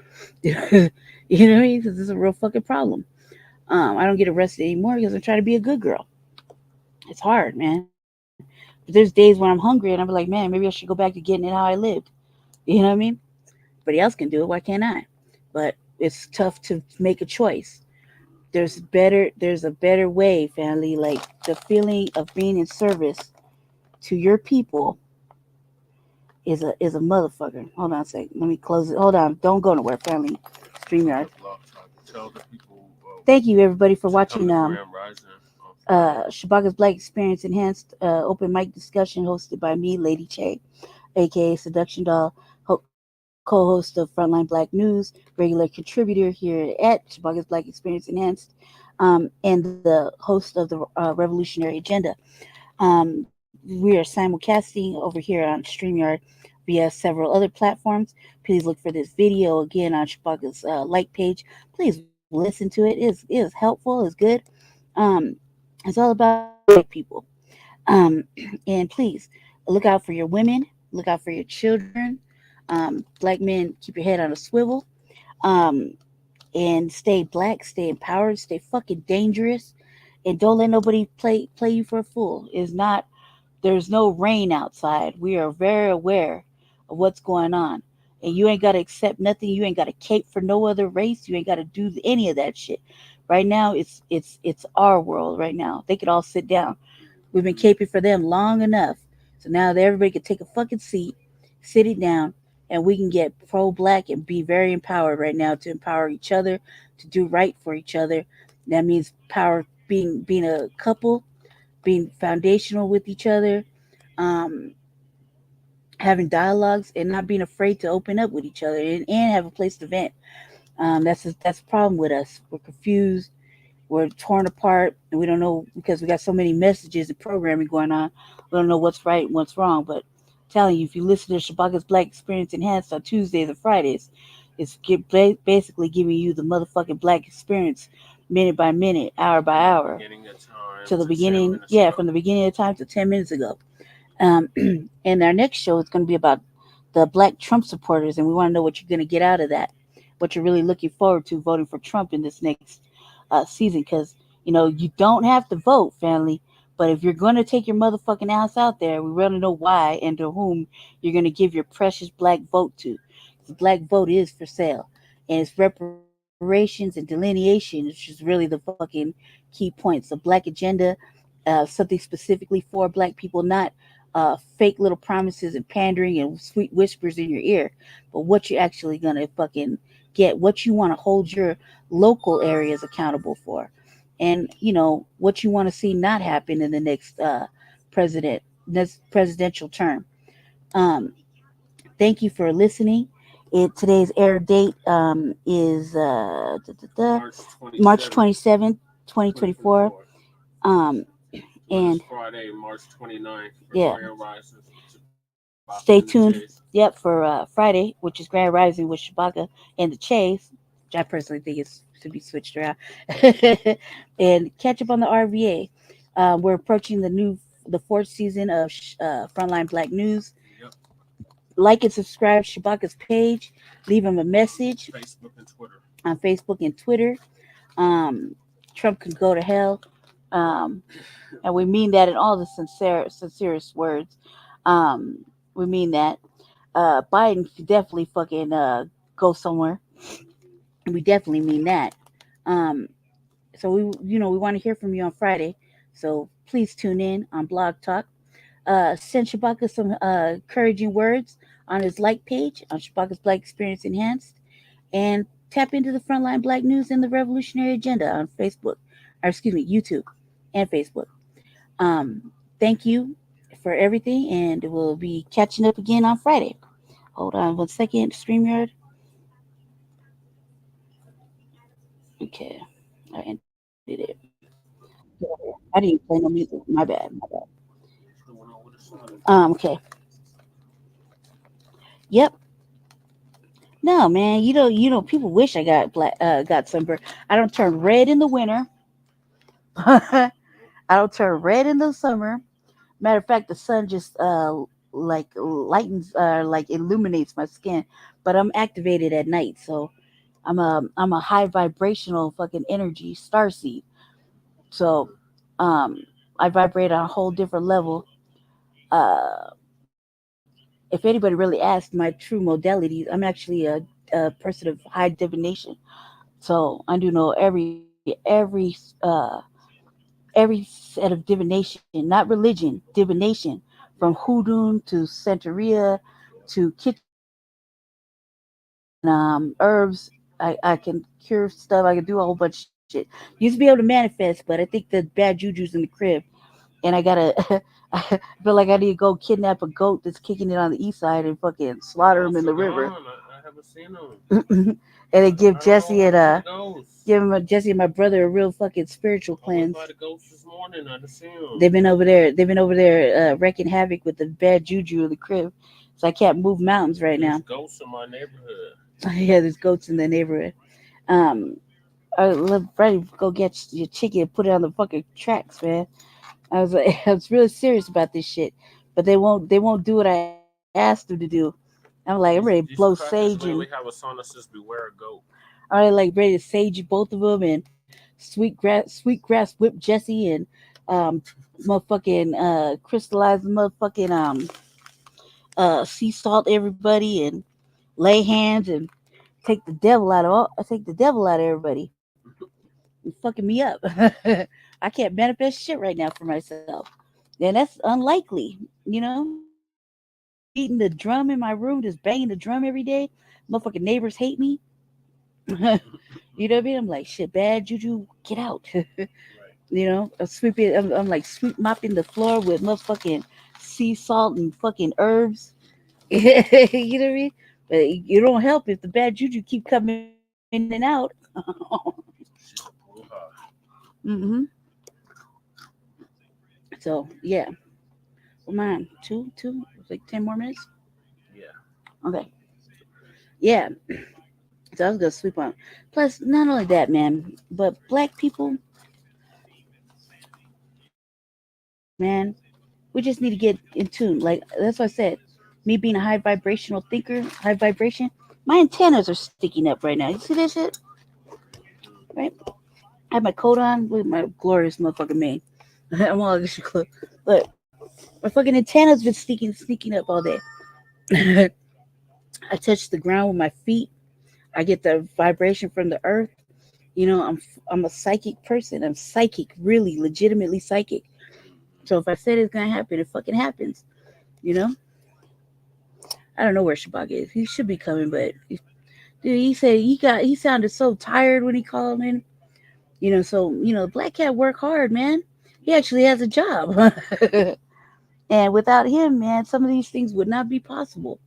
You know what I mean? Because this is a real fucking problem. I don't get arrested anymore because I'm trying to be a good girl. It's hard, man. But there's days when I'm hungry and I'm like, man, maybe I should go back to getting it how I lived. You know what I mean? Everybody else can do it. Why can't I? But it's tough to make a choice. There's a better way, family. Like the feeling of being in service to your people is a motherfucker. Hold on a second. Let me close it. Hold on. Don't go nowhere, family. Come StreamYard. to Blog Talk. Tell the people Thank you everybody for to come watching to Grand Rising on Friday. Shabaka's Black Experience Enhanced open mic discussion hosted by me, Lady Che, aka Seduction Doll, co-host of Frontline Black News, regular contributor here at Shabaka's Black Experience Enhanced, and the host of the Revolutionary Agenda. We are simulcasting over here on StreamYard via several other platforms. Please look for this video again on Shabaka's like page. Please listen to it. It is helpful. It's good. Um, it's all about black people. And please look out for your women. Look out for your children. Black men, keep your head on a swivel. Um, and stay black, stay empowered, stay fucking dangerous, and don't let nobody play you for a fool. It's not. There's no rain outside. We are very aware of what's going on. And you ain't got to accept nothing. You ain't got to cape for no other race. You ain't got to do any of that shit. Right now, it's our world. Right now, they could all sit down. We've been caping for them long enough. So now that everybody can take a fucking seat, sit it down, and we can get pro black and be very empowered right now to empower each other, to do right for each other. That means power being a couple, being foundational with each other, um, having dialogues and not being afraid to open up with each other and have a place to vent. That's a problem with us. We're confused. We're torn apart, and we don't know because we got so many messages and programming going on. We don't know what's right and what's wrong. But I'm telling you, if you listen to Shabaka's Black Experience Enhanced on Tuesdays and Fridays, basically giving you the motherfucking black experience minute by minute, hour by From the hour, beginning of time to the to 10 beginning. minutes Yeah, ago. from the beginning of time to 10 minutes ago. Um, and our next show is going to be about the black Trump supporters, and we want to know what you're going to get out of that, what you're really looking forward to voting for Trump in this next season. Because you don't have to vote, family, but if you're going to take your motherfucking ass out there, we want to know why and to whom you're going to give your precious black vote to. The black vote is for sale, and it's reparations and delineation, which is really the fucking key points. The black agenda, something specifically for black people, not fake little promises and pandering and sweet whispers in your ear, but what you're actually gonna fucking get, what you want to hold your local areas accountable for, and what you want to see not happen in the president next presidential term. Um, Thank you for listening. Today's air date is March March 27th, 27th, 2024. 2024. Um, Well, this and Friday, March 29th for yeah, Grand Rising with Chewbacca and the stay Chase. tuned. Yep, for Friday, which is Grand Rising with Shabaka and the Chase, which I personally think is to be switched around, and catch up on the RVA. We're approaching the fourth season of Frontline Black News. Yep. Like and subscribe to Shabaka's page. Leave him a message Facebook and Twitter. on Facebook and Twitter. Um, Trump can go to hell. And we mean that in all the sincerest words. We mean that. Biden could definitely fucking go somewhere. And we definitely mean that. Um, so we want to hear from you on Friday. So please tune in on Blog Talk. Send Shabaka some encouraging words on his like page on Shabaka's Black Experience Enhanced, and tap into the Frontline Black News and the Revolutionary Agenda on Facebook, or excuse me, YouTube and Facebook. Thank you for everything, and we'll be catching up again on Friday. Hold on 1 second, StreamYard. Okay. I ended it. I didn't play no music. My bad. My bad. Okay. Yep. No, man. People wish I got sunburn. I don't turn red in the winter. I don't turn red in the summer. Matter of fact, the sun just like lightens, like illuminates my skin. But I'm activated at night, so I'm a high vibrational fucking energy starseed. So um, I vibrate on a whole different level. Uh, if anybody really asked my true modalities, I'm actually a person of high divination. So I do know every set of divination, not religion, divination, from hoodoo to santeria to kitchen herbs. I can cure stuff. I can do a whole bunch of shit. Used to be able to manifest, but I think the bad juju's in the crib, and I gotta. I feel like I need to go kidnap a goat that's kicking it on the east side and fucking slaughter him in the river, I haven't seen them. and then give I don't know Jesse what and happened to the ghosts. Jesse and my brother a real fucking spiritual I went cleanse. by the ghosts this morning. I didn't see them. They've been over there. They've been over there wreaking havoc with the bad juju of the crib. So I can't move mountains right There's now. ghosts in my neighborhood. Yeah, there's goats in the neighborhood. Um, I love ready to go get your chicken and put it on the fucking tracks, man. I was like, I was really serious about this shit, but they won't do what I asked them to do. I'm like, I'm ready to blow These sage crackers and literally have a song that says "Beware a goat." I like ready to sage both of them and sweet grass whip Jesse and um motherfucking crystallize the motherfucking sea salt everybody and lay hands and take the devil out of everybody. You're fucking me up. I can't manifest shit right now for myself. And that's unlikely, you know? Beating the drum in my room, just banging the drum every day. Motherfucking neighbors hate me. You know what I mean? I'm like, shit, bad juju, get out. I'm like sweep mopping the floor with motherfucking sea salt and fucking herbs. You know what I mean? But you don't help if the bad juju keep coming in and out. hmm So yeah, come on, two, like 10 more minutes. Yeah. Okay, yeah. So I was gonna sweep on. Plus, not only that, man, but black people, man, we just need to get in tune. Like that's what I said. Me being a high vibrational thinker, high vibration, my antennas are sticking up right now. You see that shit? Right? I have my coat on. Look at my glorious motherfucking mane. I'm all this shit. Look, my fucking antennas been sneaking up all day. I touch the ground with my feet. I get the vibration from the earth. I'm a psychic person. I'm psychic, really, legitimately psychic. So if I said it's gonna happen, it fucking happens. You know. I don't know where Shabak is. He should be coming, but dude, he said he sounded so tired when he called in. So Black Cat work hard, man. He actually has a job. And without him, man, some of these things would not be possible.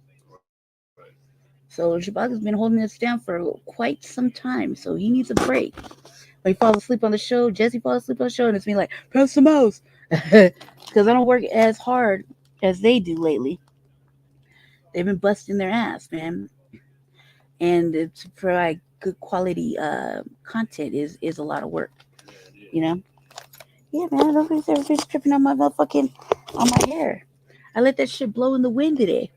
So Shabak has been holding us down for quite some time. So he needs a break. When he falls asleep on the show, Jesse falls asleep on the show, and it's me like, press the mouse. Because I don't work as hard as they do lately. They've been busting their ass, man. And to provide good quality content is a lot of work, you know. Yeah, man, everybody's tripping on my hair. I let that shit blow in the wind today.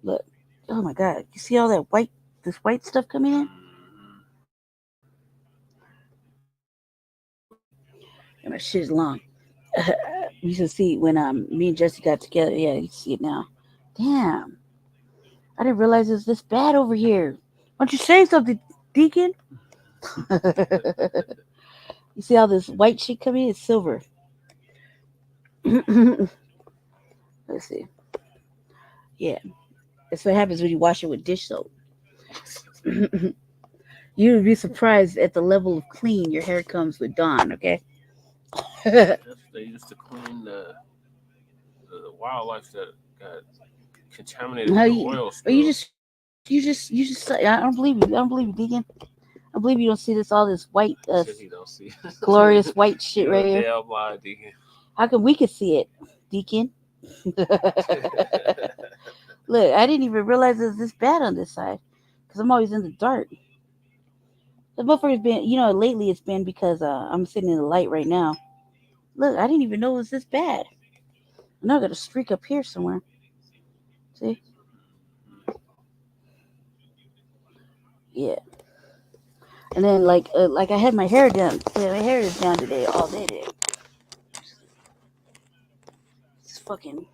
Look, oh my god, you see all that this white stuff coming in? And my shit is long. You should see when me and Jesse got together. Yeah, you see it now. Damn, I didn't realize it was this bad over here. Why don't you say something, Deacon? You see all this white shit coming in? It's silver. Let's see. Yeah, that's what happens when you wash it with dish soap. You would be surprised at the level of clean your hair comes with Dawn. Okay. That's what they used to clean the wildlife that got contaminated How with the you? oil Or you spill. just. I don't believe you. I don't believe you, Deacon. I I believe you don't see this all this white, Shit, he don't see. glorious white shit right here. Damn blind, Deacon. How come we could see it, Deacon? Look, I didn't even realize it was this bad on this side because I'm always in the dark. The motherfucker's been, lately it's been because I'm sitting in the light right now. Look, I didn't even know it was this bad. Now I got a streak up here somewhere. See? Yeah. And then like I had my hair down. Yeah, my hair is down today all day today. It's fucking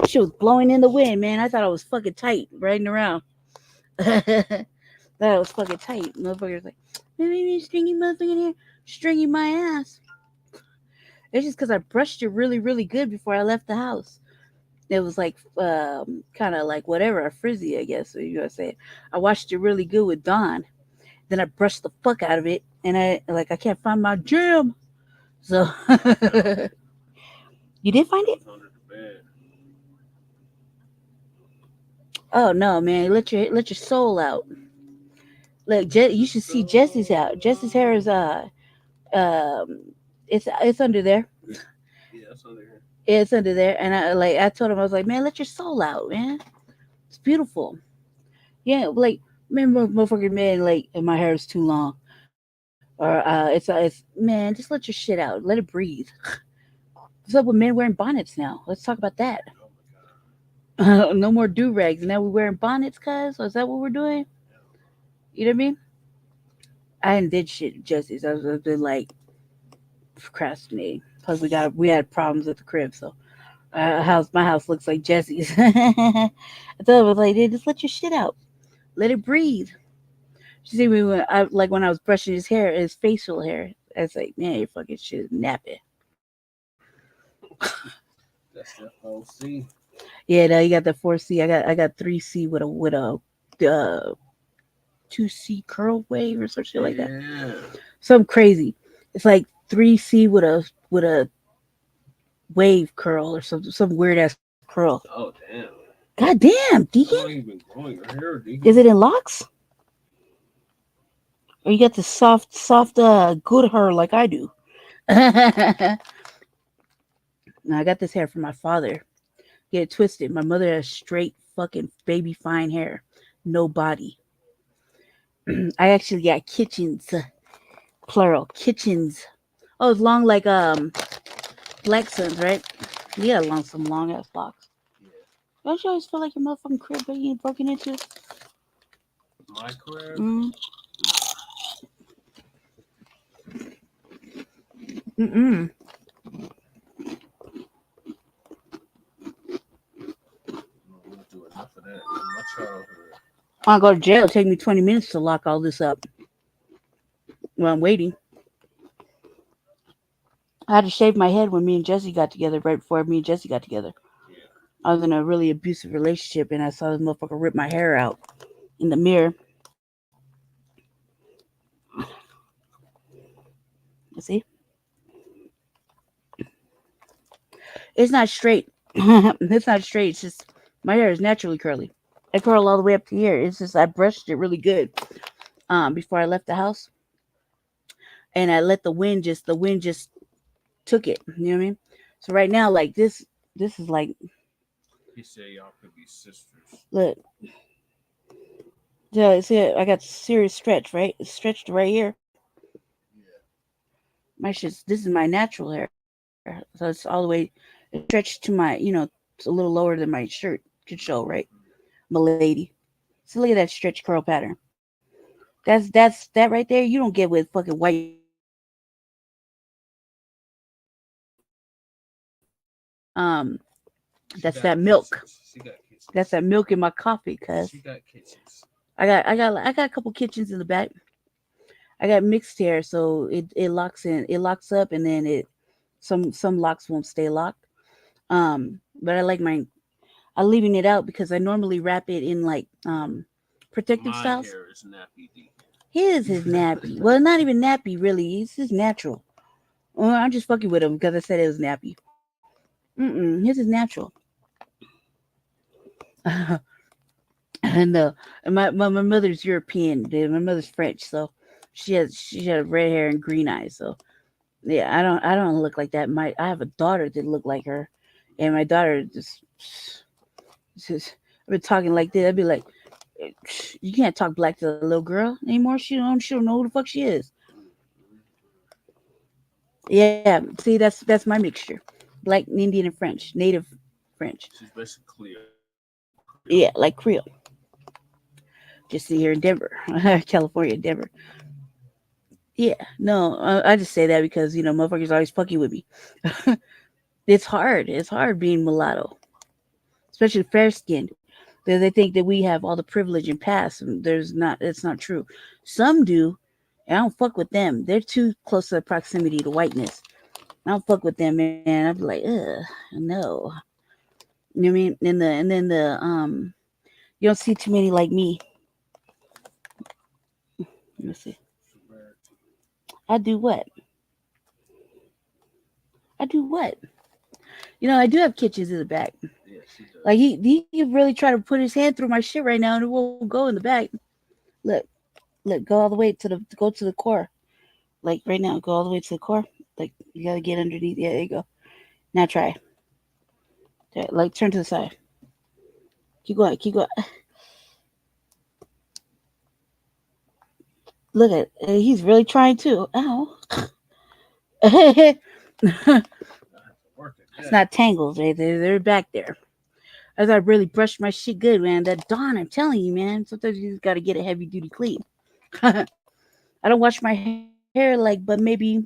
shit was blowing in the wind, man. I thought I was fucking tight riding around. Thought I was fucking tight. Motherfuckers like, maybe stringy motherfucking hair, stringy my ass. It's just because I brushed it really, really good before I left the house. It was like kind of like whatever, a frizzy, I guess you gotta say. I washed it really good with Dawn. Then I brushed the fuck out of it, and I can't find my gem. So you did find it? Oh no, man! Let your soul out. Look, you should see Jesse's out. Jesse's hair is it's under there. Yeah, it's under here. Yeah, it's under there. And I told him, I was like, man, let your soul out, man. It's beautiful. Yeah, like remember motherfucking man, like and my hair is too long. Or it's man, just let your shit out. Let it breathe. What's up with men wearing bonnets now? Let's talk about that. No more do rags. Now we're wearing bonnets, cuz? Is that what we're doing? You know what I mean? I ain't did shit justice. I've been like procrastinating. Plus we had problems at the crib, so my house looks like Jesse's. I told him, I was like, just let your shit out. Let it breathe. You see me when I was brushing his hair, his facial hair. I was like, man, your fucking shit is nappy. That's the 4C. Yeah, no, you got the 4C. I got 3C with a 2C curl wave or some shit like that. Something crazy. It's like 3C with a wave curl or some weird ass curl. Oh damn. God damn, Deacon. It's not even growing your hair, Deacon. Is it in locks? Or you got the soft good hair like I do? Now I got this hair from my father. Get it twisted. My mother has straight fucking baby fine hair. No body. I actually got kitchens. Plural. Kitchens. Oh, it's long like Black Sons, right? You got some long ass locks. Yeah. Don't you always feel like your motherfucking crib being broken into? My crib? Mm-mm. Do enough of that in my childhood. I'll go to jail. It'll take me 20 minutes to lock all this up. Well, I'm waiting. I had to shave my head when me and Jesse got together, right before me and Jesse got together. Yeah. I was in a really abusive relationship, and I saw this motherfucker rip my hair out in the mirror. You see? It's not straight. It's not straight. It's just my hair is naturally curly. I curl all the way up to here. It's just I brushed it really good before I left the house, and I let the wind just took it. You know what I mean? So right now, like this is like. He said y'all could be sisters. Look. Yeah, see, I got serious stretch, right? It's stretched right here. Yeah. This is my natural hair. So it's all the way stretched to my, it's a little lower than my shirt could show, right? My lady. So look at that stretch curl pattern. That right there, you don't get with fucking white. That's that milk. That's that milk in my coffee, cuz. She got kitchens. I got a couple kitchens in the back. I got mixed hair, so it locks up, and then some locks won't stay locked. But I like I'm leaving it out because I normally wrap it in like protective styles. My hair is nappy, D. His is nappy. Well, not even nappy, really. It's just natural. Well, I'm just fucking with him because I said it was nappy. His is natural. And my mother's European. My mother's French, so She had red hair and green eyes. So yeah, I don't look like that. I have a daughter that look like her, and my daughter just I've been talking like this. I'd be like, you can't talk black to a little girl anymore. She don't know who the fuck she is. Yeah, see that's my mixture, black, Indian, and French, native French. She's basically Yeah, like Creole. Just here in Denver, California, Denver. Yeah, no, I just say that because motherfuckers always fucking with me. It's hard. It's hard being mulatto, especially fair skinned. They think that we have all the privilege and pass, and there's not. It's not true. Some do, and I don't fuck with them. They're too close to the proximity to whiteness. I don't fuck with them, man. I'd be like, ugh, no. You know what I mean? And then you don't see too many like me. Let me see. I do what? I do what? I do have kitchens in the back. yeah, she does. Like he really try to put his hand through my shit right now, and it won't go in the back. Look, go all the way to the core. Like right now, go all the way to the core. Like you gotta get underneath. Yeah, there you go. Now try. Like turn to the side. Keep going. Keep going. Look at he's really trying to. Ow. It's not tangles. They're back there. As I really brushed my shit good, man. That Dawn, I'm telling you, man. Sometimes you just gotta get a heavy duty clean. I don't wash my hair but maybe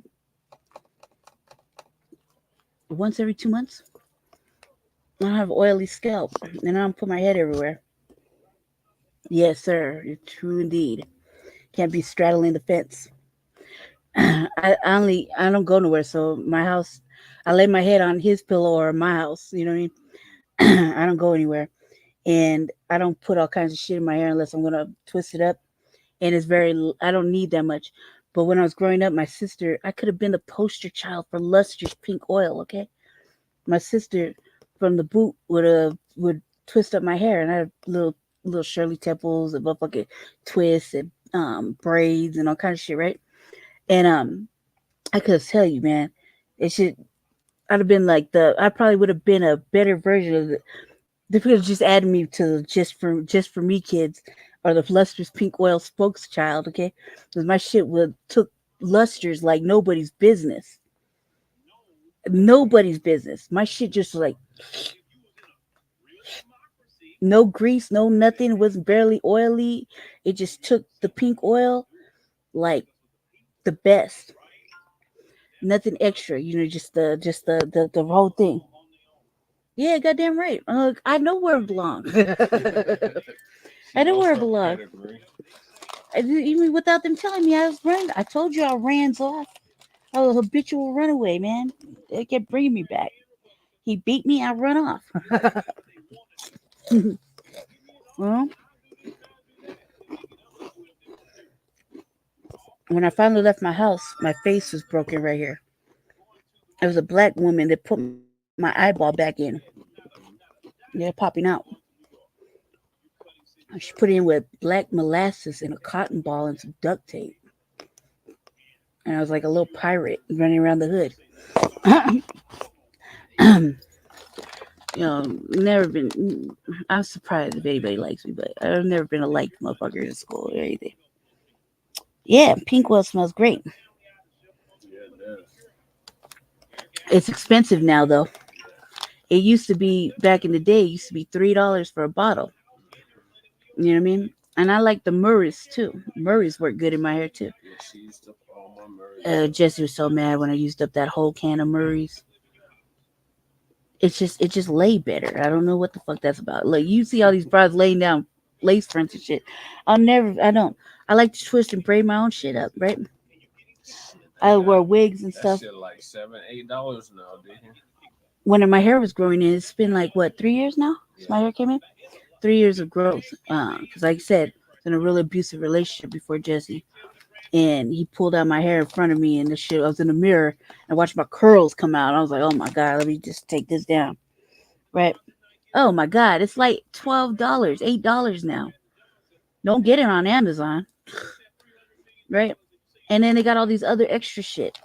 once every 2 months. I don't have oily scalp, and I don't put my head everywhere. Yes, sir. It's true indeed. Can't be straddling the fence. I don't go nowhere. So my house, I lay my head on his pillow or my house. You know what I mean? I don't go anywhere, and I don't put all kinds of shit in my hair unless I'm gonna twist it up. And it's I don't need that much. But when I was growing up, my sister, I could have been the poster child for lustrous pink oil. Okay, my sister from the boot would twist up my hair, and I had little Shirley Temples and motherfucking twists and braids and all kinds of shit, right? And I could tell you, man, it should. I'd have been like I probably would have been a better version of the. They could have just added me to just for me kids, or the lustrous pink oil spokes child, okay? Because my shit would took lusters like nobody's business. Nobody's business. My shit just like no grease, no nothing. It was barely oily. It just took the pink oil like the best. Nothing extra, just the whole thing. Yeah, goddamn right. I know where it belongs. I know where it belongs. Even without them telling me I was running. I told you I ran off. I was a habitual runaway, man. They kept bringing me back. He beat me, I run off. Well, when I finally left my house, my face was broken right here. It was a black woman that put my eyeball back in. They're popping out. She put it in with black molasses and a cotton ball and some duct tape. And I was like a little pirate running around the hood. Never been. I'm surprised if anybody likes me, but I've never been a liked motherfucker in school or anything. Yeah, pink oil smells great. It's expensive now, though. It used to be back in the day. It used to be $3 for a bottle. You know what I mean? And I like the Murray's too. Murray's work good in my hair too. Yeah, she used up all my Murray's. Jesse was so mad when I used up that whole can of Murray's. It just lay better. I don't know what the fuck that's about. Like you see all these broads laying down lace fronts and shit. I don't. I like to twist and braid my own shit up, right? I wear wigs and stuff. That shit like $7-8 now, didn't it? When my hair was growing in, it's been like what 3 years now since my hair came in. 3 years of growth. Because like I said, I was in a really abusive relationship before Jesse, and he pulled out my hair in front of me, and the shit. I was in the mirror and watched my curls come out. I was like, oh my god, let me just take this down, right? Oh my god, it's like $12, $8 now. Don't get it on Amazon, right? And then they got all these other extra shit.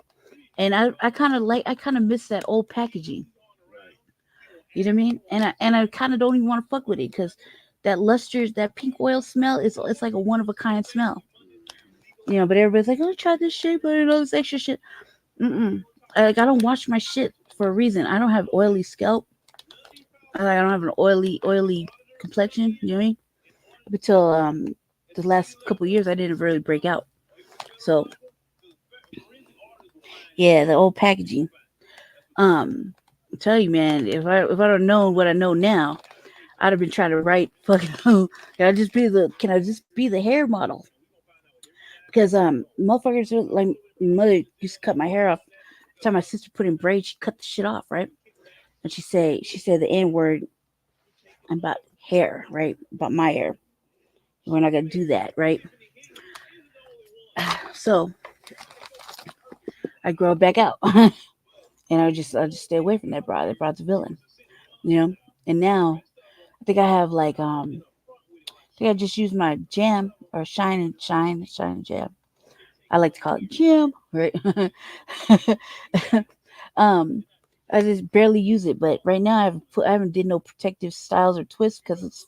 And I kind of miss that old packaging. You know what I mean? And I kind of don't even want to fuck with it because that pink oil smell it's like a one of a kind smell. But everybody's like, oh, try this shit, but all this extra shit. Mm-mm. I don't wash my shit for a reason. I don't have oily scalp. I don't have an oily complexion. You know what I mean? Up until the last couple of years, I didn't really break out. So yeah, the old packaging. I tell you, man, if I don't know what I know now, I'd have been trying to write fucking. Can I just be the hair model? Because motherfuckers like my mother used to cut my hair off. Every time my sister put in braids, she cut the shit off, right? And she said the N word about hair, right? About my hair. We're not gonna do that, right? So I grow it back out, and I just stay away from that broad. That broad's a villain, you know. And now I think I have like I think I just use my jam or shine and jam. I like to call it jam, right? um, I just barely use it, but right now I haven't did no protective styles or twists because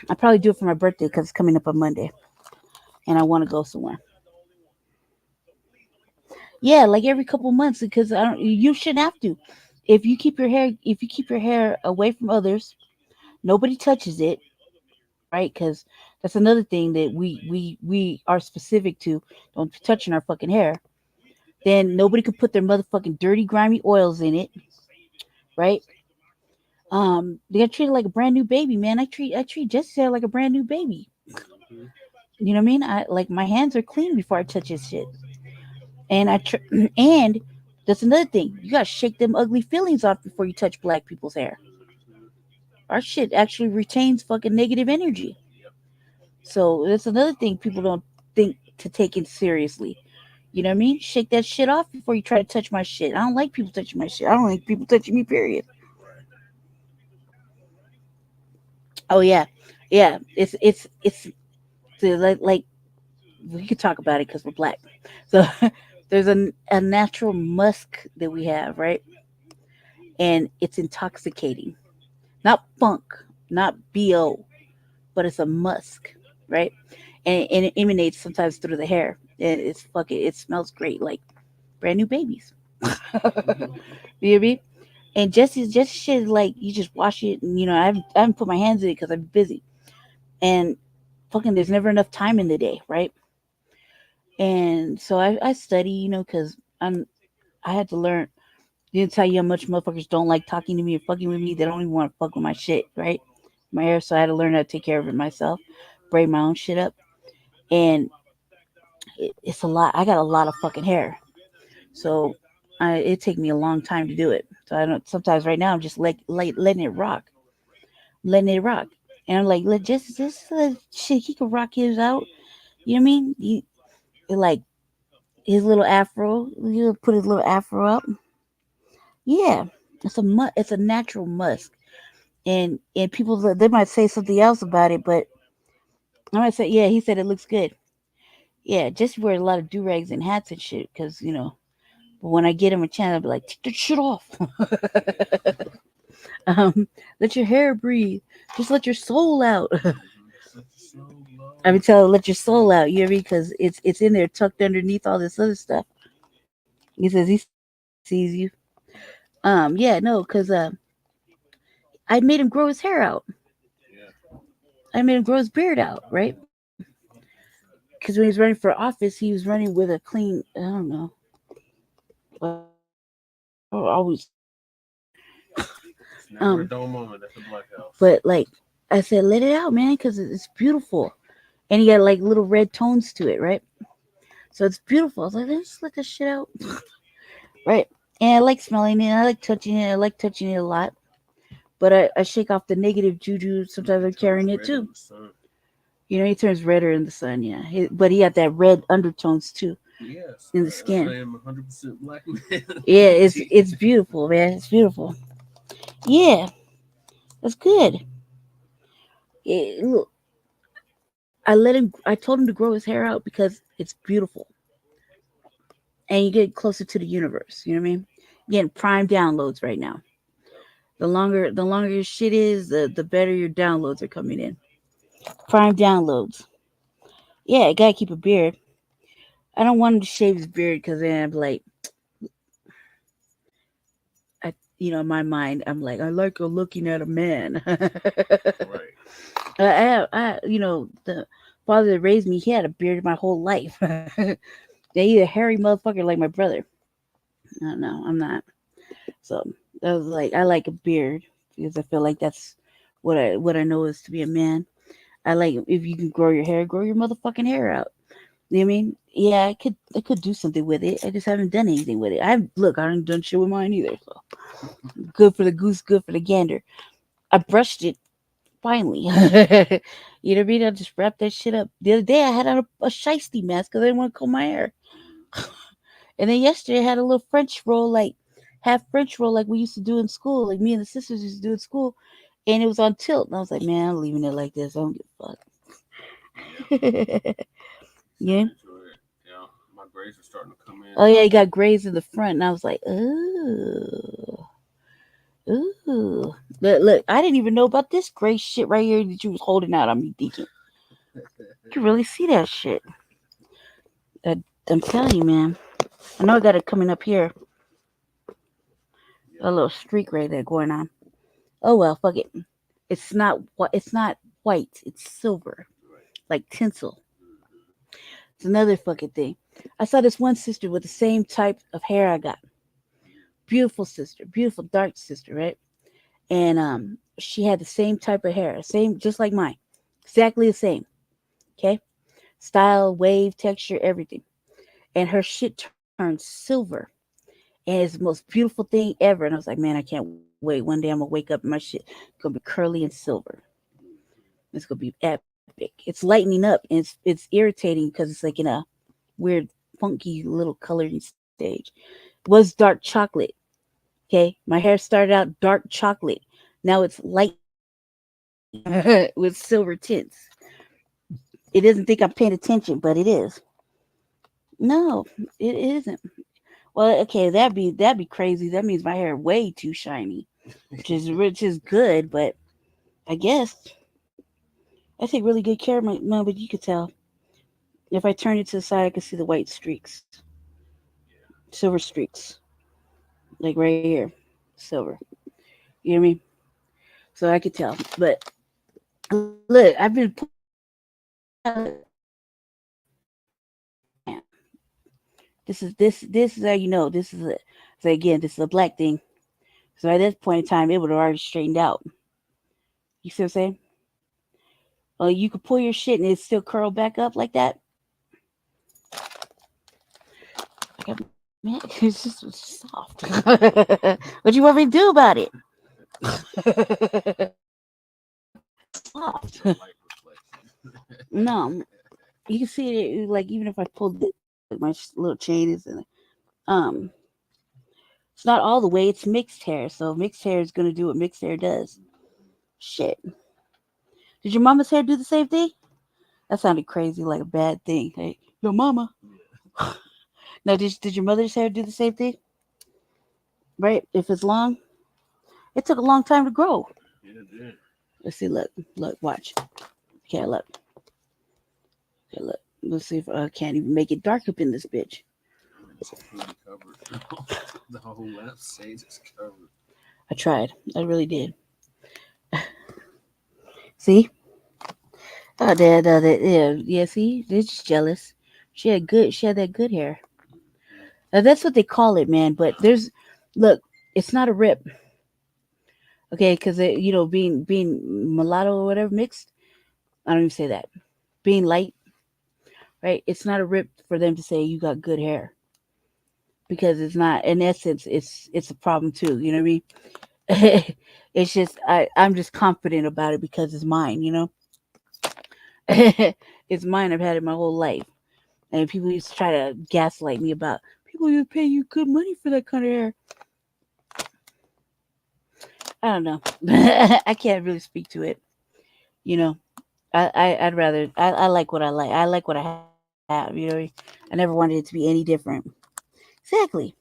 I probably do it for my birthday because it's coming up on Monday, and I want to go somewhere. Yeah, like every couple months because I don't. You shouldn't have to. If you keep your hair away from others, nobody touches it, right? Because that's another thing that we are specific to. Don't be touching our fucking hair. Then nobody could put their motherfucking dirty, grimy oils in it, right? They got treated like a brand new baby, man. I treat Jesse's hair like a brand new baby. You know what I mean? I like my hands are clean before I touch his shit, and and that's another thing. You gotta shake them ugly feelings off before you touch black people's hair. Our shit actually retains fucking negative energy. So that's another thing people don't think to take it seriously. You know what I mean? Shake that shit off before you try to touch my shit. I don't like people touching my shit. I don't like people touching me. Period. Oh yeah, yeah. It's like we could talk about it because we're black. So there's a natural musk that we have, right? And it's intoxicating. Not funk, not bo, but it's a musk, right? And it emanates sometimes through the hair. And it's fucking. It smells great, like brand new babies. You know what I mean? And Jesse's shit is like you just wash it, and I haven't put my hands in it because I'm busy, and fucking there's never enough time in the day, right? And so I study, because I had to learn. Didn't tell you how much motherfuckers don't like talking to me or fucking with me. They don't even want to fuck with my shit, right? My hair, so I had to learn how to take care of it myself, braid my own shit up, and it's a lot. I got a lot of fucking hair, so it take me a long time to do it. So I don't. Sometimes right now I'm just letting it rock, letting it rock, and I'm like, let just shit. He can rock his out. You know what I mean? Like his little afro. You put his little afro up. Yeah, it's a natural musk, and people they might say something else about it, but I might say, yeah, he said it looks good. Yeah, just wear a lot of do rags and hats and shit, because But when I get him a chance, I'll be like, take that shit off. Let your hair breathe. Just let your soul out. I would tell her, let your soul out. You know what I mean? Because it's in there tucked underneath all this other stuff. He says he sees you. Yeah, no, because I made him grow his hair out. I made him grow his beard out, right? Because when he was running for office, he was running with a clean, I don't know, always. Never a dull moment at the Black House. But like I said, let it out, man, because it's beautiful, and you got like little red tones to it, right? So it's beautiful. I was like, let's let this shit out, right? And I like smelling it. I like touching it. I like touching it a lot. But I shake off the negative juju. Sometimes I'm carrying it too. He turns redder in the sun. Yeah, but he had that red undertones too. Yes, in the skin. I am 100% black man. Yeah, it's beautiful, man. It's beautiful. Yeah, that's good. Look, I told him to grow his hair out because It's beautiful. And you get closer to the universe. You know what I mean? You're getting prime downloads right now. The longer your shit is, the better your downloads are coming in. Prime downloads. Yeah, I gotta keep a beard. I don't want him to shave his beard because then I'm like, in my mind, I'm like, I like looking at a man. Right. The father that raised me, he had a beard my whole life. They either hairy motherfucker like my brother. I don't know, I'm not. So I was like, I like a beard because I feel like that's what I know is to be a man. I like if you can grow your motherfucking hair out. You know what I mean? Yeah, I could do something with it. I just haven't done anything with it. I haven't done shit with mine either. So good for the goose, good for the gander. I brushed it finally. You know what I mean? I just wrapped that shit up. The other day I had on a shiesty mask because I didn't want to comb my hair. And then yesterday I had a little French roll, like half French roll, like we used to do in school, like me and the sisters used to do in school. And it was on tilt. And I was like, man, I'm leaving it like this. I don't give a fuck. Still Yeah. enjoy it. Yeah, my grades are starting to come in Oh yeah, now. you got grays in the front, and I was like, ooh, ooh. Look, I didn't even know about this gray shit right here that you was holding out on me, Deacon. You can really see that shit. I, I'm telling you, man. I know I got it coming up here. Yeah. A little streak right there going on. Oh well, fuck it. It's not what. It's not white. It's silver, Right. like tinsel. Mm-hmm. It's another fucking thing. I saw this one sister with the same type of hair I got. Beautiful sister, beautiful dark sister, right? And she had the same type of hair, same just like mine, exactly the same. Okay, style, wave, texture, everything. And her shit turned silver, and it's the most beautiful thing ever. And I was like, man, I can't wait. One day I'm gonna wake up and my shit gonna be curly and silver. It's gonna be epic. It's lightening up, and it's irritating because it's like in a weird, funky little coloring stage. Was dark chocolate. Okay, my hair started out dark chocolate. Now it's light with silver tints. It doesn't think I'm paying attention, but it is. No, it isn't. Well, okay, that'd be crazy. That means my hair way too shiny, which is good. But I guess I take really good care of my. No, but you could tell if I turn it to the side, I can see the white streaks, silver streaks, like right here, silver. You know what I mean? So I could tell. But look, I've been this is how you know this is a so again this is a black thing. So at this point in time, it would have already straightened out. You see what I'm saying? You could pull your shit and it still curl back up like that. Like, man, it's just soft. What you want me to do about it? Soft. The light reflection. No, you can see it like even if I pulled it, like my little chain is in it. Um, it's not all the way. It's mixed hair, so mixed hair is gonna do what mixed hair does. Shit. Did your mama's hair do the same thing? That sounded crazy, like a bad thing. Hey, your mama. Yeah. Now, did your mother's hair do the same thing? Right? If it's long, it took a long time to grow. Yeah, it did. Let's see. Look, watch. Okay, look. Okay, look. Let's see if I can't even make it dark up in this bitch. It's completely covered. The whole left stage is covered. I tried. I really did. See? Oh, yeah. See, they're just jealous. She had that good hair. That's what they call it, man. But look, it's not a rip, okay? Because being mulatto or whatever mixed, I don't even say that. Being light, right? It's not a rip for them to say you got good hair because it's not. In essence, it's a problem too. You know what I mean? It's just I'm just confident about it because it's mine. It's mine. I've had it my whole life, and people used to try to gaslight me about people used to pay you good money for that kind of hair. I don't know. I can't really speak to it. You know, I'd rather I like what I like. I like what I have. have. You know, I never wanted it to be any different. Exactly.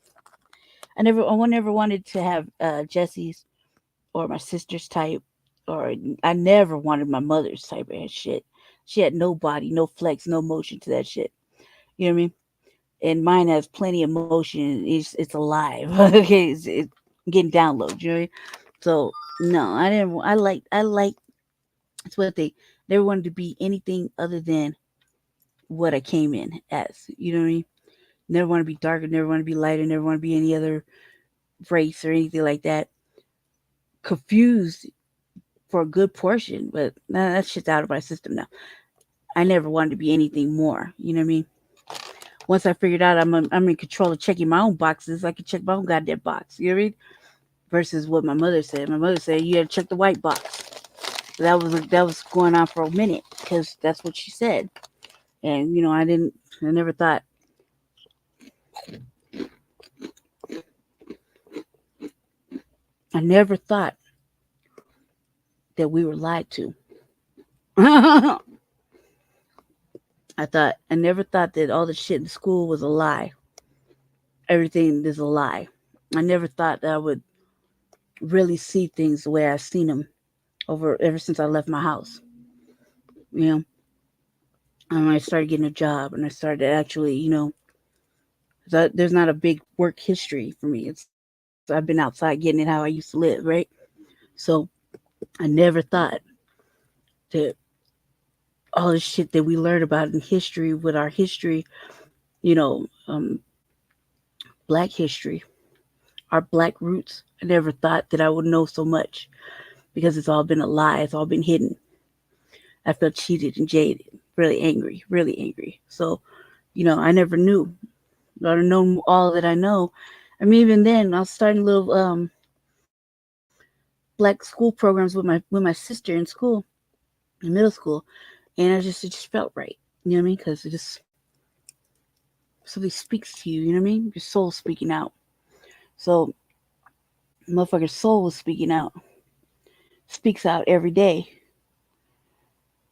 I never wanted to have Jesse's or my sister's type, or I never wanted my mother's type of shit. She had no body, no flex, no motion to that shit. You know what I mean? And mine has plenty of motion. It's alive. Okay, it's getting downloads. You know what I mean? So no, I didn't. I like. It's what they never wanted to be anything other than what I came in as. You know what I mean? Never want to be darker. Never want to be lighter. Never want to be any other race or anything like that. Confused for a good portion, but that shit's out of my system now. I never wanted to be anything more. You know what I mean? Once I figured out I'm in control of checking my own boxes, I can check my own goddamn box. You know what I mean? Versus what my mother said. My mother said you had to check the white box. That was going on for a minute because that's what she said. And I never thought. I never thought that we were lied to. I never thought that all the shit in school was a lie. Everything is a lie. I never thought that I would really see things the way I've seen them ever since I left my house. And I started getting a job and I started actually, there's not a big work history for me. I've been outside getting it how I used to live, right? So I never thought that all the shit that we learned about in history with our history, Black history, our Black roots, I never thought that I would know so much because it's all been a lie. It's all been hidden. I felt cheated and jaded, really angry, really angry. So, I never knew. I don't know all that I know. I mean, even then, I was starting little Black school programs with my sister in school, in middle school, and it just felt right. You know what I mean? Because it just something speaks to you. You know what I mean? Your soul speaking out. So, motherfucker's soul was speaking out, speaks out every day.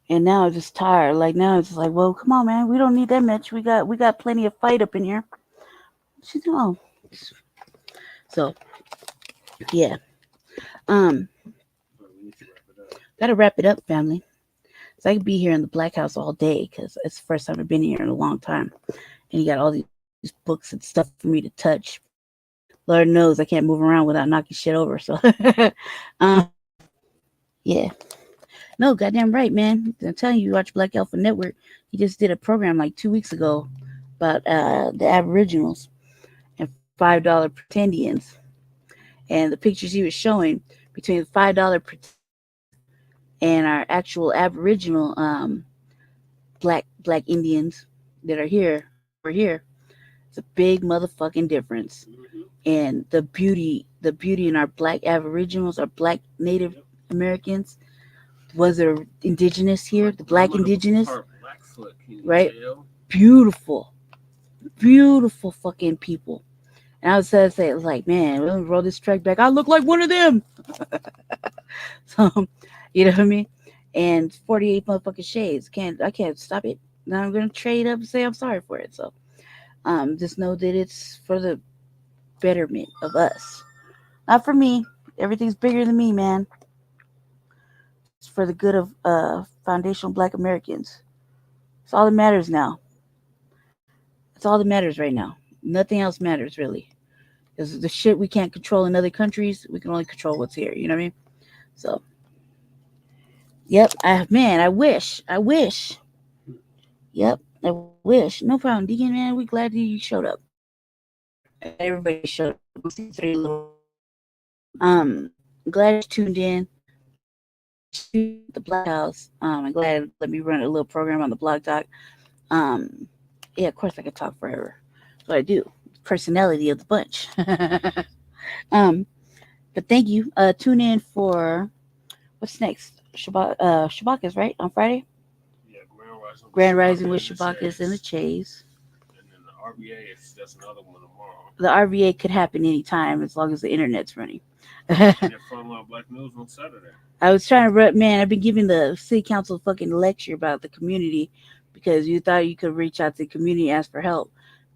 And now I'm just tired. Like now it's just like, well, come on, man. We don't need that much. We got plenty of fight up in here. She's oh. So yeah. Gotta wrap it up, family. So I could be here in the Black House all day because it's the first time I've been here in a long time. And you got all these books and stuff for me to touch. Lord knows I can't move around without knocking shit over. So yeah. No, goddamn right, man. I'm telling you, watch Black Alpha Network. He just did a program like 2 weeks ago about the Aboriginals and $5 pretendians. And the pictures he was showing between the $5 and our actual Aboriginal black Indians that are here, we're here. It's a big motherfucking difference. And the beauty in our Black Aboriginals, our Black Native Americans, was it indigenous here, the Black indigenous, right? Beautiful fucking people. And I was saying, it was like, man, let me roll this track back. I look like one of them. So, you know what I mean? And 48 motherfucking shades. I can't stop it. Now I'm gonna trade up and say I'm sorry for it. So, just know that it's for the betterment of us, not for me. Everything's bigger than me, man. It's for the good of foundational Black Americans. It's all that matters now. It's all that matters right now. Nothing else matters really. Because the shit we can't control in other countries, we can only control what's here. You know what I mean? So, yep. I wish. Yep, I wish. No problem, Deacon, man. We glad that you showed up. Everybody showed up. Glad you tuned in to the Black House. I'm glad let me run a little program on the Blog Talk. Yeah, of course I could talk forever. That's what I do. Personality of the bunch. But thank you. Tune in for what's next? Shabaka'S, right? On Friday? Yeah, Grand Rising with Shabaka'S and the Chase. And then the RVA is just another one tomorrow. The RVA could happen anytime as long as the internet's running. And Frontline Black News on Saturday. I was trying to, man, I've been giving the city council a fucking lecture about the community because you thought you could reach out to the community and ask for help.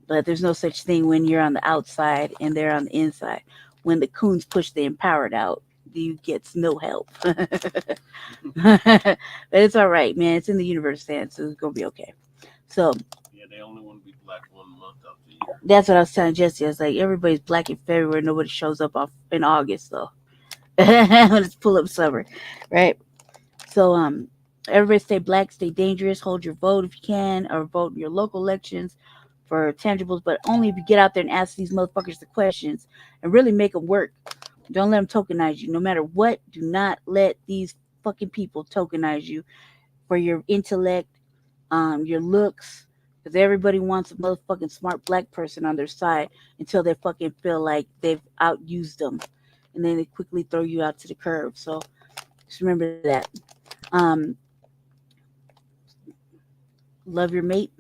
But there's no such thing when you're on the outside and they're on the inside. When the coons push the empowered out, you get no help. But it's all right, man. It's in the universe, stand, so it's gonna be okay. So Yeah, they only want to be black 1 month out the year. that's what I was telling Jesse. I was like, everybody's black in February, nobody shows up off in August though. When it's pull up summer, right? So everybody stay black, stay dangerous, hold your vote if you can, or vote in your local elections for tangibles, but only if you get out there and ask these motherfuckers the questions and really make them work. Don't let them tokenize you. No matter what, do not let these fucking people tokenize you for your intellect, your looks, because everybody wants a motherfucking smart black person on their side until they fucking feel like they've outused them, and then they quickly throw you out to the curb. So just remember that. Um, love your mate,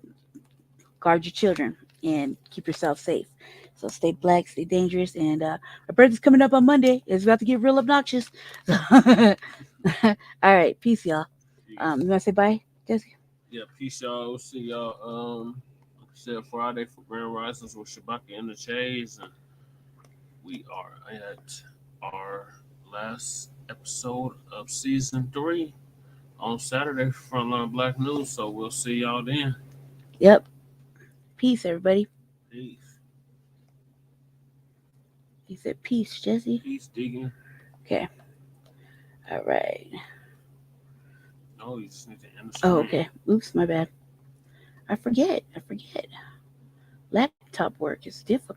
guard your children, and keep yourself safe. So stay black, stay dangerous, and our birthday's coming up on Monday. It's about to get real obnoxious. All right, peace, y'all. You want to say bye, Jesse? Yeah, peace, y'all. We'll see y'all. Like I said, Friday for Grand Risings with Shabaka and the Chase, and we are at our last episode of season 3 on Saturday for Frontline Black News. So we'll see y'all then. Yep. Peace, everybody. Peace. He said peace, Jesse. Peace, Deacon. Okay. All right. No, you just need to end the Oh, stream. okay. Oops, my bad. I forget. Laptop work is difficult.